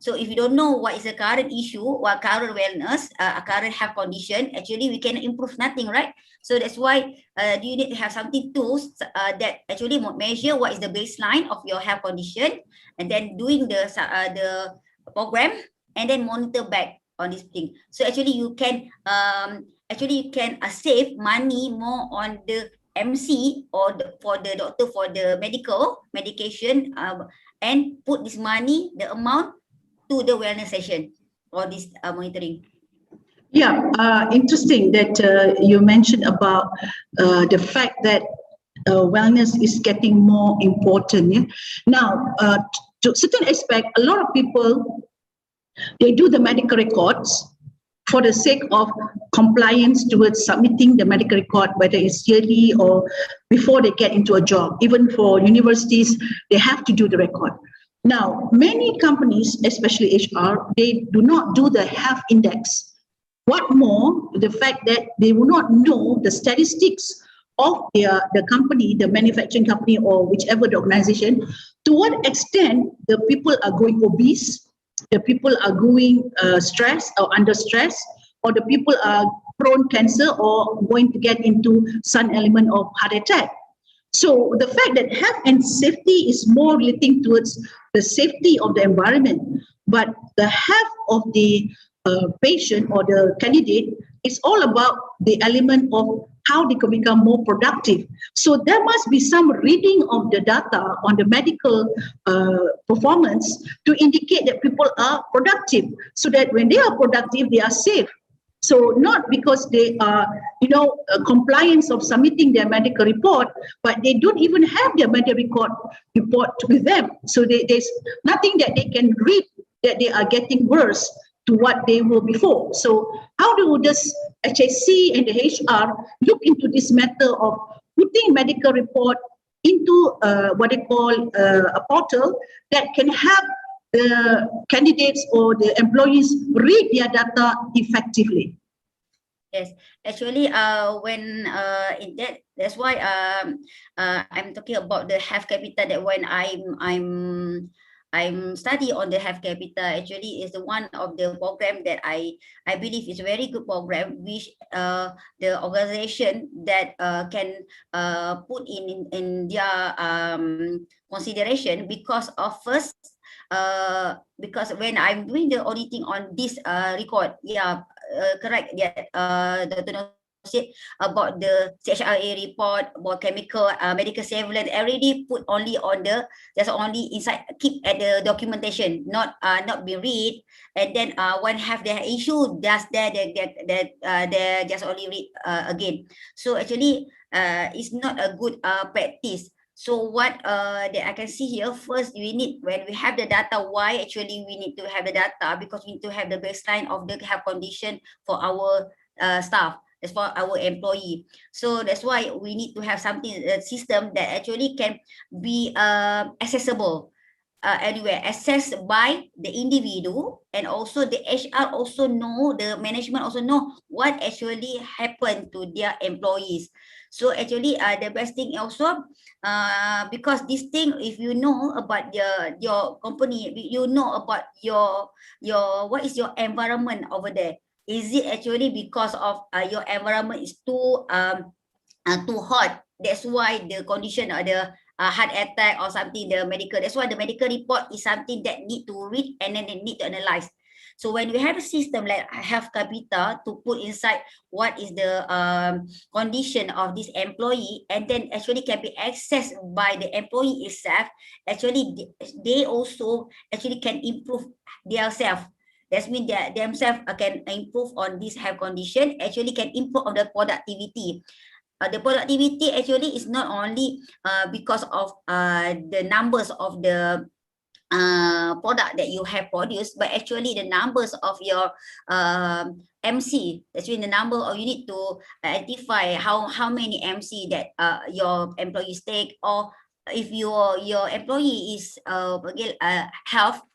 So if you don't know what is the current issue, what current wellness, current health condition, actually we can improve nothing, right? So that's why you need to have something tools that actually measure what is the baseline of your health condition, and then doing the program, and then monitor back on this thing. So actually you can save money more on the MC or for the doctor for the medication, and put this money, the amount, to the wellness session or this monitoring. Yeah, interesting that you mentioned about the fact that wellness is getting more important. Yeah? Now, to a certain aspect, a lot of people, they do the medical records for the sake of compliance towards submitting the medical record, whether it's yearly or before they get into a job. Even for universities, they have to do the record. Now, many companies, especially HR, they do not do the health index. What more, the fact that they will not know the statistics of the company, the manufacturing company, or whichever the organization, to what extent the people are going obese, the people are going stressed or under stress, or the people are prone cancer or going to get into some element of heart attack. So the fact that health and safety is more relating towards the safety of the environment, but the health of the patient or the candidate is all about the element of how they can become more productive. So there must be some reading of the data on the medical performance to indicate that people are productive, so that when they are productive, they are safe. So not because they are, compliance of submitting their medical report, but they don't even have their medical report with them. So there's nothing that they can read that they are getting worse to what they were before. So how do this HSC and the HR look into this matter of putting medical report into what they call a portal that can help the candidates or the employees read their data effectively? Yes, actually, when in that's why I'm talking about the health capital. That when I'm study on the health capital, actually is the one of the program that I believe is a very good program, which the organization that can put in their consideration, because of first. Because when I'm doing the auditing on this record, correct, Dr. No said about the CHRA report, about chemical medical surveillance, already put only on just only inside, keep at the documentation, not be read, and then when have their issue, just they just only read again. So actually it's not a good practice. So what that I can see here, first we need, when we have the data, why actually we need to have the data, because we need to have the baseline of the health condition for our staff, as for our employee. So that's why we need to have something, a system that actually can be accessible anywhere, accessed by the individual, and also the HR also know, the management also know what actually happened to their employees. So actually the best thing also, because this thing, if you know about your company, you know about your what is your environment over there. Is it actually because of your environment is too hot, that's why the condition or the heart attack or something, the medical, that's why the medical report is something that need to read and then they need to analyze. So when we have a system like health capita to put inside what is the condition of this employee, and then actually can be accessed by the employee itself, actually they also actually can improve themselves. That means that themselves can improve on this health condition, actually can improve on the productivity. The productivity actually is not only because of the numbers of the product that you have produced, but actually the numbers of your MC. That's mean the number of, you need to identify how many MC that your employees take, or if your employee is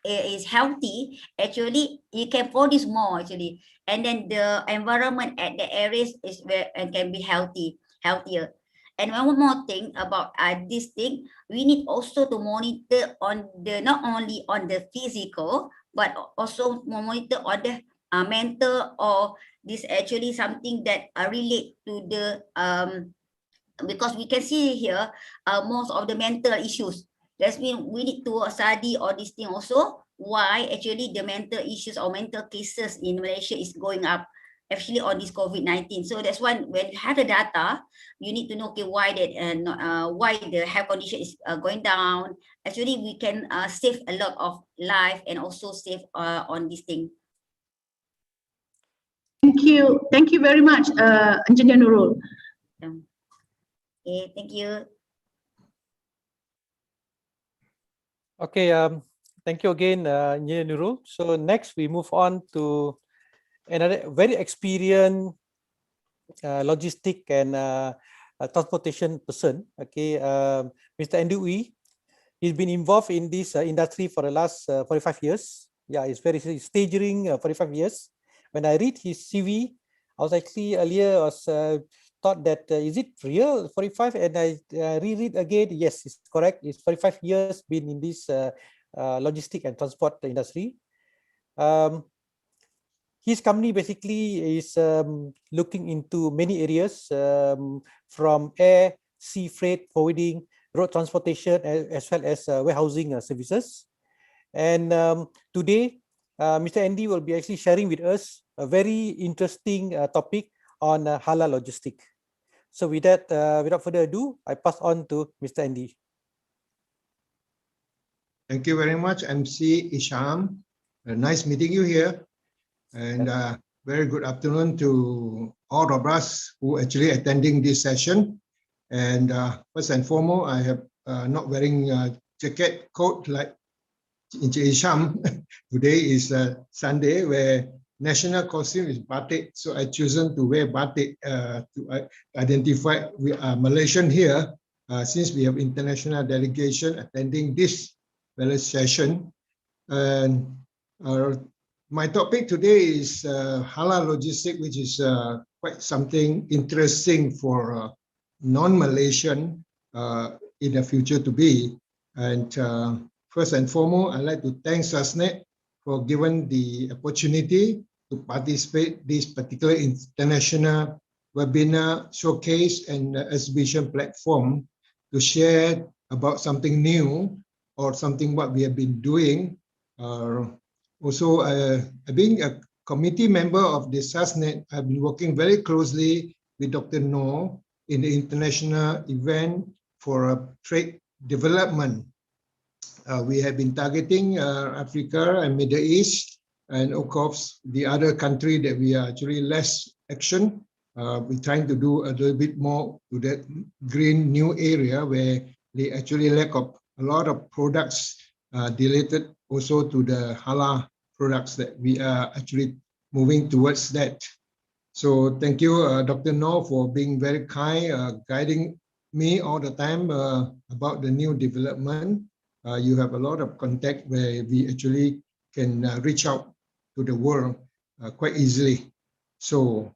is healthy, actually you can produce more actually, and then the environment at the areas is where can be healthier. And one more thing about this thing, we need also to monitor on the, not only on the physical, but also monitor on the mental, or this actually something that relate to the because we can see here most of the mental issues. That's mean we need to study all this thing also, why actually the mental issues or mental cases in Malaysia is going up, actually on this COVID-19. So that's why when you have the data, you need to know, okay, why that why the health condition is going down. Actually, we can save a lot of life and also save on this thing. Thank you very much, Engineer Nurul. Okay, thank you. Okay, thank you again, Engineer Nurul. So next we move on to another very experienced logistic and transportation person. Okay, Mr. Andy Uy. He's been involved in this industry for the last 45 years. Yeah, it's very staggering 45 years. When I read his CV, I was actually earlier thought that is it real 45, and I reread again. Yes, it's correct. It's 45 years been in this logistic and transport industry. His company basically is looking into many areas, from air, sea freight, forwarding, road transportation, as well as warehousing services. And today, Mr. Andy will be actually sharing with us a very interesting topic on halal logistic. So with that, without further ado, I pass on to Mr. Andy. Thank you very much, MC Isham. Nice meeting you here. And very good afternoon to all of us who actually attending this session. And first and foremost, I have not wearing a jacket coat like Isham. Today is Sunday, where national costume is batik, so I chosen to wear batik to identify we are Malaysian here, since we have international delegation attending this session. And my topic today is halal logistic, which is quite something interesting for non-Malaysian in the future to be. And first and foremost, I'd like to thank SASNET for giving the opportunity to participate this particular international webinar showcase and exhibition platform to share about something new or something what we have been doing. Also, being a committee member of the SASNET, I've been working very closely with Dr. Noor in the international event for trade development. We have been targeting Africa and Middle East, and of course the other country that we are actually less action. We're trying to do a little bit more to that green new area where they actually lack of a lot of products related also to the halal products that we are actually moving towards that. So thank you, Dr. Noor, for being very kind, guiding me all the time about the new development. You have a lot of contact where we actually can reach out to the world quite easily. So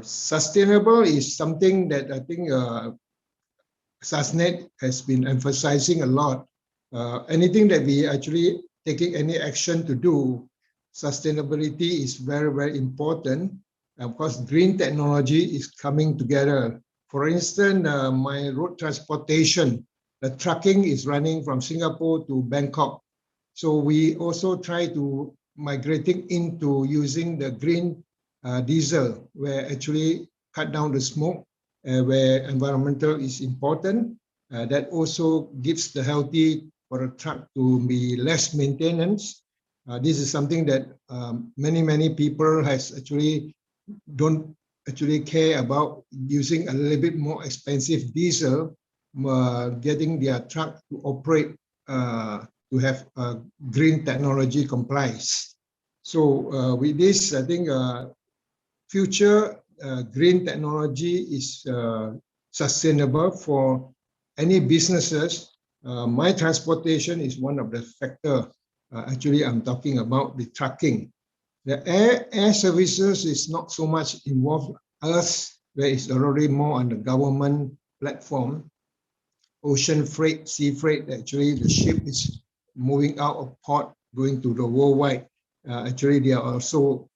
sustainable is something that I think SASNET has been emphasizing a lot. Anything that we actually taking any action to do, sustainability is very, very important. Of course, green technology is coming together. For instance, my road transportation, the trucking is running from Singapore to Bangkok. So we also try to migrating into using the green diesel, where actually cut down the smoke, where environmental is important. That also gives the healthy for a truck to be less maintenance. This is something that many people has actually don't actually care about using a little bit more expensive diesel, getting their truck to operate to have green technology compliance. So with this, I think future green technology is sustainable for any businesses. My transportation is one of the factor. Actually, I'm talking about the trucking. The air services is not so much involved us, where it's already more on the government platform. Ocean freight, sea freight, actually the ship is moving out of port, going to the worldwide. Actually, they are also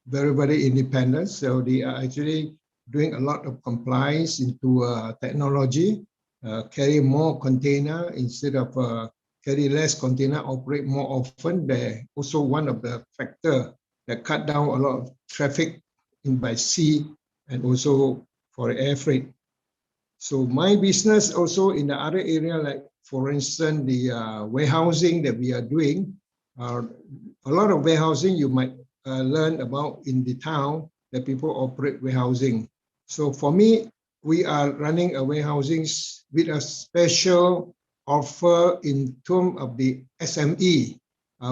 very independent. So they are actually doing a lot of compliance into technology, carry more container instead of carry less container, operate more often. They're also one of the factor that cut down a lot of traffic by sea and also for air freight. So my business also in the other area, like for instance, the warehousing that we are doing, a lot of warehousing you might learn about in the town that people operate warehousing. So for me, we are running a warehousing with a special offer in terms of the SME.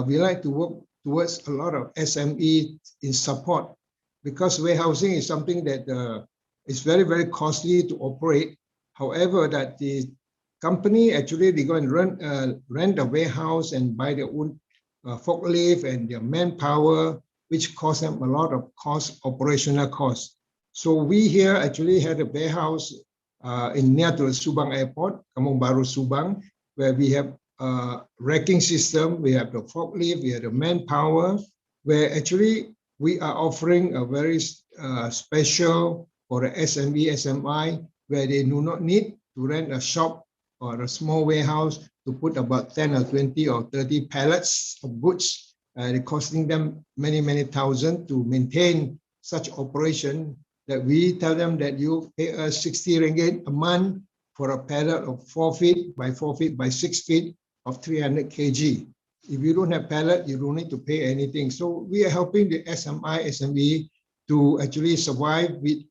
We like to work towards a lot of SME in support, because warehousing is something that is very costly to operate. However, that the company actually they go and rent a warehouse and buy their own forklift and their manpower, which costs them a lot of operational costs. So we here actually had a warehouse in near to the Subang Airport, Kampung Baru Subang, where we have a racking system, we have the forklift, we have the manpower, where actually we are offering a very special for the SME, SMI, where they do not need to rent a shop or a small warehouse to put about 10 or 20 or 30 pallets of goods. It costing them many thousand to maintain such operation, that we tell them that you pay us 60 ringgit a month for a pallet of 4 feet by 4 feet by 6 feet of 300 kg. If you don't have pallet, you don't need to pay anything. So we are helping the SMI, SME to actually survive with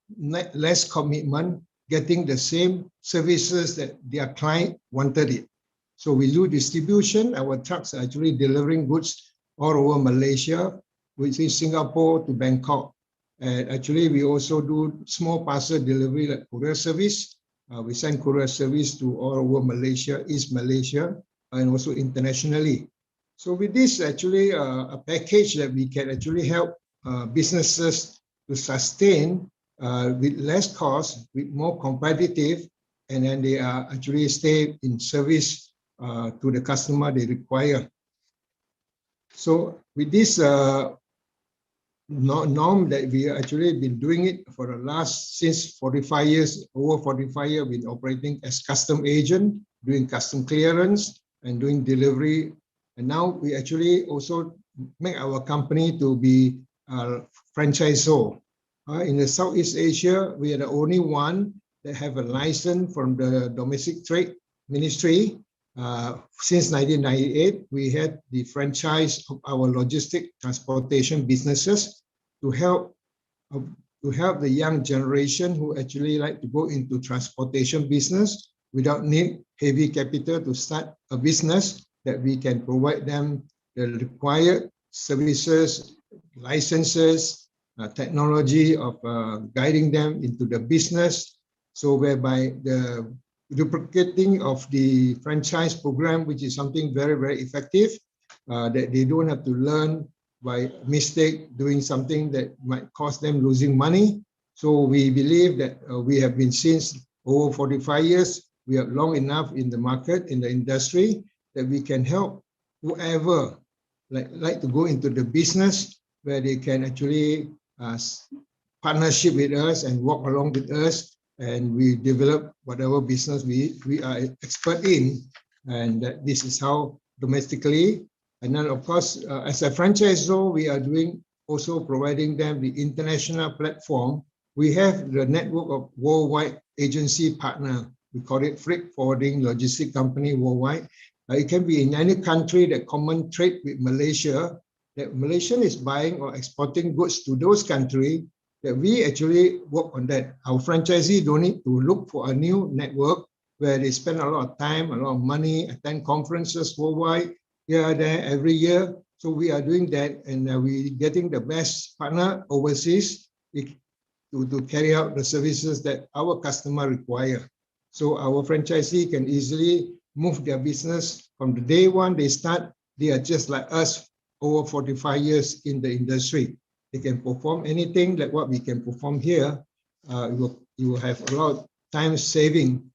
less commitment, getting the same services that their client wanted it. So we do distribution. Our trucks are actually delivering goods all over Malaysia, which is Singapore to Bangkok. And actually, we also do small parcel delivery like courier service. We send courier service to all over Malaysia, East Malaysia, and also internationally. So with this, actually, a package that we can actually help businesses to sustain with less cost, with more competitive, and then they are actually stay in service to the customer they require. So with this norm that we actually been doing it for the last since 45 years, over 45 years, been operating as custom agent, doing custom clearance and doing delivery. And now we actually also make our company to be a franchisor. In the Southeast Asia, we are the only one that have a license from the Domestic Trade Ministry. Since 1998, we had the franchise of our logistic transportation businesses to help the young generation who actually like to go into transportation business without need heavy capital to start a business, that we can provide them the required services, licenses, technology of guiding them into the business. So whereby the duplicating of the franchise program, which is something very effective, that they don't have to learn by mistake doing something that might cost them losing money. So we believe that we have been since over 45 years, we are long enough in the market, in the industry, that we can help whoever like to go into the business, where they can actually partnership with us and walk along with us, and we develop whatever business we are expert in. And this is how domestically And then, of course, as a franchisor, we are doing also providing them the international platform. We have the network of worldwide agency partner. We call it freight forwarding logistic company worldwide. It can be in any country that common trade with Malaysia, that Malaysian is buying or exporting goods to those countries, that we actually work on that. Our franchisee don't need to look for a new network where they spend a lot of time, a lot of money, attend conferences worldwide, here, there, every year. So we are doing that, and we're getting the best partner overseas to carry out the services that our customer require. So our franchisee can easily move their business from the day one they start. They are just like us, over 45 years in the industry. They can perform anything like what we can perform here. You will have a lot of time saving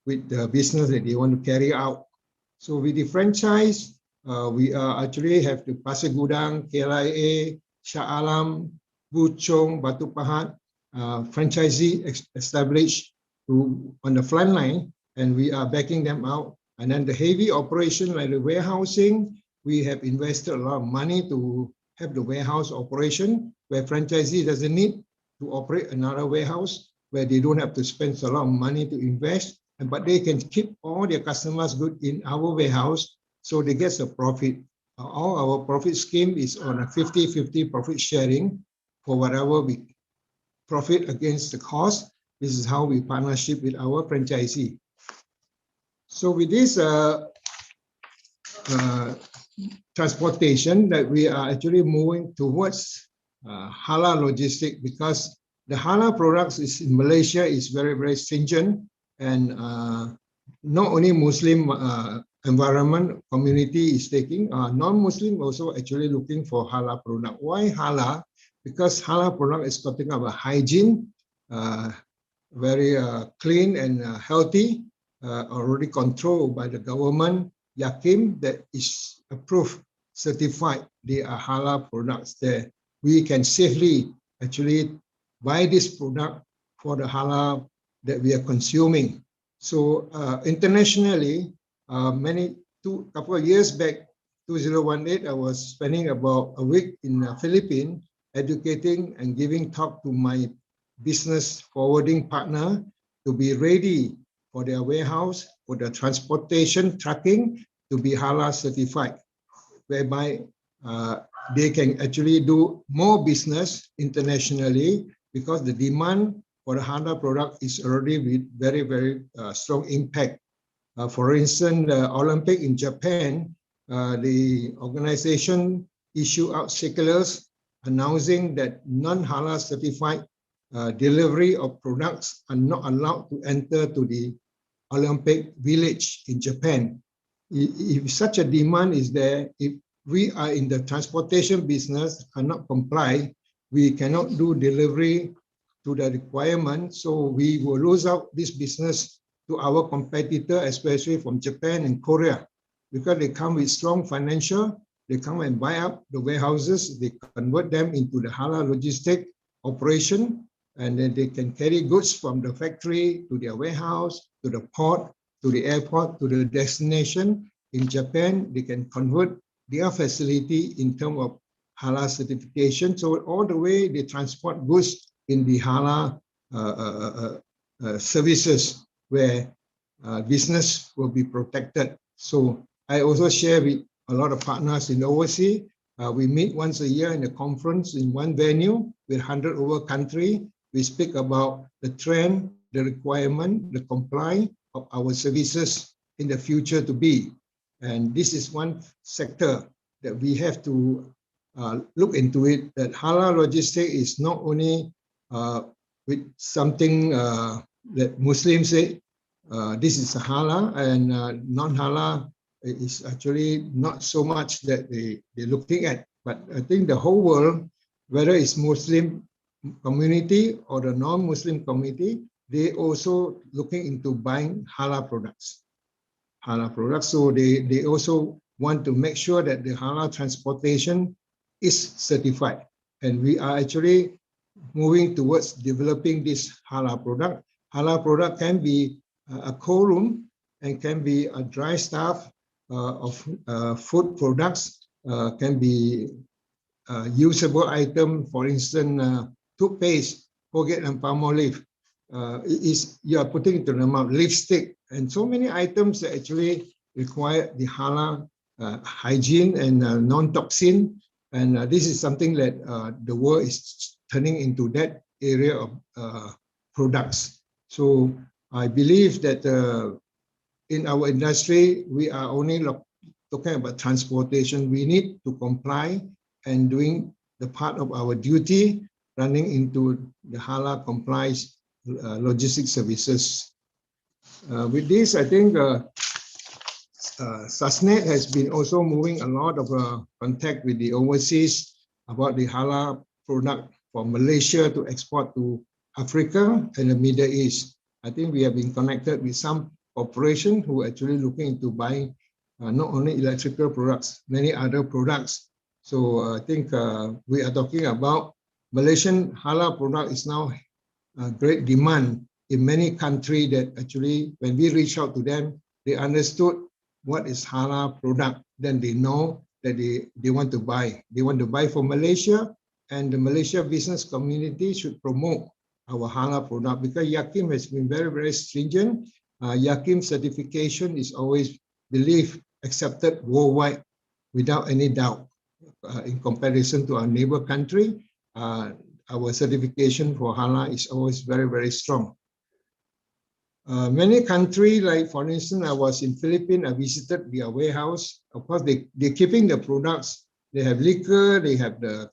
with the business that they want to carry out. So with the franchise, we actually have the Pasir Gudang, KLIA, Shah Alam, Buchong, Batu Pahat, franchisee established on the front line, and we are backing them out. And then the heavy operation like the warehousing, we have invested a lot of money to have the warehouse operation where franchisee doesn't need to operate another warehouse, where they don't have to spend a lot of money to invest, but they can keep all their customers' goods in our warehouse, so they get a profit. All our profit scheme is on a 50-50 profit sharing for whatever we profit against the cost. This is how we partnership with our franchisee. So with this transportation, that we are actually moving towards halal logistic, because the halal products is in Malaysia is very, very stringent, and not only Muslim environment community is taking, non-Muslim also actually looking for halal product. Why halal? Because halal product is talking about hygiene, very clean and healthy, already controlled by the government, Yakim, that is approved, certified. They are halal products there. We can safely actually buy this product for the halal that we are consuming. So internationally, couple of years back, 2018, I was spending about a week in the Philippines educating and giving talk to my business forwarding partner to be ready for their warehouse, for the transportation trucking to be halal certified, whereby they can actually do more business internationally, because the demand for the halal product is already with very, very strong impact. For instance, the Olympic in Japan, the organization issue out circulars announcing that non-halal certified delivery of products are not allowed to enter to the Olympic village in Japan. If such a demand is there, if we are in the transportation business, cannot comply, we cannot do delivery to the requirement, so we will lose out this business to our competitor, especially from Japan and Korea, because they come with strong financial, they come and buy up the warehouses, they convert them into the halal logistic operation, and then they can carry goods from the factory to their warehouse, to the port, to the airport, to the destination. In Japan, they can convert their facility in terms of halal certification. So all the way they transport goods in the halal services where business will be protected. So I also share with a lot of partners in overseas. We meet once a year in a conference in one venue with 100 over country. We speak about the trend, the requirement, the comply of our services in the future to be. And this is one sector that we have to look into it, that halal logistics is not only with something that Muslims say, this is halal, and non-halal is actually not so much that they're looking at. But I think the whole world, whether it's Muslim community or the non-Muslim community, they also looking into buying halal products. So they also want to make sure that the halal transportation is certified. And we are actually moving towards developing this halal product. Halal product can be a cold room and can be a dry stuff, of food products can be usable item, for instance, toothpaste, Colgate and Palmolive. You are putting it to the mouth, lipstick, and so many items that actually require the halal hygiene and non-toxin. And this is something that the world is turning into that area of products. So I believe that in our industry, we are only talking about transportation. We need to comply and doing the part of our duty, running into the halal compliance logistics services. With this, I think SASNET has been also moving a lot of contact with the overseas about the halal product from Malaysia to export to Africa and the Middle East. I think we have been connected with some corporation who are actually looking into buying not only electrical products, many other products. So I think we are talking about Malaysian halal product is now great demand in many countries that actually when we reach out to them, they understood what is halal product, then they know that they want to buy. They want to buy from Malaysia, and the Malaysia business community should promote our halal product because Yakim has been very, very stringent. Yakim certification is always believed, accepted worldwide without any doubt. In comparison to our neighbor country, our certification for halal is always very, very strong. Many countries, like for instance, I was in Philippines, I visited their warehouse. Of course, they're keeping the products. They have liquor, they have the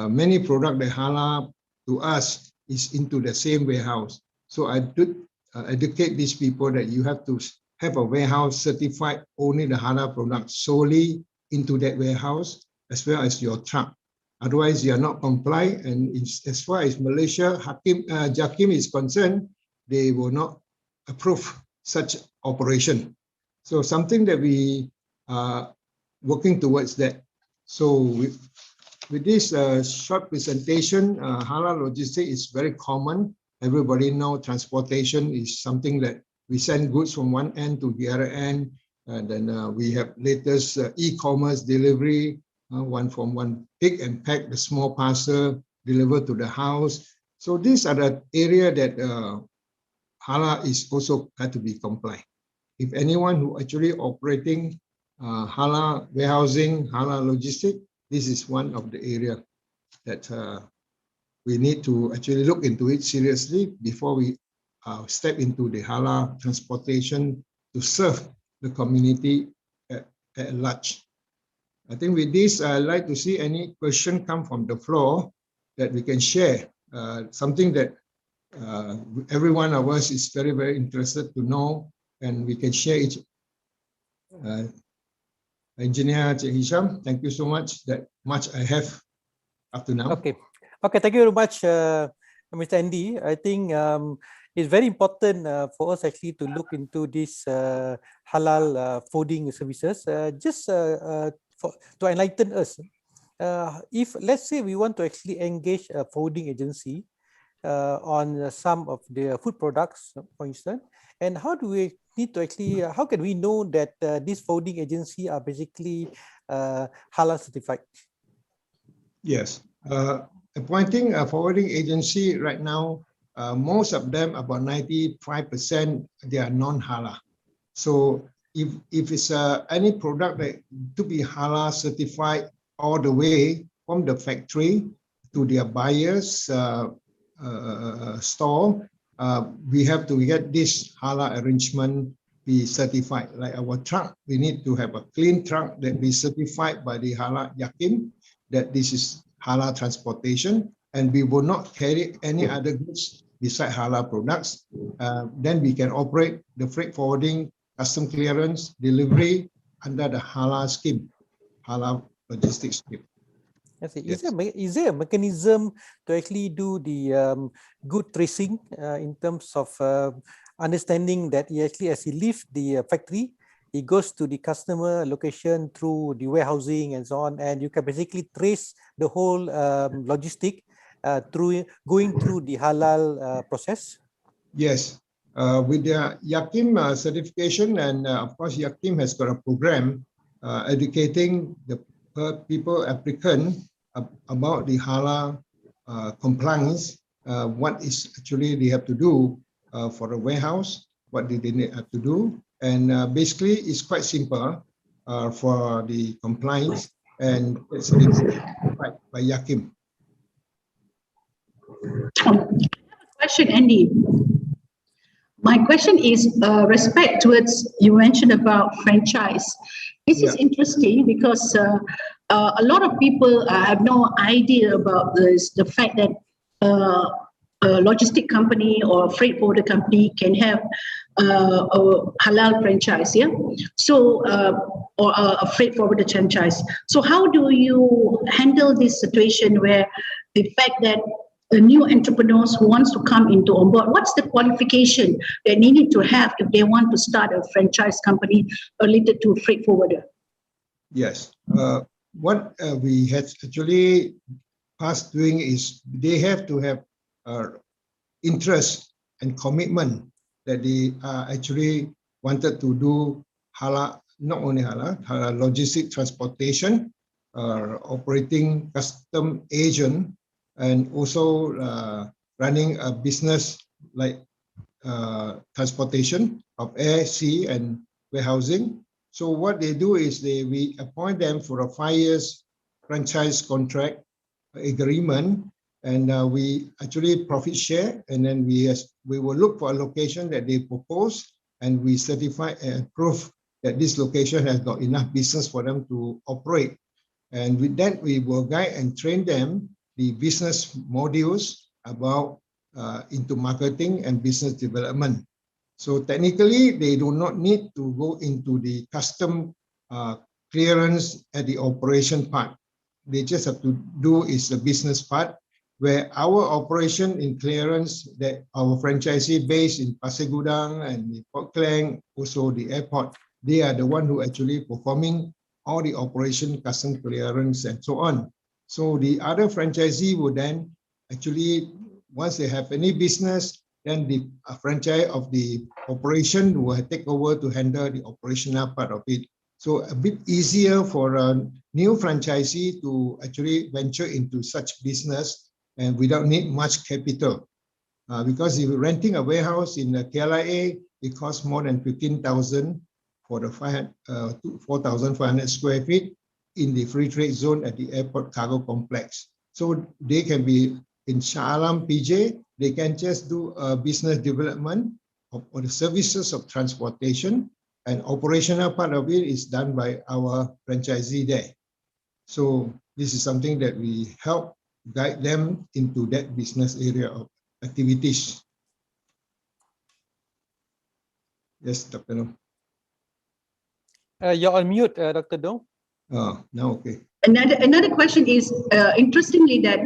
many products that halal to us is into the same warehouse. So I did educate these people that you have to have a warehouse certified only the halal products solely into that warehouse, as well as your truck. Otherwise, you are not compliant. And as far as Malaysia, Jakim is concerned, they will not approve such operation. So something that we are working towards that. So with this short presentation, halal logistics is very common. Everybody knows transportation is something that we send goods from one end to the other end. And then we have latest e-commerce delivery, one pick and pack, the small parcel delivered to the house. So these are the area that halal is also got to be compliant. If anyone who actually operating halal warehousing, halal logistics, this is one of the area that we need to actually look into it seriously before we step into the halal transportation to serve the community at large. I think with this, I'd like to see any question come from the floor that we can share. Something that every one of us is very, very interested to know, and we can share it. Engineer Cik Hisham, thank you so much. That much I have up to now. Okay, thank you very much, Mr. Andy. I think it's very important for us actually to look into this halal fooding services. To enlighten us, if let's say we want to actually engage a fooding agency on some of the food products, for instance, and how do we need to actually, how can we know that these fooding agency are basically halal certified? Yes, appointing a forwarding agency right now, most of them, about 95%, they are non-halal. So if it's any product that to be halal certified all the way from the factory to their buyers store, we have to get this halal arrangement be certified. Like our truck, we need to have a clean truck that be certified by the halal Yakim that this is halal transportation, and we will not carry any other goods beside halal products. Then we can operate the freight forwarding, custom clearance, delivery under the halal scheme, halal logistics scheme. Yes. Is there a mechanism to actually do the good tracing in terms of understanding that he actually, as he leaves the factory, he goes to the customer location through the warehousing and so on, and you can basically trace the whole logistic through going through the halal process? Yes, With the Yakim certification, and of course, Yakim has got a program educating the people applicant about the halal compliance, what is actually they have to do for a warehouse, what they have to do. And basically, it's quite simple for the compliance, and it's certified by Yakim. Question, Andy. My question is respect towards, you mentioned about franchise. This is interesting because a lot of people have no idea about this, the fact that a logistic company or freight forwarder company can have a halal franchise, yeah? So, or a freight forwarder franchise. So how do you handle this situation where the fact that the new entrepreneurs who wants to come into on board, what's the qualification that they need to have if they want to start a franchise company related to freight forwarder? Yes. What we had actually past doing is they have to have interest and commitment that they actually wanted to do halal, not only halal logistic transportation, operating custom agent, and also running a business like transportation of air, sea, and warehousing. So what they do is we appoint them for a 5 years franchise contract agreement, and we actually profit share, and then we will look for a location that they propose, and we certify and prove that this location has got enough business for them to operate. And with that, we will guide and train them the business modules about into marketing and business development. So technically, they do not need to go into the custom clearance at the operation part. They just have to do is the business part, where our operation in clearance, that our franchisee based in Pasir Gudang and the Port Klang, also the airport, they are the one who actually performing all the operation, custom clearance, and so on. So the other franchisee would then actually, once they have any business, then the franchise of the operation will take over to handle the operational part of it. So a bit easier for a new franchisee to actually venture into such business and without need much capital. Because if you're renting a warehouse in the KLIA, it costs more than 15,000 for the 4,500 square feet in the free trade zone at the airport cargo complex. So they can be in Shah Alam, PJ, they can just do a business development of the services of transportation, and operational part of it is done by our franchisee there. So this is something that we help guide them into that business area of activities. Yes, Dr. No. You're on mute, Dr. Dong. Oh, now okay. Another question is, interestingly, that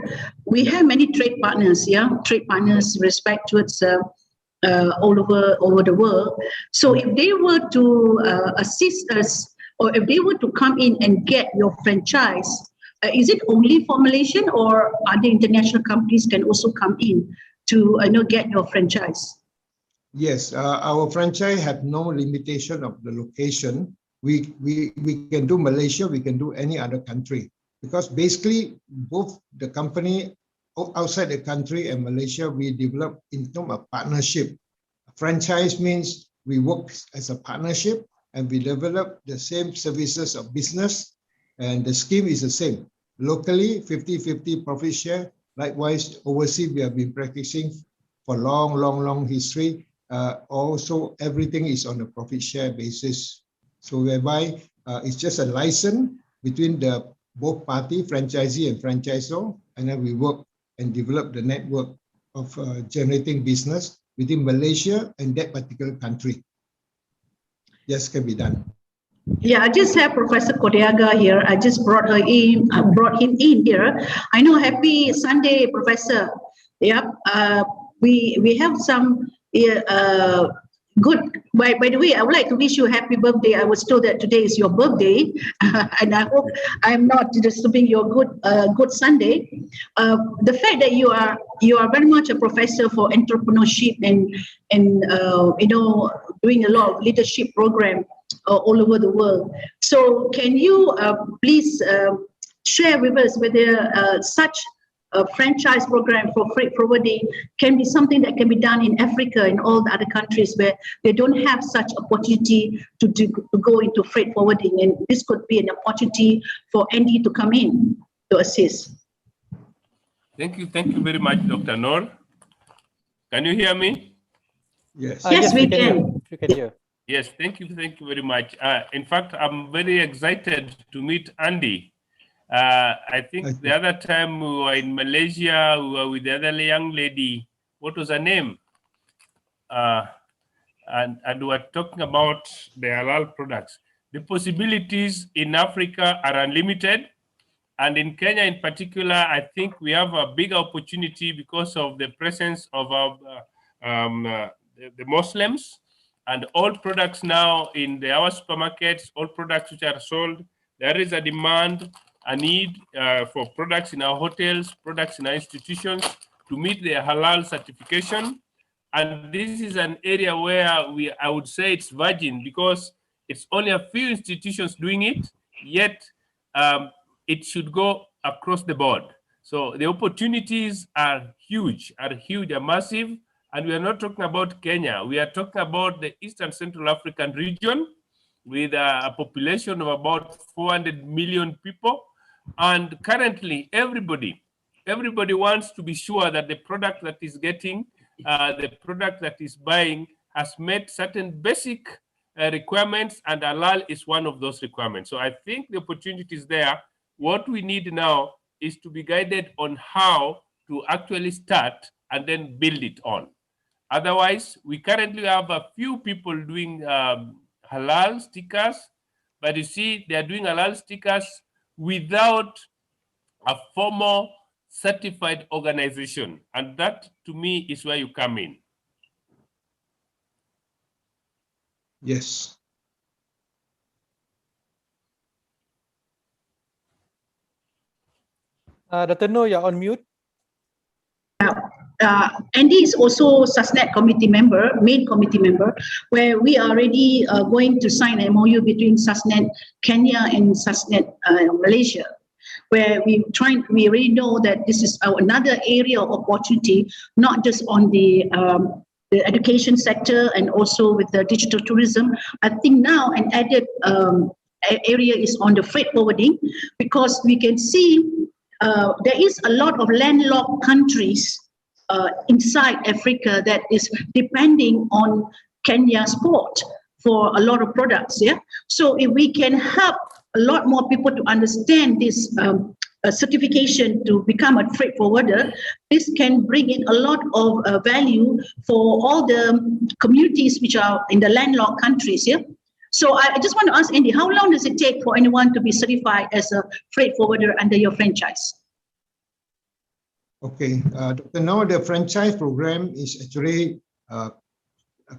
we have many trade partners, trade partners respect towards all over the world. So if they were to assist us, or if they were to come in and get your franchise, is it only for Malaysian, or other international companies can also come in to get your franchise? Yes, our franchise have no limitation of the location. We can do Malaysia, we can do any other country, because basically both the company outside the country and Malaysia, we develop in terms of partnership. Franchise means we work as a partnership and we develop the same services of business, and the scheme is the same. Locally, 50-50 profit share. Likewise, overseas, we have been practicing for long history. Also, everything is on a profit share basis. So whereby it's just a license between the both party, franchisee and franchisor, and then we work and develop the network of generating business within Malaysia and that particular country. Yes, can be done. Yeah, I just have Professor Kodiaga here. I just brought him in here. I know. Happy Sunday, Professor. Yep. We have some Good. By the way, I would like to wish you a happy birthday. I was told that today is your birthday, and I hope I'm not disturbing your good Sunday. The fact that you are very much a professor for entrepreneurship and doing a lot of leadership program all over the world. So can you please share with us whether such a franchise program for freight forwarding can be something that can be done in Africa and all the other countries where they don't have such opportunity to go into freight forwarding, and this could be an opportunity for Andy to come in to assist. Thank you very much, Dr. Noor. Can you hear me? Yes. Yes, we can. We can hear. Yes, thank you very much. In fact, I'm very excited to meet Andy. I think the other time we were in Malaysia, we were with the other young lady. What was her name? And we were talking about the halal products. The possibilities in Africa are unlimited. And in Kenya in particular, I think we have a big opportunity because of the presence of our, the Muslims, and all products now in our supermarkets, all products which are sold, there is a demand, a need for products in our hotels, products in our institutions to meet the halal certification. And this is an area where I would say it's virgin because it's only a few institutions doing it, yet it should go across the board. So the opportunities are huge, are massive. And we are not talking about Kenya. We are talking about the Eastern Central African region with a population of about 400 million people. And currently, everybody wants to be sure that the product that is getting, the product that is buying has met certain basic requirements, and halal is one of those requirements. So I think the opportunity is there. What we need now is to be guided on how to actually start and then build it on. Otherwise, we currently have a few people doing halal stickers, but you see, they are doing halal stickers without a formal certified organization. And that, to me, is where you come in. Yes. Dr. Noor, you're on mute. Andy is also SUSNET committee member, main committee member, where we are already going to sign an MOU between SUSNET Kenya and SUSNET Malaysia, where we already know that this is another area of opportunity, not just on the education sector and also with the digital tourism. I think now an added area is on the freight forwarding, because we can see there is a lot of landlocked countries inside Africa that is depending on Kenya's port for a lot of products. Yeah. So if we can help a lot more people to understand this certification to become a freight forwarder, this can bring in a lot of value for all the communities which are in the landlocked countries. Yeah. So I just want to ask Andy, how long does it take for anyone to be certified as a freight forwarder under your franchise? Okay, Dr. Noor, the franchise program is actually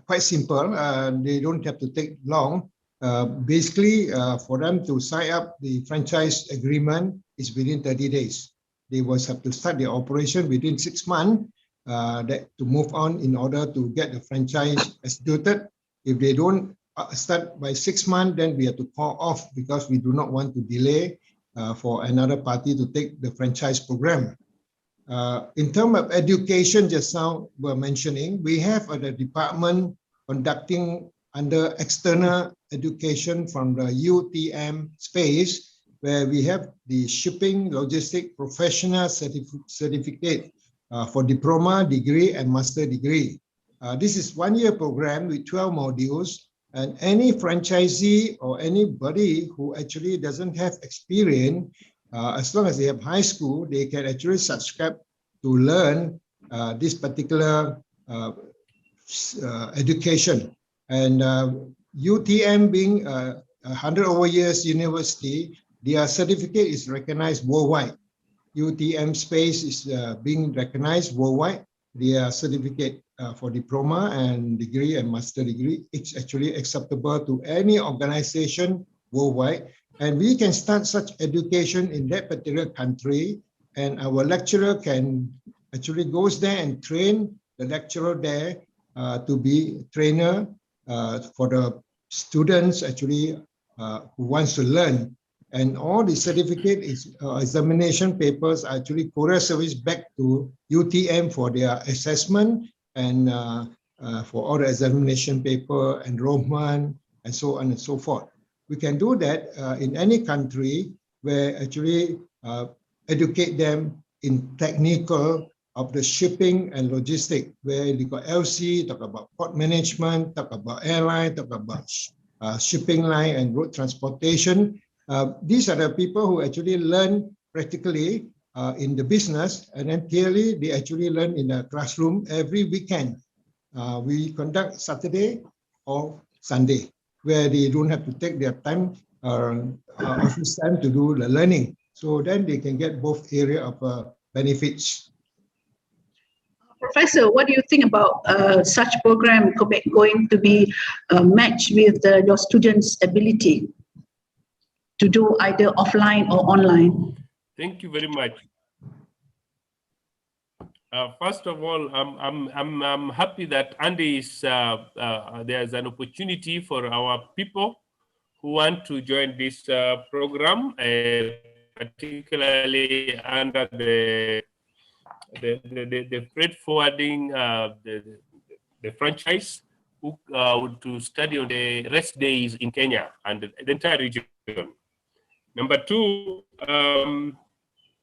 quite simple. They don't have to take long. Basically, for them to sign up the franchise agreement is within 30 days. They will have to start their operation within 6 months to move on in order to get the franchise executed. If they don't start by 6 months, then we have to call off because we do not want to delay for another party to take the franchise program. In terms of education, just now we're mentioning, we have a department conducting under external education from the UTM space, where we have the shipping logistic professional certificate for diploma, degree, and master degree. This is 1-year program with 12 modules, and any franchisee or anybody who actually doesn't have experience, as long as they have high school, they can actually subscribe to learn this particular education. And UTM being a 100 over years university, their certificate is recognized worldwide. UTM space is being recognized worldwide. their certificate for diploma and degree and master degree. It's actually acceptable to any organization worldwide. And we can start such education in that particular country, and our lecturer can actually goes there and train the lecturer there to be trainer for the students actually who wants to learn. And all the certificate is examination papers are actually courier service back to UTM for their assessment and for all the examination paper, enrollment, and so on and so forth. We can do that in any country where actually educate them in technical of the shipping and logistic, where they got LC, talk about port management, talk about airline, talk about shipping line and road transportation. These are the people who actually learn practically in the business, and then clearly they actually learn in a classroom every weekend. We conduct Saturday or Sunday, where they don't have to take their time, office time to do the learning. So then they can get both area of benefits. Professor, what do you think about such program going to be matched with your students' ability to do either offline or online? Thank you very much. First of all, I'm happy that Andy is there's an opportunity for our people who want to join this program, particularly under the freight forwarding, the franchise, who to study on the rest days in Kenya and the entire region. Number two,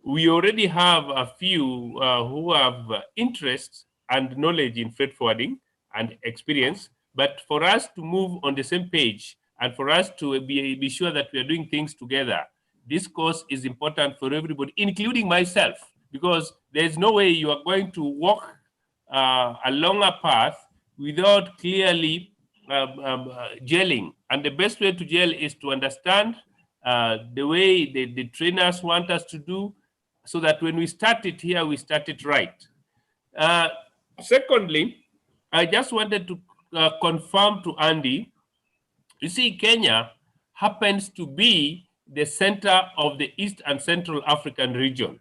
we already have a few who have interest and knowledge in freight forwarding and experience, but for us to move on the same page and for us to be sure that we are doing things together, this course is important for everybody, including myself, because there's no way you are going to walk a longer path without clearly gelling. And the best way to gel is to understand the way the trainers want us to do, so that when we start it here, we start it right. Secondly, I just wanted to confirm to Andy, you see, Kenya happens to be the center of the East and Central African region.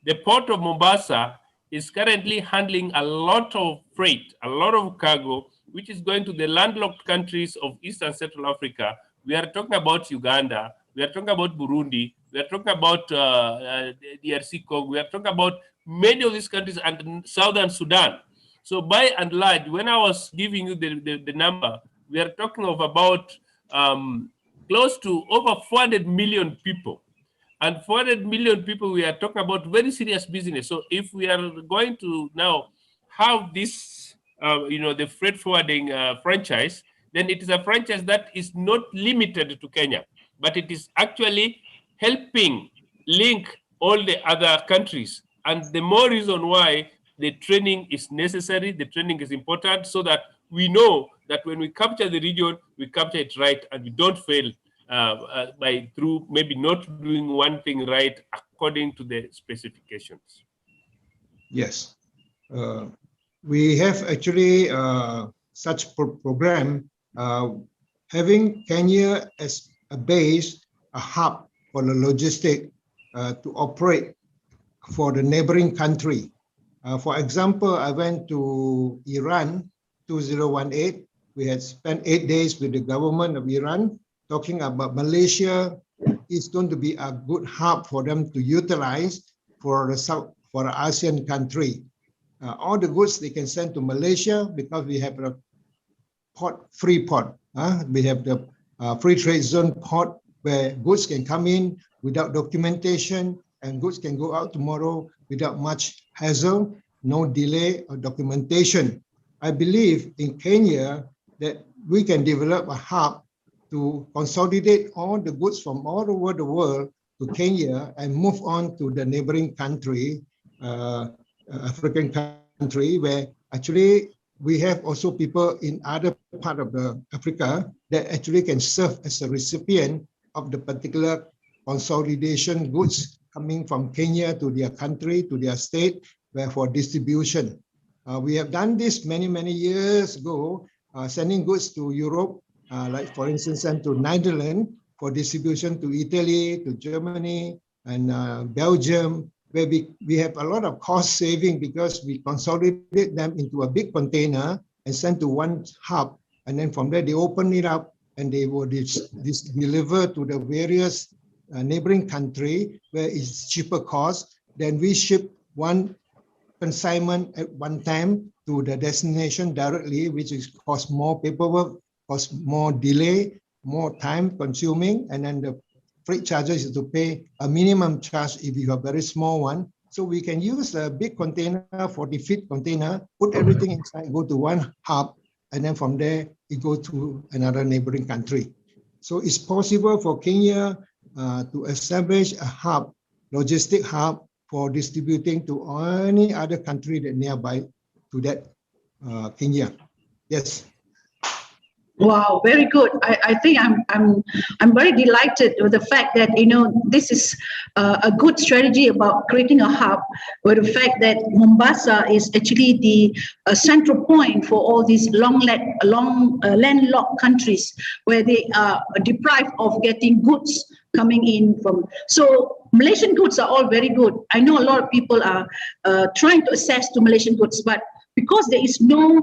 The port of Mombasa is currently handling a lot of freight, a lot of cargo, which is going to the landlocked countries of East and Central Africa. We are talking about Uganda, we are talking about Burundi, we are talking about DRC Congo, we are talking about many of these countries and Southern Sudan. So by and large, when I was giving you the number, we are talking of about close to over 400 million people. And 400 million people, we are talking about very serious business. So if we are going to now have this, the freight forwarding franchise, then it is a franchise that is not limited to Kenya, but it is actually helping link all the other countries. And the more reason why the training is necessary, the training is important, so that we know that when we capture the region, we capture it right and we don't fail by through maybe not doing one thing right according to the specifications. Yes, we have actually such program having Kenya as a base, a hub for the logistic to operate for the neighboring country. For example, I went to Iran 2018. We had spent 8 days with the government of Iran, talking about Malaysia is going to be a good hub for them to utilize for the ASEAN country. All the goods they can send to Malaysia because we have a free port. We have the free trade zone port where goods can come in without documentation and goods can go out tomorrow without much hassle, no delay or documentation. I believe in Kenya that we can develop a hub to consolidate all the goods from all over the world to Kenya and move on to the neighboring country, African country, where actually we have also people in other part of the Africa that actually can serve as a recipient of the particular consolidation goods coming from Kenya to their country, to their state, where for distribution. We have done this many years ago, sending goods to Europe, like for instance, sent to Netherlands for distribution to Italy, to Germany, and Belgium, where we have a lot of cost saving because we consolidate them into a big container and send to one hub. And then from there, they open it up and they will deliver to the various neighboring country where it's cheaper cost. Then we ship one consignment at one time to the destination directly, which is cost more paperwork, cost more delay, more time consuming, and then the freight charges is to pay a minimum charge if you have a very small one. So we can use a big container, 40-feet container, put everything inside, go to one hub, and then from there, it go to another neighboring country. So it's possible for Kenya to establish a hub, logistic hub, for distributing to any other country that nearby to that Kenya. Yes. Wow, very good. I think I'm very delighted with the fact that this is a good strategy about creating a hub, where the fact that Mombasa is actually the central point for all these landlocked countries where they are deprived of getting goods coming in from. So Malaysian goods are all very good. I know a lot of people are trying to access to Malaysian goods, but because there is no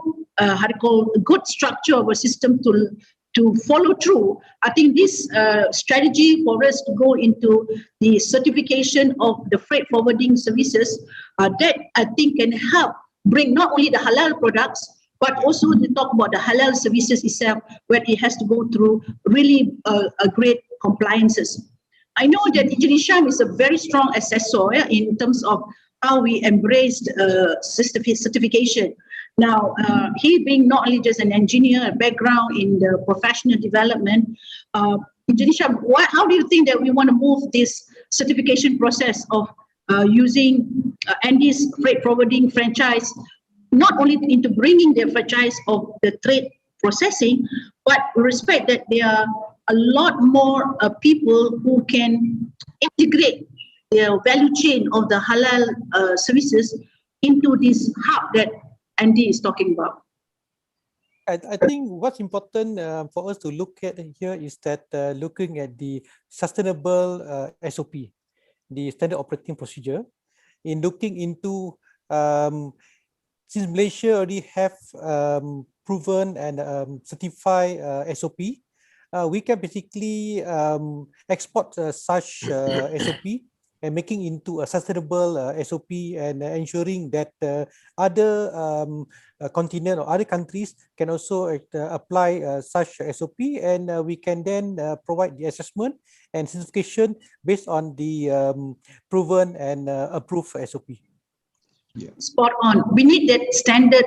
good structure of a system to follow through, I think this strategy for us to go into the certification of the freight forwarding services, that I think can help bring not only the halal products, but also to talk about the halal services itself, where it has to go through really a great compliances. I know that Engineer Sham is a very strong assessor in terms of how we embraced certification. Now, he being not only just an engineer, a background in the professional development, Engineer Sham, how do you think that we want to move this certification process of using Andy's freight forwarding franchise, not only into bringing the franchise of the trade processing, but respect that there are a lot more people who can integrate the value chain of the halal services into this hub that Andy is talking about? I think what's important for us to look at here is that looking at the sustainable SOP, the standard operating procedure, in looking into since Malaysia already have proven and certified SOP, we can basically export such SOP and making into a sustainable SOP and ensuring that other continent or other countries can also apply such SOP, and we can then provide the assessment and certification based on the proven and approved SOP. Yeah. Spot on. We need that standard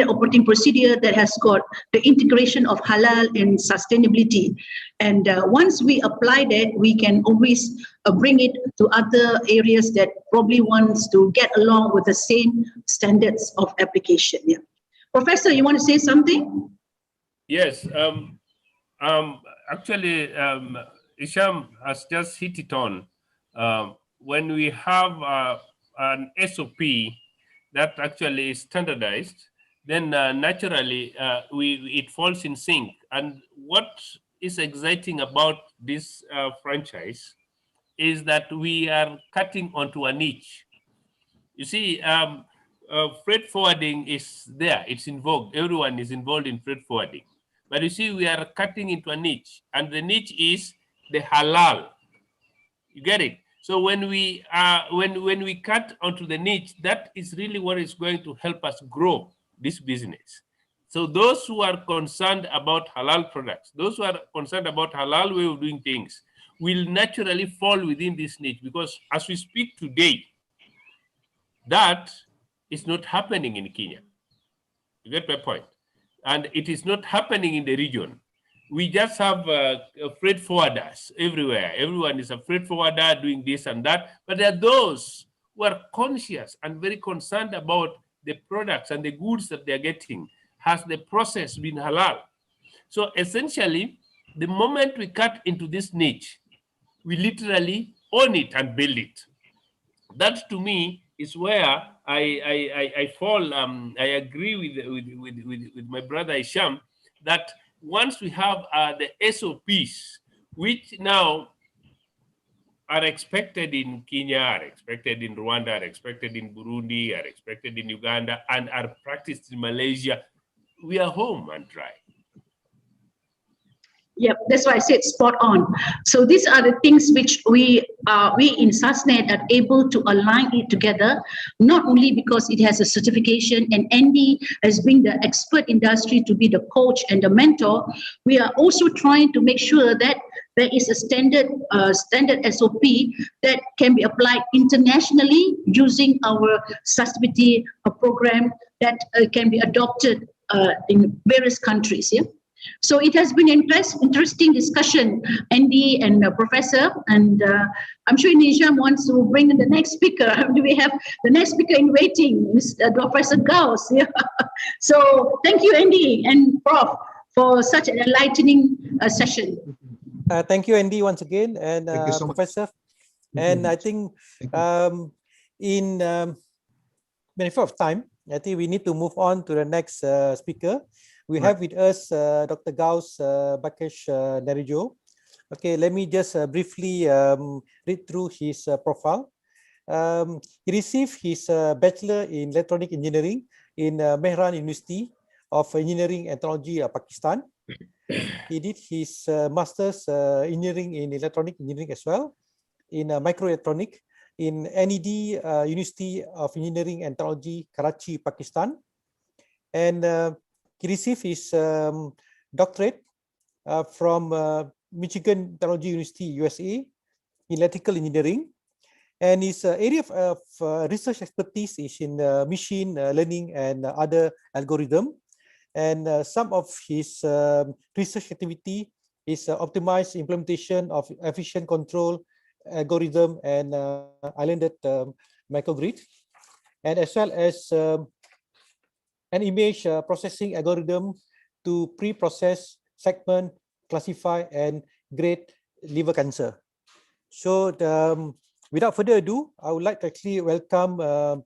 operating procedure that has got the integration of halal and sustainability. And once we apply that, we can always bring it to other areas that probably wants to get along with the same standards of application. Yeah. Professor, you want to say something? Yes. Actually, Isham has just hit it on. When we have an SOP that actually is standardized, then naturally it falls in sync. And what is exciting about this franchise is that we are cutting onto a niche. You see, freight forwarding is there, it's involved, everyone is involved in freight forwarding. But you see, we are cutting into a niche, and the niche is the halal. You get it? So when we cut onto the niche, that is really what is going to help us grow this business. So those who are concerned about halal products, those who are concerned about halal way of doing things, will naturally fall within this niche, because as we speak today, that is not happening in Kenya. You get my point? And it is not happening in the region. We just have freight forwarders everywhere. Everyone is a freight forwarder doing this and that. But there are those who are conscious and very concerned about the products and the goods that they're getting. Has the process been halal? So essentially, the moment we cut into this niche, we literally own it and build it. That to me is where I fall. I agree with my brother Isham that once we have the SOPs, which now are expected in Kenya, are expected in Rwanda, are expected in Burundi, are expected in Uganda, and are practiced in Malaysia, we are home and dry. Yep, that's why I said spot on. So these are the things which we in SASNet are able to align it together, not only because it has a certification and Andy has been the expert industry to be the coach and the mentor. We are also trying to make sure that there is a standard SOP that can be applied internationally using our sustainability program that can be adopted in various countries. Yeah. So it has been interesting discussion, Andy and Professor, and I'm sure Nisham wants to bring in the next speaker. Do we have the next speaker in waiting, Mr. Professor Gauss? Yeah. So thank you, Andy and Prof, for such an enlightening session. Thank you, Andy, once again, and Professor. And I think in benefit of time, I think we need to move on to the next speaker. We have with us Dr. Gauss Bakesh Narijo. Okay, let me just briefly read through his profile. He received his Bachelor in Electronic Engineering in Mehran University of Engineering and Technology, Pakistan. He did his Master's Engineering in Electronic Engineering as well in Microelectronic in NED University of Engineering and Technology, Karachi, Pakistan. And he received his doctorate from Michigan Technology University, USA, in electrical engineering. And his area of research expertise is in machine learning and other algorithm. And some of his research activity is optimized implementation of efficient control algorithm and islanded microgrid, and as well as an image processing algorithm to pre-process, segment, classify, and grade liver cancer. So without further ado, I would like to actually welcome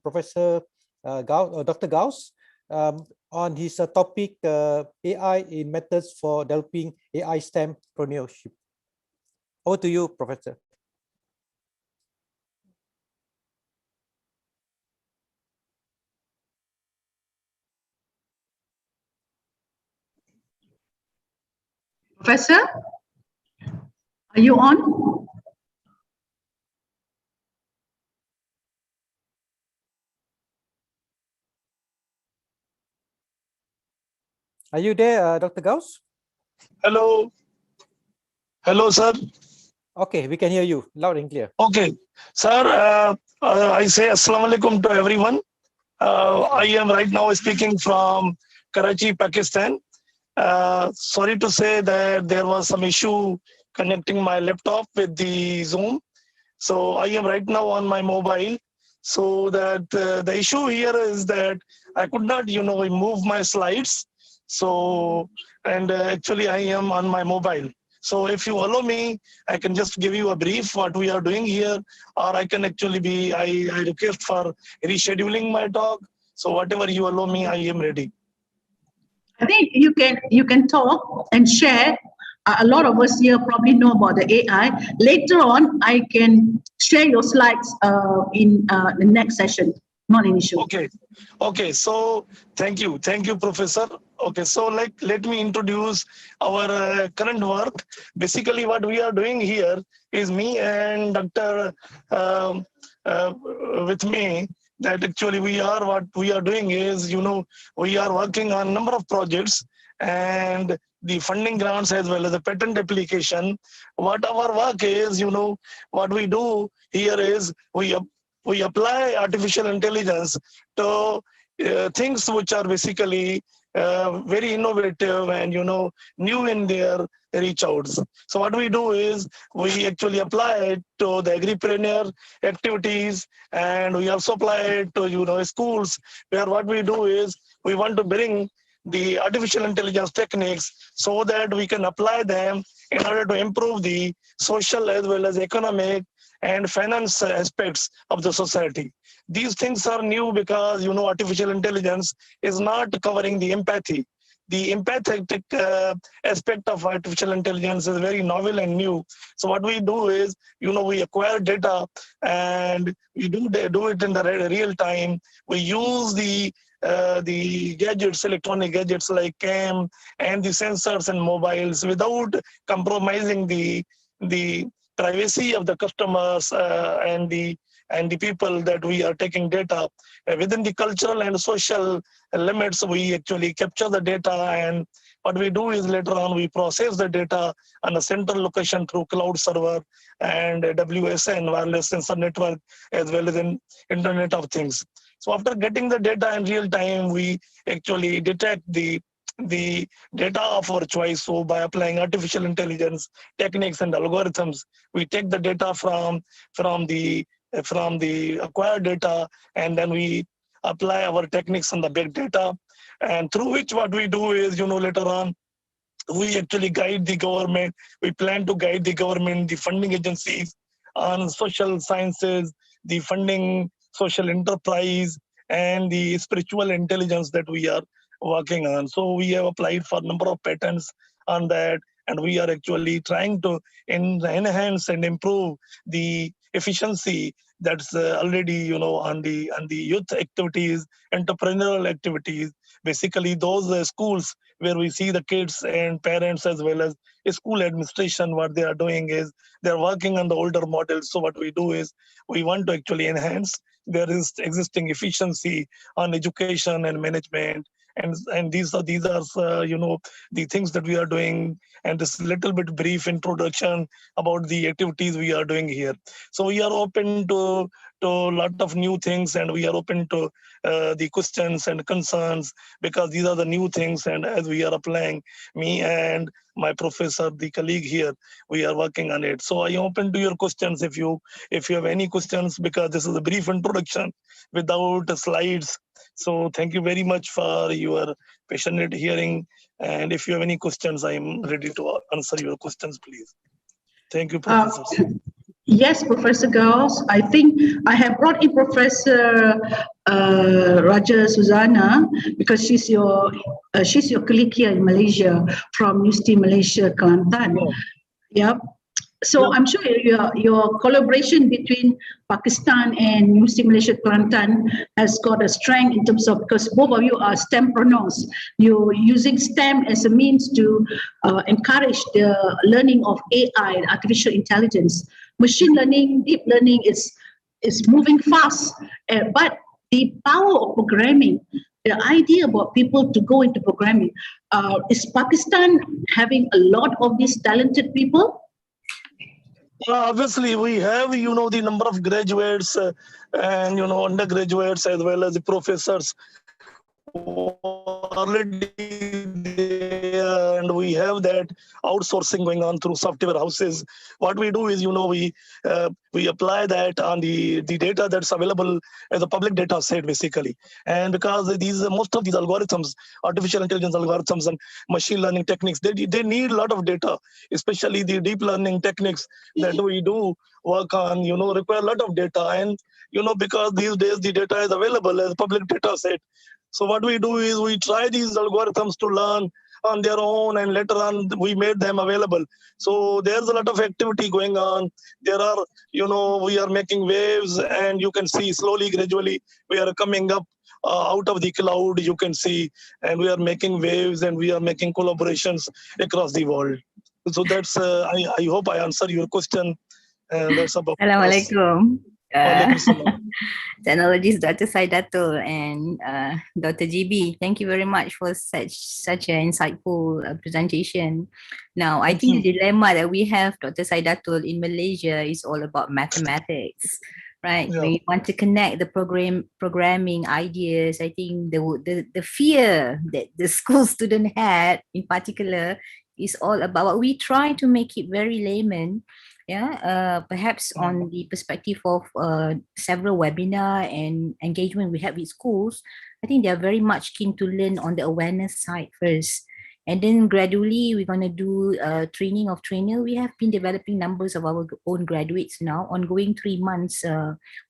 Professor Dr. Gauss on his topic, AI in methods for developing AI STEM entrepreneurship. Over to you, Professor. Professor, are you on? Are you there, Dr. Gauss? Hello. Hello, sir. Okay, we can hear you loud and clear. Okay, sir, I say assalamu alaikum to everyone. I am right now speaking from Karachi, Pakistan. Sorry to say that there was some issue connecting my laptop with the Zoom. So I am right now on my mobile. So that the issue here is that I could not, move my slides. So, and actually I am on my mobile. So if you allow me, I can just give you a brief what we are doing here, or I can actually I request for rescheduling my talk. So whatever you allow me, I am ready. I think you can talk and share. A lot of us here probably know about the AI. Later on, I can share your slides in the next session. Not an issue. Okay. So thank you, Professor. Okay, so let me introduce our current work. Basically, what we are doing here is me and Dr. With me. That actually what we are doing is, we are working on a number of projects and the funding grants as well as the patent application. What our work is, what we do here is we apply artificial intelligence to things which are basically very innovative and new in their reach outs. So what we do is we actually apply it to the agripreneur activities, and we also apply it to schools, where what we do is we want to bring the artificial intelligence techniques so that we can apply them in order to improve the social as well as economic and finance aspects of the society. These things are new because, artificial intelligence is not covering the empathy. The empathetic aspect of artificial intelligence is very novel and new. So what we do is, we acquire data and we do it in the real time. We use the gadgets, electronic gadgets like cam and the sensors and mobiles without compromising the privacy of the customers and the people that we are taking data. Within the cultural and social limits, we actually capture the data, and what we do is later on we process the data on a central location through cloud server and WSN, wireless sensor network, as well as in Internet of Things. So after getting the data in real time, we actually detect the data of our choice. So by applying artificial intelligence techniques and algorithms, we take the data from the acquired data, and then we apply our techniques on the big data, and through which what we do is, later on we actually guide the government. We plan to guide the government, the funding agencies on social sciences, the funding social enterprise, and the spiritual intelligence that we are working on. So we have applied for a number of patents on that, and we are actually trying to enhance and improve the efficiency that's already on the youth activities, entrepreneurial activities, basically those schools where we see the kids and parents as well as school administration. What they are doing is they're working on the older models. So what we do is we want to actually enhance their existing efficiency on education and management, and these are the things that we are doing, and this little bit brief introduction about the activities we are doing here. So we are open to a lot of new things, and we are open to the questions and concerns, because these are the new things, and as we are applying, me and my professor, the colleague here, we are working on it. So I am open to your questions if you have any questions, because this is a brief introduction without slides. So thank you very much for your passionate hearing, and if you have any questions, I am ready to answer your questions, please. Thank you, professor. Yes, Professor Gauss. I think I have brought in Professor Raja Suzana because she's your colleague here in Malaysia from University Malaysia Kelantan. Oh. Yep. So I'm sure your collaboration between Pakistan and University Malaysia Kelantan has got a strength in terms of, because both of you are STEMpreneurs. You're using STEM as a means to encourage the learning of AI, artificial intelligence. Machine learning, deep learning is moving fast, but the power of programming, the idea about people to go into programming, is Pakistan having a lot of these talented people? Obviously, we have, the number of graduates and, undergraduates as well as the professors already there, and we have that outsourcing going on through software houses. What we do is, we apply that on the data that's available as a public data set, basically. And because most of these algorithms, artificial intelligence algorithms and machine learning techniques, they need a lot of data, especially the deep learning techniques that we do work on, require a lot of data. And, because these days the data is available as a public data set. So what we do is we try these algorithms to learn on their own, and later on we made them available. So there's a lot of activity going on. There are, we are making waves, and you can see slowly, gradually, we are coming up out of the cloud, you can see, and we are making waves, and we are making collaborations across the world. So that's, I hope I answer your question. And that's about Assalamualaikum. Waalaikumsalam. Technologies Dr. Saidatul and Dr. GB. Thank you very much for such an insightful presentation. Now, I think the dilemma that we have, Dr. Saidatul, in Malaysia is all about mathematics, right? Yeah. We want to connect the programming ideas. I think the fear that the school student had in particular is all about what we try to make it very layman. Perhaps on the perspective of several webinar and engagement we have with schools, I think they are very much keen to learn on the awareness side first. And then gradually we're going to do training of trainer. We have been developing numbers of our own graduates now, ongoing 3 months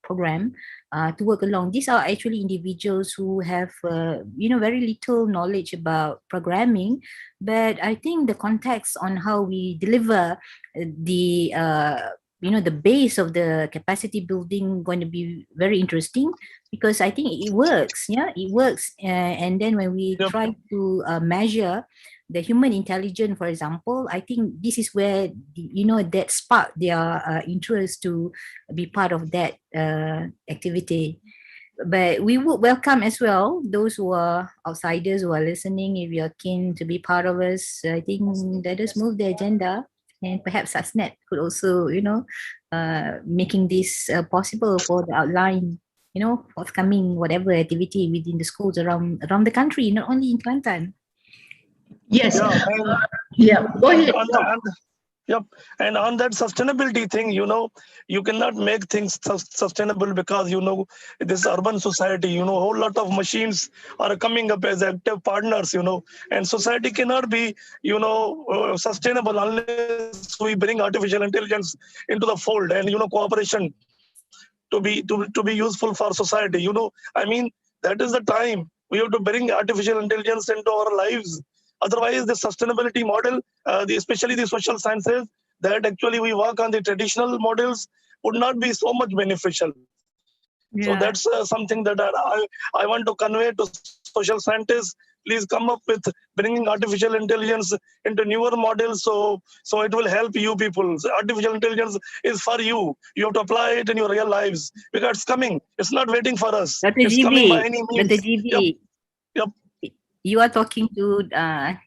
program to work along. These are actually individuals who have, very little knowledge about programming, but I think the context on how we deliver the the base of the capacity building going to be very interesting, because I think it works. Yeah, it works. And then when we try to measure the human intelligence, for example, I think this is where that spark their interest to be part of that activity. But we would welcome as well those who are outsiders who are listening. If you're keen to be part of us, I think let us move the agenda. And perhaps SASNet could also, making this possible for the outline, forthcoming whatever activity within the schools around the country, not only in Kelantan. Yes. Yeah, go ahead. Yep. And on that sustainability thing, you cannot make things sustainable because, this urban society, a whole lot of machines are coming up as active partners, and society cannot be, sustainable unless we bring artificial intelligence into the fold and, cooperation to be useful for society. I mean, that is the time we have to bring artificial intelligence into our lives. Otherwise, the sustainability model, especially the social sciences, that actually we work on the traditional models would not be so much beneficial. Yeah. So that's something that I want to convey to social scientists. Please come up with bringing artificial intelligence into newer models, so it will help you people. So artificial intelligence is for you. You have to apply it in your real lives because it's coming. It's not waiting for us. Dr. It's coming by any means. Dr. GB. Yep. You are talking to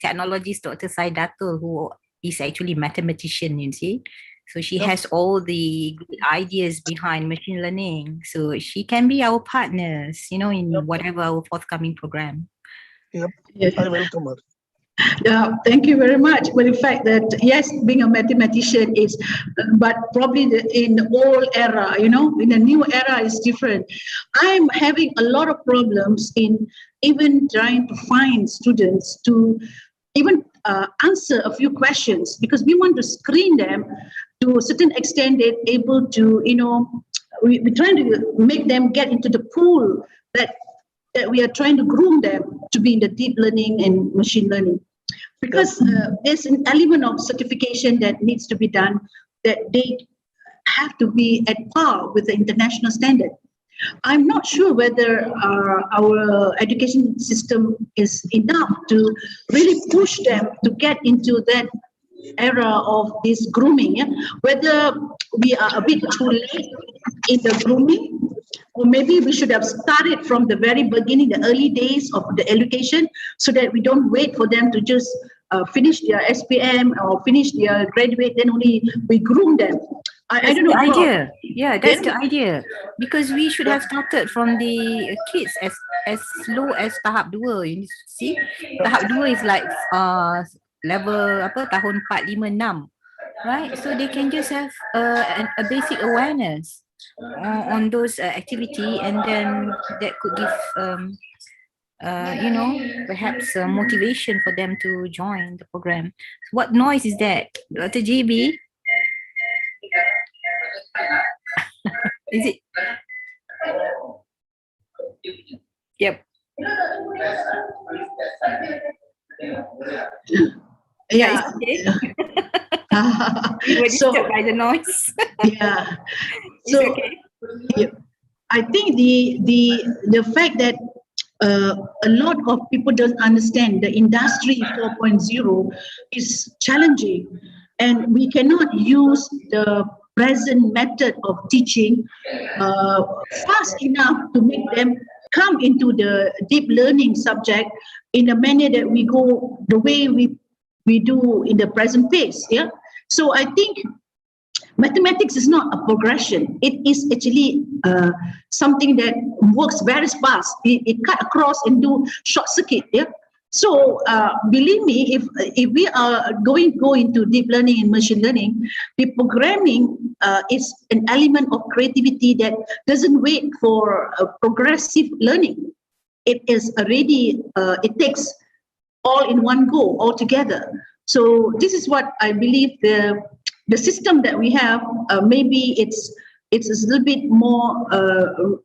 technologist Dr. Saidatul, who is actually a mathematician, you see. So she has all the good ideas behind machine learning. So she can be our partners, in whatever our forthcoming program. Yep. Yes. I welcome her. Thank you very much. Well, the fact that, yes, being a mathematician is, but probably in the old era, in the new era is different. I'm having a lot of problems in even trying to find students to even answer a few questions, because we want to screen them to a certain extent. They're able to, we're trying to make them get into the pool that we are trying to groom them to be in the deep learning and machine learning. Because there's an element of certification that needs to be done, that they have to be at par with the international standard. I'm not sure whether our education system is enough to really push them to get into that era of this grooming. Yeah? Whether we are a bit too late in the grooming, or maybe we should have started from the very beginning, the early days of the education, so that we don't wait for them to just finish their SPM or finish their graduate, then only we groom them. I don't know. The idea. Yeah, that's the idea. Because we should have started from the kids as low as tahap 2. You see, tahap 2 is like level tahun 4, 5, 6, right? So they can just have a basic awareness on those activity, and then that could give perhaps motivation for them to join the program. What noise is that, Dr. GB? Is it? Yep. Yeah. It's okay. You were disturbed by the noise. Yeah. So okay. Yeah, I think the fact that a lot of people don't understand the industry 4.0 is challenging, and we cannot use the present method of teaching fast enough to make them come into the deep learning subject in a manner that we go the way we do in the present pace. Yeah. So I think mathematics is not a progression. It is actually something that works very fast. It cut across and do short circuit. Yeah. So believe me, if we are go into deep learning and machine learning, the programming is an element of creativity that doesn't wait for progressive learning. It is already. It takes all in one go, all together. So this is what I believe the system that we have, maybe it's a little bit more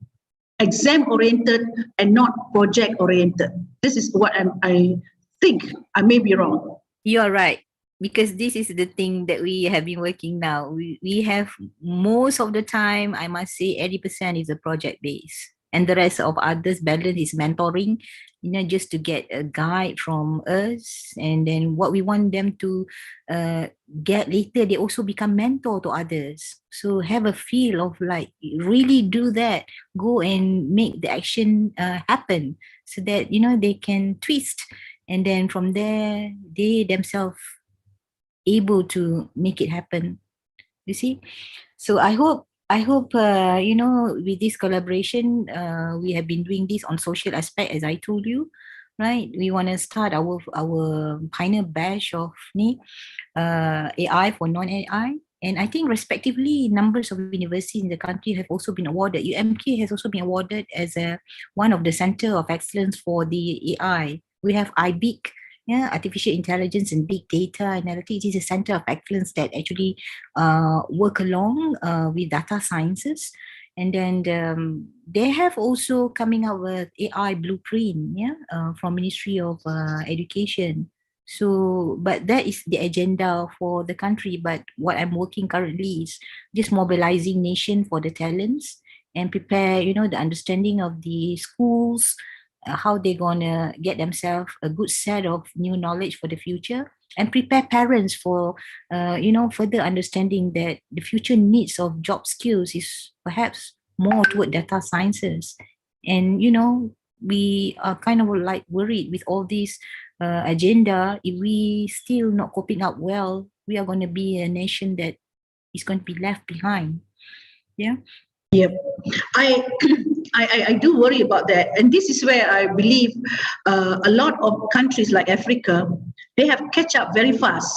exam oriented and not project oriented. This is what I think. I may be wrong. You are right. Because this is the thing that we have been working now. We have most of the time, I must say 80% is a project base. And the rest of others balance is mentoring, just to get a guide from us. And then what we want them to get later, they also become mentor to others. So have a feel of like, really do that. Go and make the action happen so that, they can twist. And then from there, they themselves able to make it happen. You see? So I hope with this collaboration, we have been doing this on social aspect, as I told you, right? We want to start our pioneer batch of AI for non-AI. And I think respectively, numbers of universities in the country have also been awarded. UMK has also been awarded as one of the center of excellence for the AI. We have IBIC, artificial intelligence and big data analytics. Is a center of excellence that actually work along with data sciences. And then they have also coming out with AI blueprint, from Ministry of Education. So, but that is the agenda for the country. But what I'm working currently is just mobilizing nation for the talents and prepare, the understanding of the schools, how they're gonna get themselves a good set of new knowledge for the future, and prepare parents for, further understanding that the future needs of job skills is perhaps more toward data sciences. And, we are kind of like worried with all these agenda. If we still not coping up well, we are going to be a nation that is going to be left behind. Yeah. Yep. I do worry about that, and this is where I believe a lot of countries like Africa, they have catch up very fast.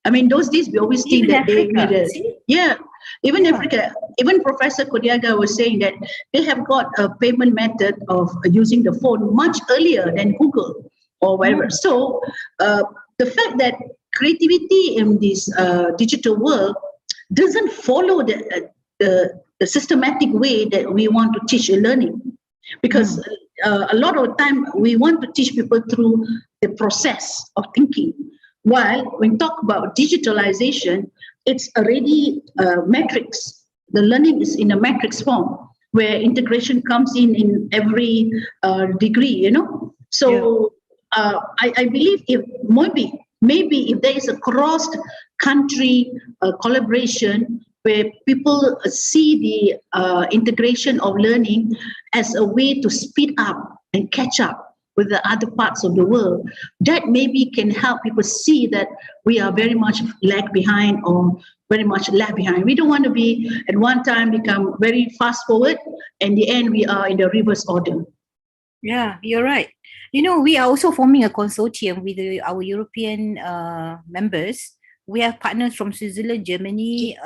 I mean, those days we always think that they need Africa. Even Professor Kodiaga was saying that they have got a payment method of using the phone much earlier than Google or whatever. So the fact that creativity in this digital world doesn't follow the systematic way that we want to teach and learning, because a lot of time we want to teach people through the process of thinking, while when talk about digitalization, it's already matrix. The learning is in a matrix form where integration comes in every degree, So I believe if maybe if there is a cross-country collaboration where people see the integration of learning as a way to speed up and catch up with the other parts of the world, that maybe can help people see that we are very much lag behind or very much lag behind. We don't want to be at one time become very fast forward, and in the end we are in the reverse order. Yeah, you're right. We are also forming a consortium with our European members. We have partners from Switzerland, Germany.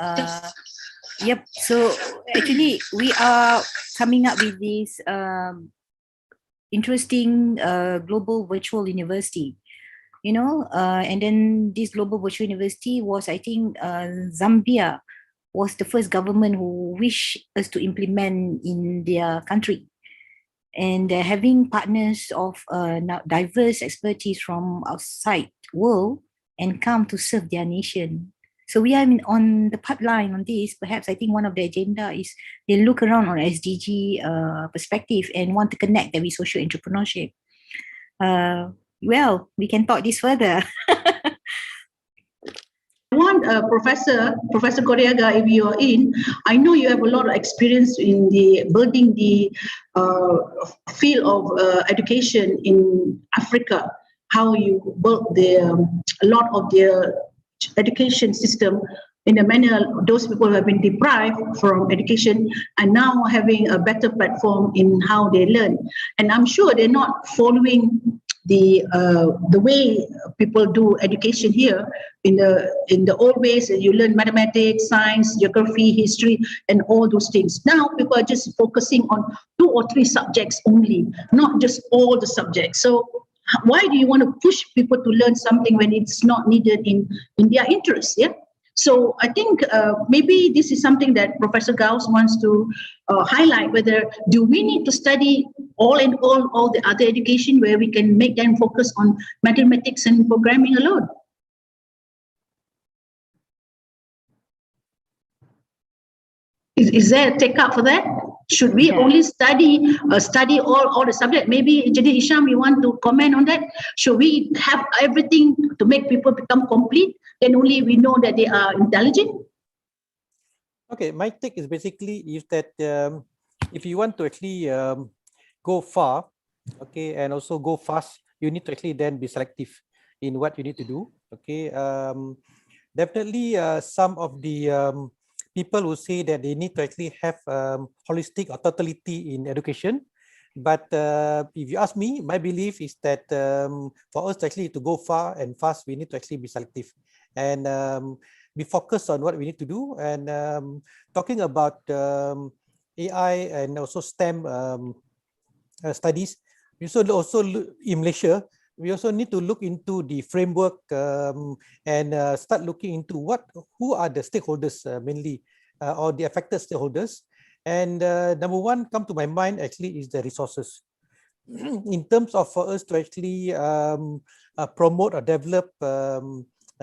Yep. So actually, we are coming up with this interesting global virtual university. And then this global virtual university was, I think, Zambia was the first government who wished us to implement in their country. And having partners of diverse expertise from outside world and come to serve their nation. So we are on the pipeline on this. Perhaps I think one of the agenda is they look around on SDG perspective and want to connect that with social entrepreneurship. Well, we can talk this further. I want Professor Kodiaga, if you are in, I know you have a lot of experience in the building the field of education in Africa, how you built a lot of the education system in a manner those people who have been deprived from education and now having a better platform in how they learn. And I'm sure they're not following the way people do education here in the old ways. You learn mathematics, science, geography, history, and all those things. Now people are just focusing on 2 or 3 subjects only, not just all the subjects. So why do you want to push people to learn something when it's not needed in their interest? Yeah. So I think maybe this is something that Professor Gauss wants to highlight, whether do we need to study all the other education where we can make them focus on mathematics and programming alone? Is there a take up for that? Should we only study all the subject? Maybe Jadi Isham, you want to comment on that? Should we have everything to make people become complete? Then only we know that they are intelligent? Okay, my take is basically is that if you want to actually go far, okay, and also go fast, you need to actually then be selective in what you need to do. Okay, definitely some of the people who say that they need to actually have holistic or totality in education. But if you ask me, my belief is that for us to actually to go far and fast, we need to actually be selective and be focused on what we need to do. And talking about AI and also STEM studies, we also in Malaysia, we also need to look into the framework and start looking into who are the stakeholders mainly or the affected stakeholders. And number one come to my mind actually is the resources. In terms of for us to actually promote or develop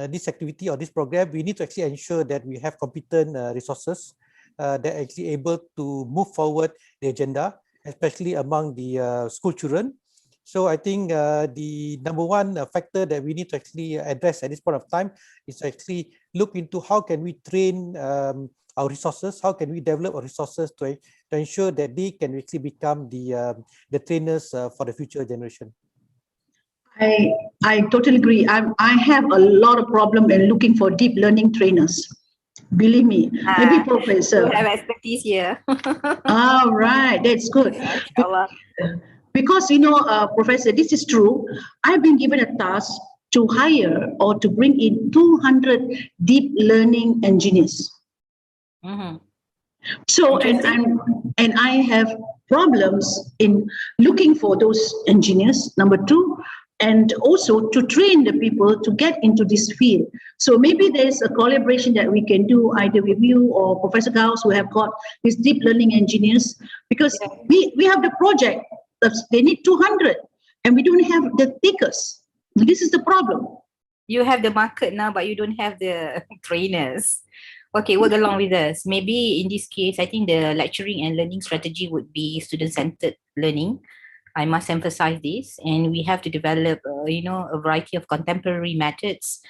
this activity or this program, we need to actually ensure that we have competent resources that are actually able to move forward the agenda, especially among the school children. So I think the number one factor that we need to actually address at this point of time is to actually look into how can we train our resources, how can we develop our resources to ensure that they can actually become the trainers for the future generation. I totally agree. I have a lot of problem in looking for deep learning trainers. Believe me, maybe Professor. You have expertise here. All right, that's good. Because Professor, this is true. I've been given a task to hire or to bring in 200 deep learning engineers. So and I have problems in looking for those engineers, number two, and also to train the people to get into this field. So maybe there's a collaboration that we can do either with you or Professor Gauss, who have got these deep learning engineers, because we have the project, they need 200 and we don't have the takers. This is the problem. You have the market now, but you don't have the trainers. Okay, work along with us. Maybe in this case, I think the lecturing and learning strategy would be student-centered learning. I must emphasize this, and we have to develop, a variety of contemporary methods.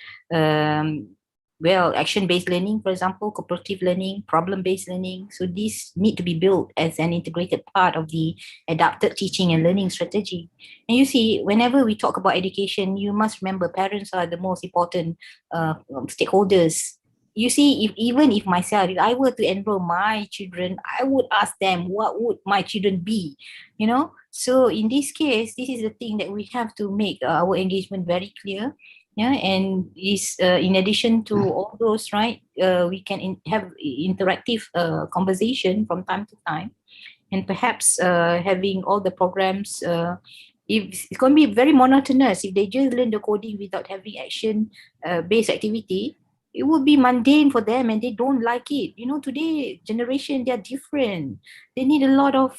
Action-based learning, for example, cooperative learning, problem-based learning. So these need to be built as an integrated part of the adapted teaching and learning strategy. And you see, whenever we talk about education, you must remember parents are the most important stakeholders. You see, even if myself, if I were to enroll my children, I would ask them, what would my children be? So in this case, this is the thing that we have to make our engagement very clear. Yeah, and is in addition to all those, right? We can have interactive conversation from time to time, and perhaps having all the programs. If it's going to be very monotonous, if they just learn the coding without having action-based activity, it will be mundane for them and they don't like it. Today generation, they're different. They need a lot of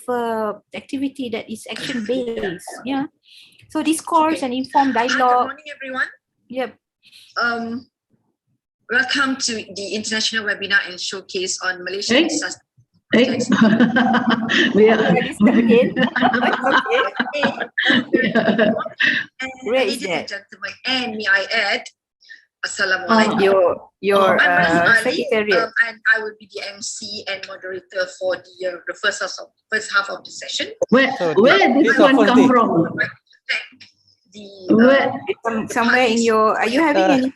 activity that is action-based. Yeah. So discourse and informed dialogue. Good morning, everyone. Yep. Welcome to the international webinar and showcase on Malaysian Ladies and gentlemen, and may I add, Assalamualaikum. Your I'm secretariat. And I will be the MC and moderator for the first half of the session. Where did this one come from? Somewhere in your, are you having anything?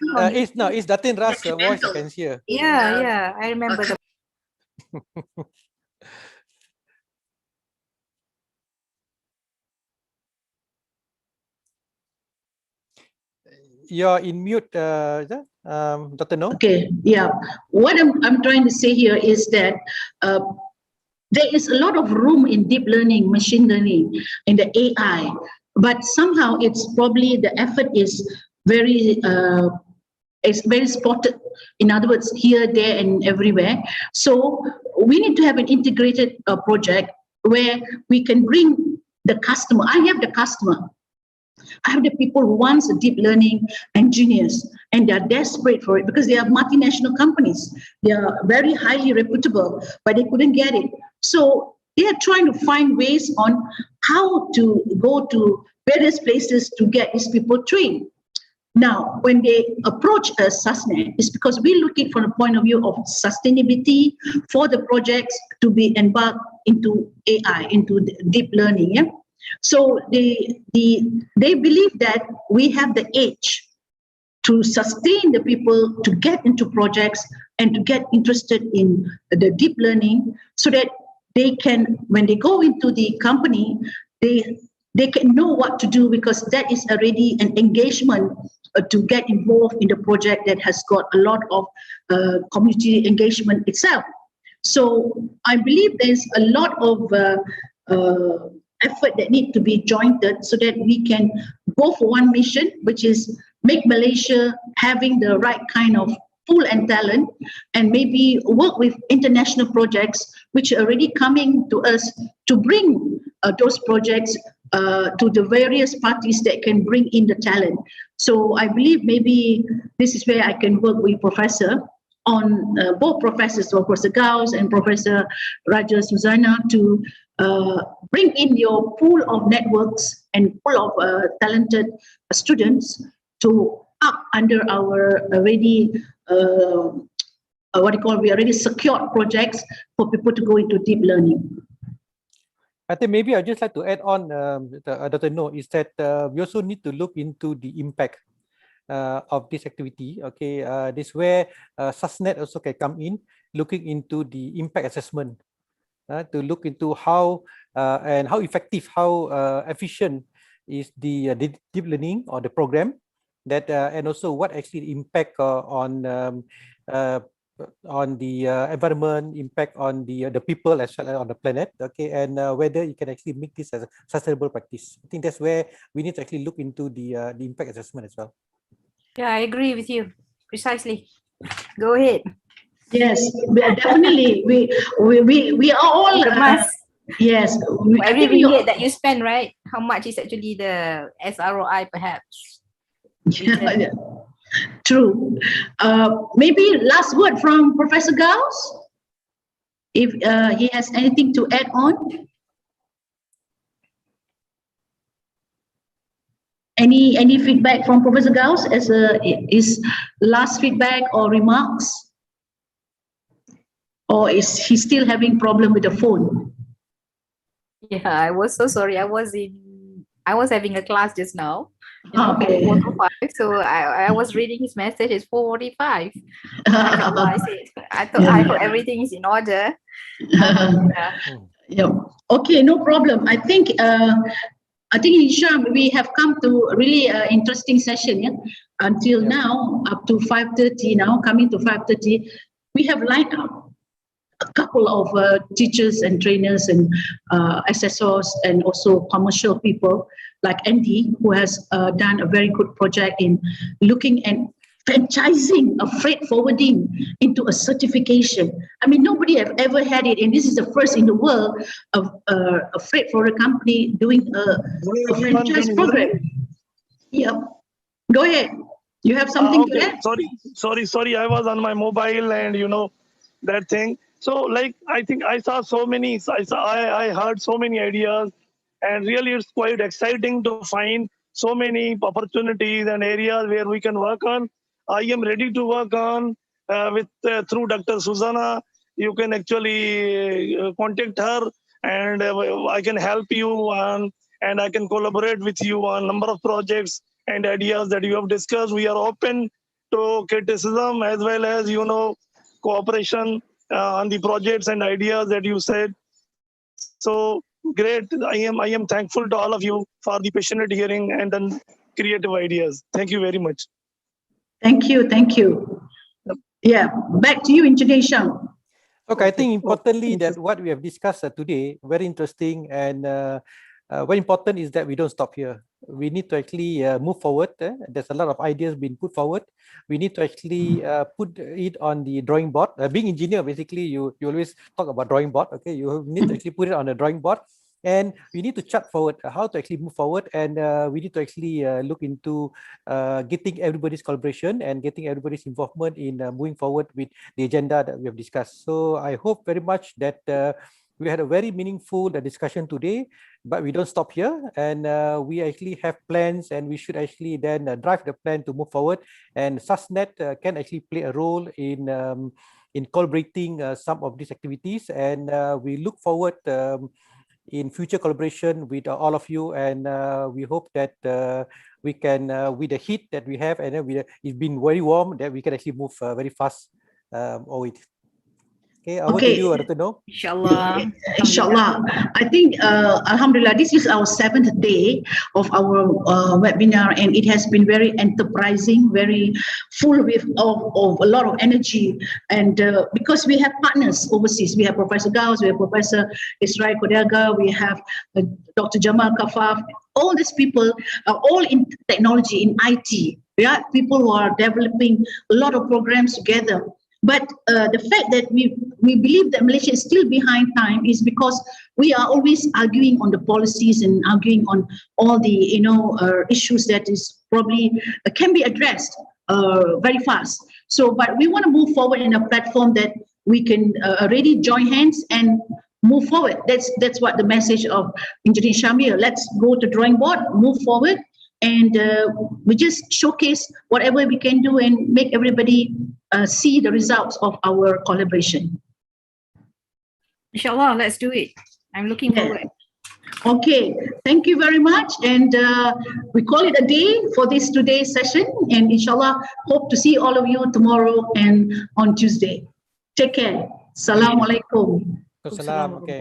It's Datin Ras voice I can hear. Yeah, I remember. You're in mute, Dr. No? Okay, yeah. What I'm trying to say here is that there is a lot of room in deep learning, machine learning, in the AI. but somehow it's probably the effort is very spotted. In other words, here, there, and everywhere. So we need to have an integrated project where we can bring the customer. I have the customer. I have the people who want deep learning engineers, and they are desperate for it because they are multinational companies. They are very highly reputable, but they couldn't get it. So they are trying to find ways on how to go to various places to get these people trained. Now, when they approach us, SUSNET, it's because we look at it from the point of view of sustainability for the projects to be embarked into AI, into deep learning. Yeah? So they believe that we have the edge to sustain the people to get into projects and to get interested in the deep learning, so that they can, when they go into the company, they can know what to do, because that is already an engagement to get involved in the project that has got a lot of community engagement itself. So I believe there's a lot of effort that need to be jointed so that we can go for one mission, which is make Malaysia having the right kind of pool and talent, and maybe work with international projects which are already coming to us to bring those projects to the various parties that can bring in the talent. So I believe maybe this is where I can work with Professor on both professors, Professor Gauss and Professor Raja Suzana, to bring in your pool of networks and pool of talented students to up under our already we already secured projects for people to go into deep learning. I think maybe I'd just like to add on, Dr. No, is that we also need to look into the impact of this activity. Okay, this where SUSNET also can come in, looking into the impact assessment, to look into how and how effective, how efficient is the deep learning or the program, that and also what actually impact on the environment, impact on the people as well as on the planet. Okay, and whether you can actually make this as a sustainable practice. I think that's where we need to actually look into the impact assessment as well. Yeah, I agree with you precisely. Go ahead. Yes, definitely. We are all yes. Every ringgit that you spend, right? How much is actually the SROI, perhaps? Yeah, true. Maybe last word from Professor Gauss, if he has anything to add on. Any feedback from Professor Gauss as his last feedback or remarks? Or is he still having problem with the phone? Yeah, I was so sorry. I was having a class just now. Okay. 4:05, so I was reading his message. It's 4:45. I realized it. I thought I thought everything is in order. Yeah. Okay, no problem. I think Hisham, we have come to a really interesting session. Yeah? Until now, up to 5:30 now, coming to 5:30, we have lined up a couple of teachers and trainers and assessors and also commercial people like Andy, who has done a very good project in looking at franchising a freight forwarding into a certification. I mean, nobody have ever had it, and this is the first in the world of a freight forwarder company doing a franchise program. Yep. Go ahead. You have something to add? Sorry. I was on my mobile and that thing. So like, I think I saw so many, I heard so many ideas, and really it's quite exciting to find so many opportunities and areas where we can work on. I am ready to work on through Dr. Suzana. You can actually contact her, and I can help you on, and I can collaborate with you on number of projects and ideas that you have discussed. We are open to criticism as well as cooperation on the projects and ideas that you said. So great. I am thankful to all of you for the passionate hearing and then creative ideas. Thank you very much. Thank you. Yeah, back to you, Engineer Sham. Okay, I think importantly that what we have discussed today, very interesting, and very important is that we don't stop here. We need to actually move forward. There's a lot of ideas being put forward. We need to actually put it on the drawing board. Being engineer, basically, you always talk about drawing board. Okay, you need to actually put it on the drawing board, and we need to chart forward how to actually move forward, and we need to actually look into getting everybody's collaboration and getting everybody's involvement in moving forward with the agenda that we have discussed. So I hope very much that we had a very meaningful discussion today, but we don't stop here, and we actually have plans, and we should actually then drive the plan to move forward. And SASNet can actually play a role in collaborating some of these activities, and we look forward in future collaboration with all of you, and we hope that we can, with the heat that we have, and it's been very warm, that we can actually move very fast over it. Okay, over to you, Ratno. Inshallah. Inshallah. I think, Alhamdulillah, this is our 7th day of our webinar, and it has been very enterprising, very full of a lot of energy. And because we have partners overseas, we have Professor Gauss, we have Professor Israel Kodaga, we have Dr. Jamal Kafaf. All these people are all in technology, in IT. We are people who are developing a lot of programs together. But the fact that we believe that Malaysia is still behind time is because we are always arguing on the policies and arguing on all the issues that is probably can be addressed very fast. So, but we want to move forward in a platform that we can already join hands and move forward. That's what the message of Engineer Shamir. Let's go to drawing board, move forward, and we just showcase whatever we can do and make everybody see the results of our collaboration. Inshallah, let's do it. I'm looking forward. Okay, thank you very much, and we call it a day for this today's session, and inshallah hope to see all of you tomorrow and on Tuesday. Take care. Assalamu alaikum. Assalam. Okay.